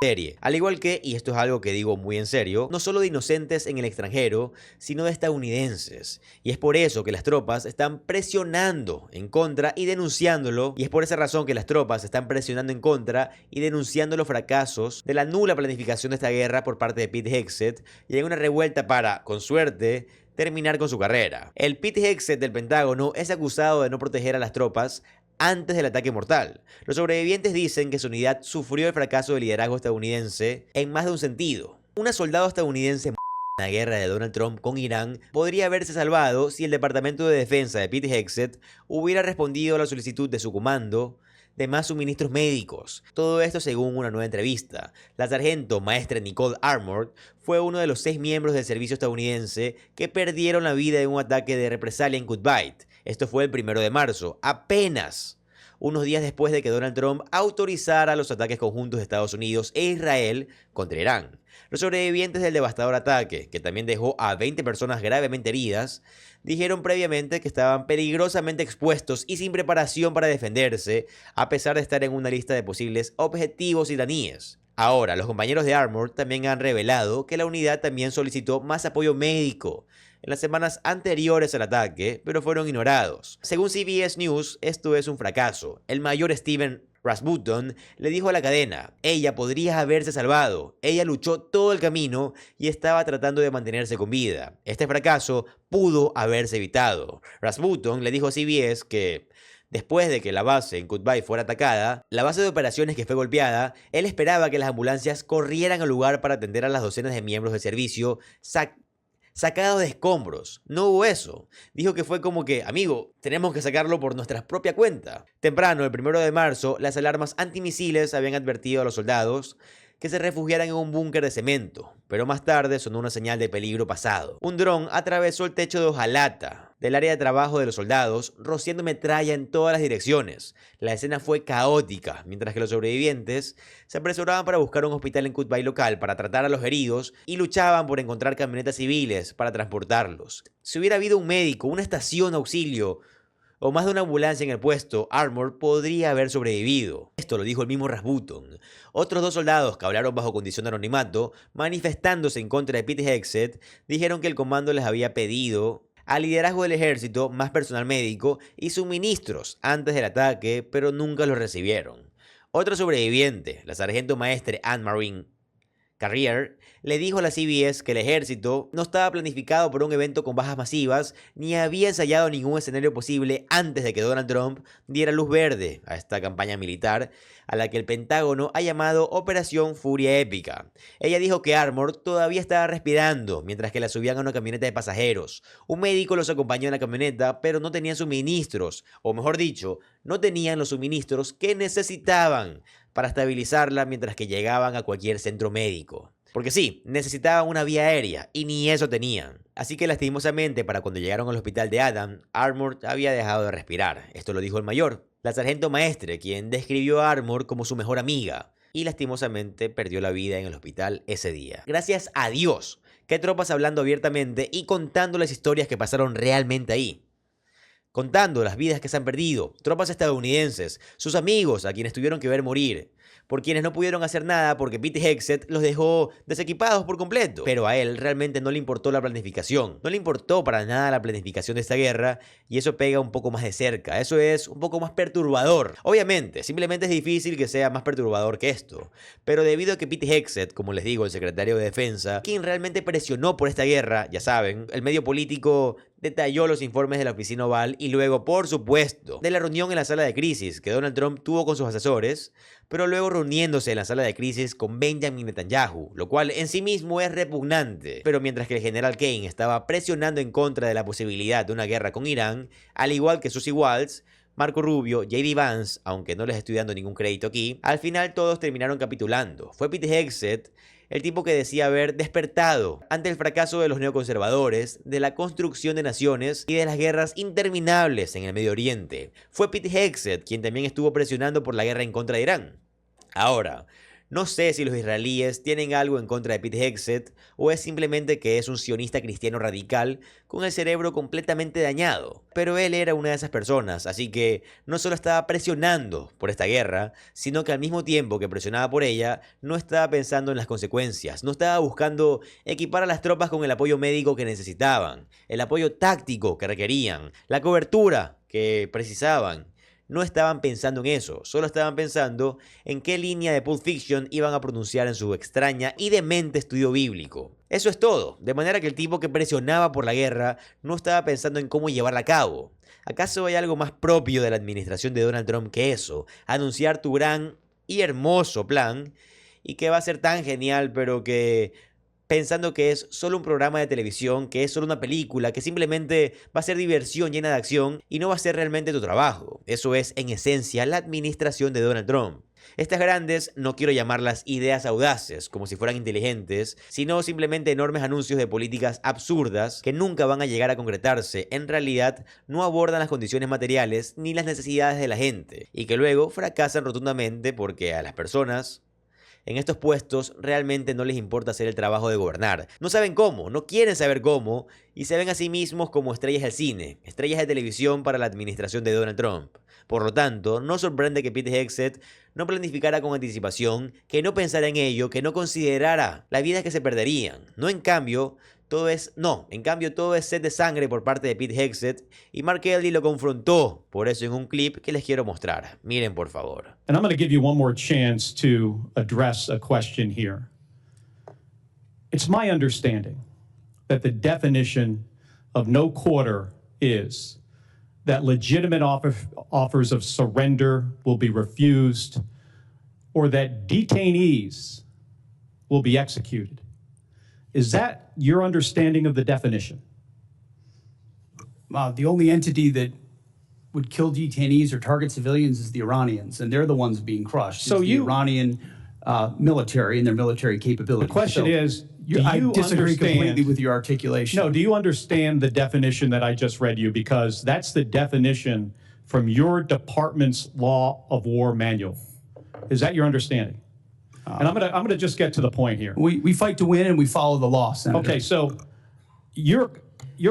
serie, al igual que, y esto es algo que digo muy en serio, no solo de inocentes en el extranjero, sino de estadounidenses. Y es por eso que las tropas están presionando en contra y denunciándolo, y es por esa razón que las tropas están presionando en contra y denunciando los fracasos de la nula planificación de esta guerra por parte de Pete Hegseth, y hay una revuelta para, con suerte, terminar con su carrera. El Pete Hegseth del Pentágono es acusado de no proteger a las tropas antes del ataque mortal. Los sobrevivientes dicen que su unidad sufrió el fracaso del liderazgo estadounidense en más de un sentido. Una soldado estadounidense La guerra de Donald Trump con Irán podría haberse salvado si el Departamento de Defensa de Pete Hegseth hubiera respondido a la solicitud de su comando de más suministros médicos. Todo esto según una nueva entrevista. La sargento maestre Nicole Armour fue uno de los 6 miembros del servicio estadounidense que perdieron la vida en un ataque de represalia en Kuwait. Esto fue el 1 de marzo, apenas unos días después de que Donald Trump autorizara los ataques conjuntos de Estados Unidos e Israel contra Irán. Los sobrevivientes del devastador ataque, que también dejó a 20 personas gravemente heridas, dijeron previamente que estaban peligrosamente expuestos y sin preparación para defenderse, a pesar de estar en una lista de posibles objetivos iraníes. Ahora, los compañeros de Armour también han revelado que la unidad también solicitó más apoyo médico en las semanas anteriores al ataque, pero fueron ignorados. Según CBS News, esto es un fracaso. El mayor Steven Rasmussen le dijo a la cadena: ella podría haberse salvado, ella luchó todo el camino y estaba tratando de mantenerse con vida. Este fracaso pudo haberse evitado. Rasmussen le dijo a CBS que después de que la base en Kuwait fuera atacada, la base de operaciones que fue golpeada, él esperaba que las ambulancias corrieran al lugar para atender a las docenas de miembros del servicio sacados de escombros. No hubo eso. Dijo que fue como que, amigo, tenemos que sacarlo por nuestra propia cuenta. Temprano, el 1 de marzo, las alarmas antimisiles habían advertido a los soldados que se refugiaran en un búnker de cemento, pero más tarde sonó una señal de peligro pasado. Un dron atravesó el techo de hojalata del área de trabajo de los soldados, rociando metralla en todas las direcciones. La escena fue caótica, mientras que los sobrevivientes se apresuraban para buscar un hospital en Kuwait local para tratar a los heridos y luchaban por encontrar camionetas civiles para transportarlos. Si hubiera habido un médico, una estación de auxilio o más de una ambulancia en el puesto, Armour podría haber sobrevivido. Esto lo dijo el mismo Rasmussen. Otros 2 soldados que hablaron bajo condición de anonimato, manifestándose en contra de Pete Hegseth, dijeron que el comando les había pedido al liderazgo del ejército más personal médico y suministros antes del ataque, pero nunca los recibieron. Otro sobreviviente, la sargento maestre Anne-Marie Carrier, le dijo a la CBS que el ejército no estaba planificado por un evento con bajas masivas ni había ensayado ningún escenario posible antes de que Donald Trump diera luz verde a esta campaña militar, a la que el Pentágono ha llamado Operación Furia Épica. Ella dijo que Armour todavía estaba respirando mientras que la subían a una camioneta de pasajeros. Un médico los acompañó en la camioneta, pero no tenían suministros, o mejor dicho, no tenían los suministros que necesitaban para estabilizarla mientras que llegaban a cualquier centro médico. Porque sí, necesitaban una vía aérea y ni eso tenían. Así que lastimosamente para cuando llegaron al hospital de Adam, Armour había dejado de respirar. Esto lo dijo el mayor, la sargento maestre, quien describió a Armour como su mejor amiga, y lastimosamente perdió la vida en el hospital ese día. Gracias a Dios que hay tropas hablando abiertamente y contando las historias que pasaron realmente ahí. Contando las vidas que se han perdido, tropas estadounidenses, sus amigos a quienes tuvieron que ver morir, por quienes no pudieron hacer nada porque Pete Hegseth los dejó desequipados por completo. Pero a él realmente no le importó la planificación, no le importó para nada la planificación de esta guerra, y eso pega un poco más de cerca, eso es un poco más perturbador. Obviamente, simplemente es difícil que sea más perturbador que esto, pero debido a que Pete Hegseth, como les digo, el secretario de Defensa, quien realmente presionó por esta guerra, ya saben, el medio político detalló los informes de la oficina oval y luego, por supuesto, de la reunión en la sala de crisis que Donald Trump tuvo con sus asesores, pero luego reuniéndose en la sala de crisis con Benjamin Netanyahu, lo cual en sí mismo es repugnante. Pero mientras que el general Kane estaba presionando en contra de la posibilidad de una guerra con Irán, al igual que Susie Waltz, Marco Rubio, J.D. Vance, aunque no les estoy dando ningún crédito aquí, al final todos terminaron capitulando. Fue Pete Hegseth el tipo que decía haber despertado ante el fracaso de los neoconservadores, de la construcción de naciones y de las guerras interminables en el Medio Oriente. Fue Pete Hegseth quien también estuvo presionando por la guerra en contra de Irán. Ahora, no sé si los israelíes tienen algo en contra de Pete Hegseth o es simplemente que es un sionista cristiano radical con el cerebro completamente dañado. Pero él era una de esas personas, así que no solo estaba presionando por esta guerra, sino que al mismo tiempo que presionaba por ella, no estaba pensando en las consecuencias, no estaba buscando equipar a las tropas con el apoyo médico que necesitaban, el apoyo táctico que requerían, la cobertura que precisaban. No estaban pensando en eso, solo estaban pensando en qué línea de Pulp Fiction iban a pronunciar en su extraña y demente estudio bíblico. Eso es todo, de manera que el tipo que presionaba por la guerra no estaba pensando en cómo llevarla a cabo. ¿Acaso hay algo más propio de la administración de Donald Trump que eso? Anunciar tu gran y hermoso plan, y que va a ser tan genial, pero que pensando que es solo un programa de televisión, que es solo una película, que simplemente va a ser diversión llena de acción y no va a ser realmente tu trabajo. Eso es, en esencia, la administración de Donald Trump. Estas grandes, no quiero llamarlas ideas audaces, como si fueran inteligentes, sino simplemente enormes anuncios de políticas absurdas que nunca van a llegar a concretarse, en realidad no abordan las condiciones materiales ni las necesidades de la gente, y que luego fracasan rotundamente porque a las personas en estos puestos realmente no les importa hacer el trabajo de gobernar. No saben cómo, no quieren saber cómo, y se ven a sí mismos como estrellas del cine, estrellas de televisión para la administración de Donald Trump. Por lo tanto, no sorprende que Pete Hegseth no planificara con anticipación, que no pensara en ello, que no considerara las vidas que se perderían. En cambio, todo es sed de sangre por parte de Pete Hegseth, y Mark Kelly lo confrontó por eso en un clip que les quiero mostrar. Miren, por favor. And I'm going to give you one more chance to address a question here. It's my understanding that the definition of no quarter is that legitimate offers of surrender will be refused or that detainees will be executed. Is that your understanding of the definition? The only entity that would kill detainees or target civilians is the Iranians, and they're the ones being crushed. So it's the Iranian military and their military capabilities. The question is, I disagree completely with your articulation. No, do you understand the definition that I just read you? Because that's the definition from your department's Law of War manual. Is that your understanding? And I'm gonna just get to the point here. We fight to win and we follow the law, Senator. Okay, so your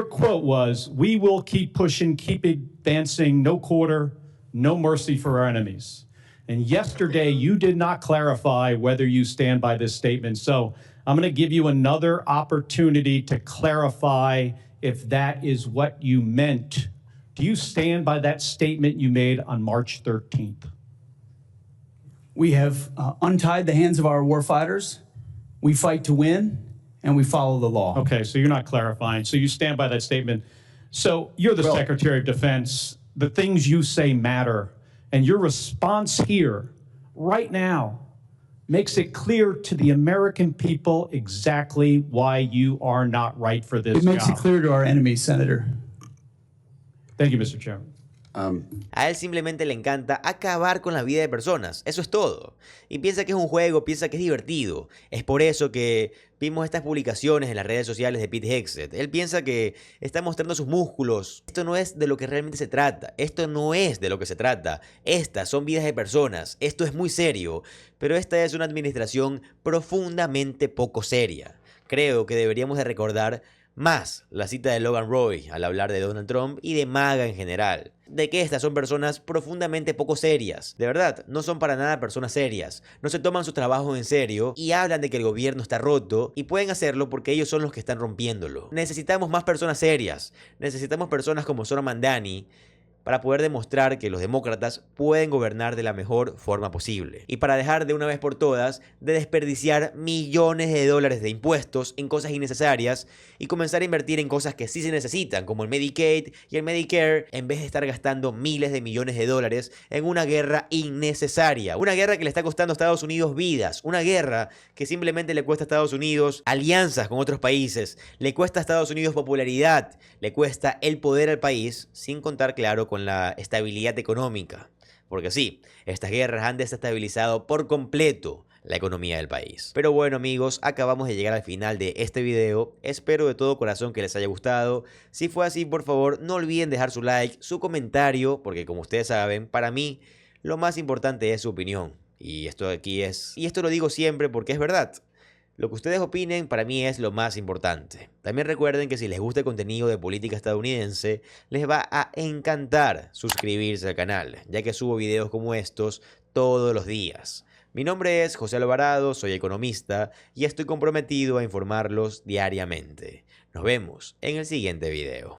quote was, "We will keep pushing, keep advancing, no quarter, no mercy for our enemies." And yesterday you did not clarify whether you stand by this statement. So I'm going to give you another opportunity to clarify if that is what you meant. Do you stand by that statement you made on March 13th? We have untied the hands of our warfighters. We fight to win, and we follow the law. Okay, so you're not clarifying. So you stand by that statement. So you're the Secretary of Defense. The things you say matter. And your response here, right now, makes it clear to the American people exactly why you are not right for this job. It makes it clear to our enemies, Senator. Thank you, Mr. Chairman. A él simplemente le encanta acabar con la vida de personas, eso es todo. Y piensa que es un juego, piensa que es divertido. Es por eso que vimos estas publicaciones en las redes sociales de Pete Hegseth. Él piensa que está mostrando sus músculos. Esto no es de lo que realmente se trata. Esto no es de lo que se trata. Estas son vidas de personas. Esto es muy serio. Pero esta es una administración profundamente poco seria. Creo que deberíamos de recordar más la cita de Logan Roy al hablar de Donald Trump y de MAGA en general. De que estas son personas profundamente poco serias. De verdad, no son para nada personas serias. No se toman sus trabajos en serio y hablan de que el gobierno está roto y pueden hacerlo porque ellos son los que están rompiéndolo. Necesitamos más personas serias. Necesitamos personas como Zohran Mamdani para poder demostrar que los demócratas pueden gobernar de la mejor forma posible. Y para dejar de una vez por todas de desperdiciar millones de dólares de impuestos en cosas innecesarias y comenzar a invertir en cosas que sí se necesitan, como el Medicaid y el Medicare, en vez de estar gastando miles de millones de dólares en una guerra innecesaria. Una guerra que le está costando a Estados Unidos vidas. Una guerra que simplemente le cuesta a Estados Unidos alianzas con otros países. Le cuesta a Estados Unidos popularidad. Le cuesta el poder al país, sin contar, claro, con la estabilidad económica. Porque sí, estas guerras han desestabilizado por completo la economía del país. Pero bueno, amigos, acabamos de llegar al final de este video. Espero de todo corazón que les haya gustado. Si fue así, por favor, no olviden dejar su like, su comentario, porque como ustedes saben, para mí lo más importante es su opinión. Y esto lo digo siempre porque es verdad. Lo que ustedes opinen para mí es lo más importante. También recuerden que si les gusta el contenido de política estadounidense, les va a encantar suscribirse al canal, ya que subo videos como estos todos los días. Mi nombre es José Alvarado, soy economista y estoy comprometido a informarlos diariamente. Nos vemos en el siguiente video.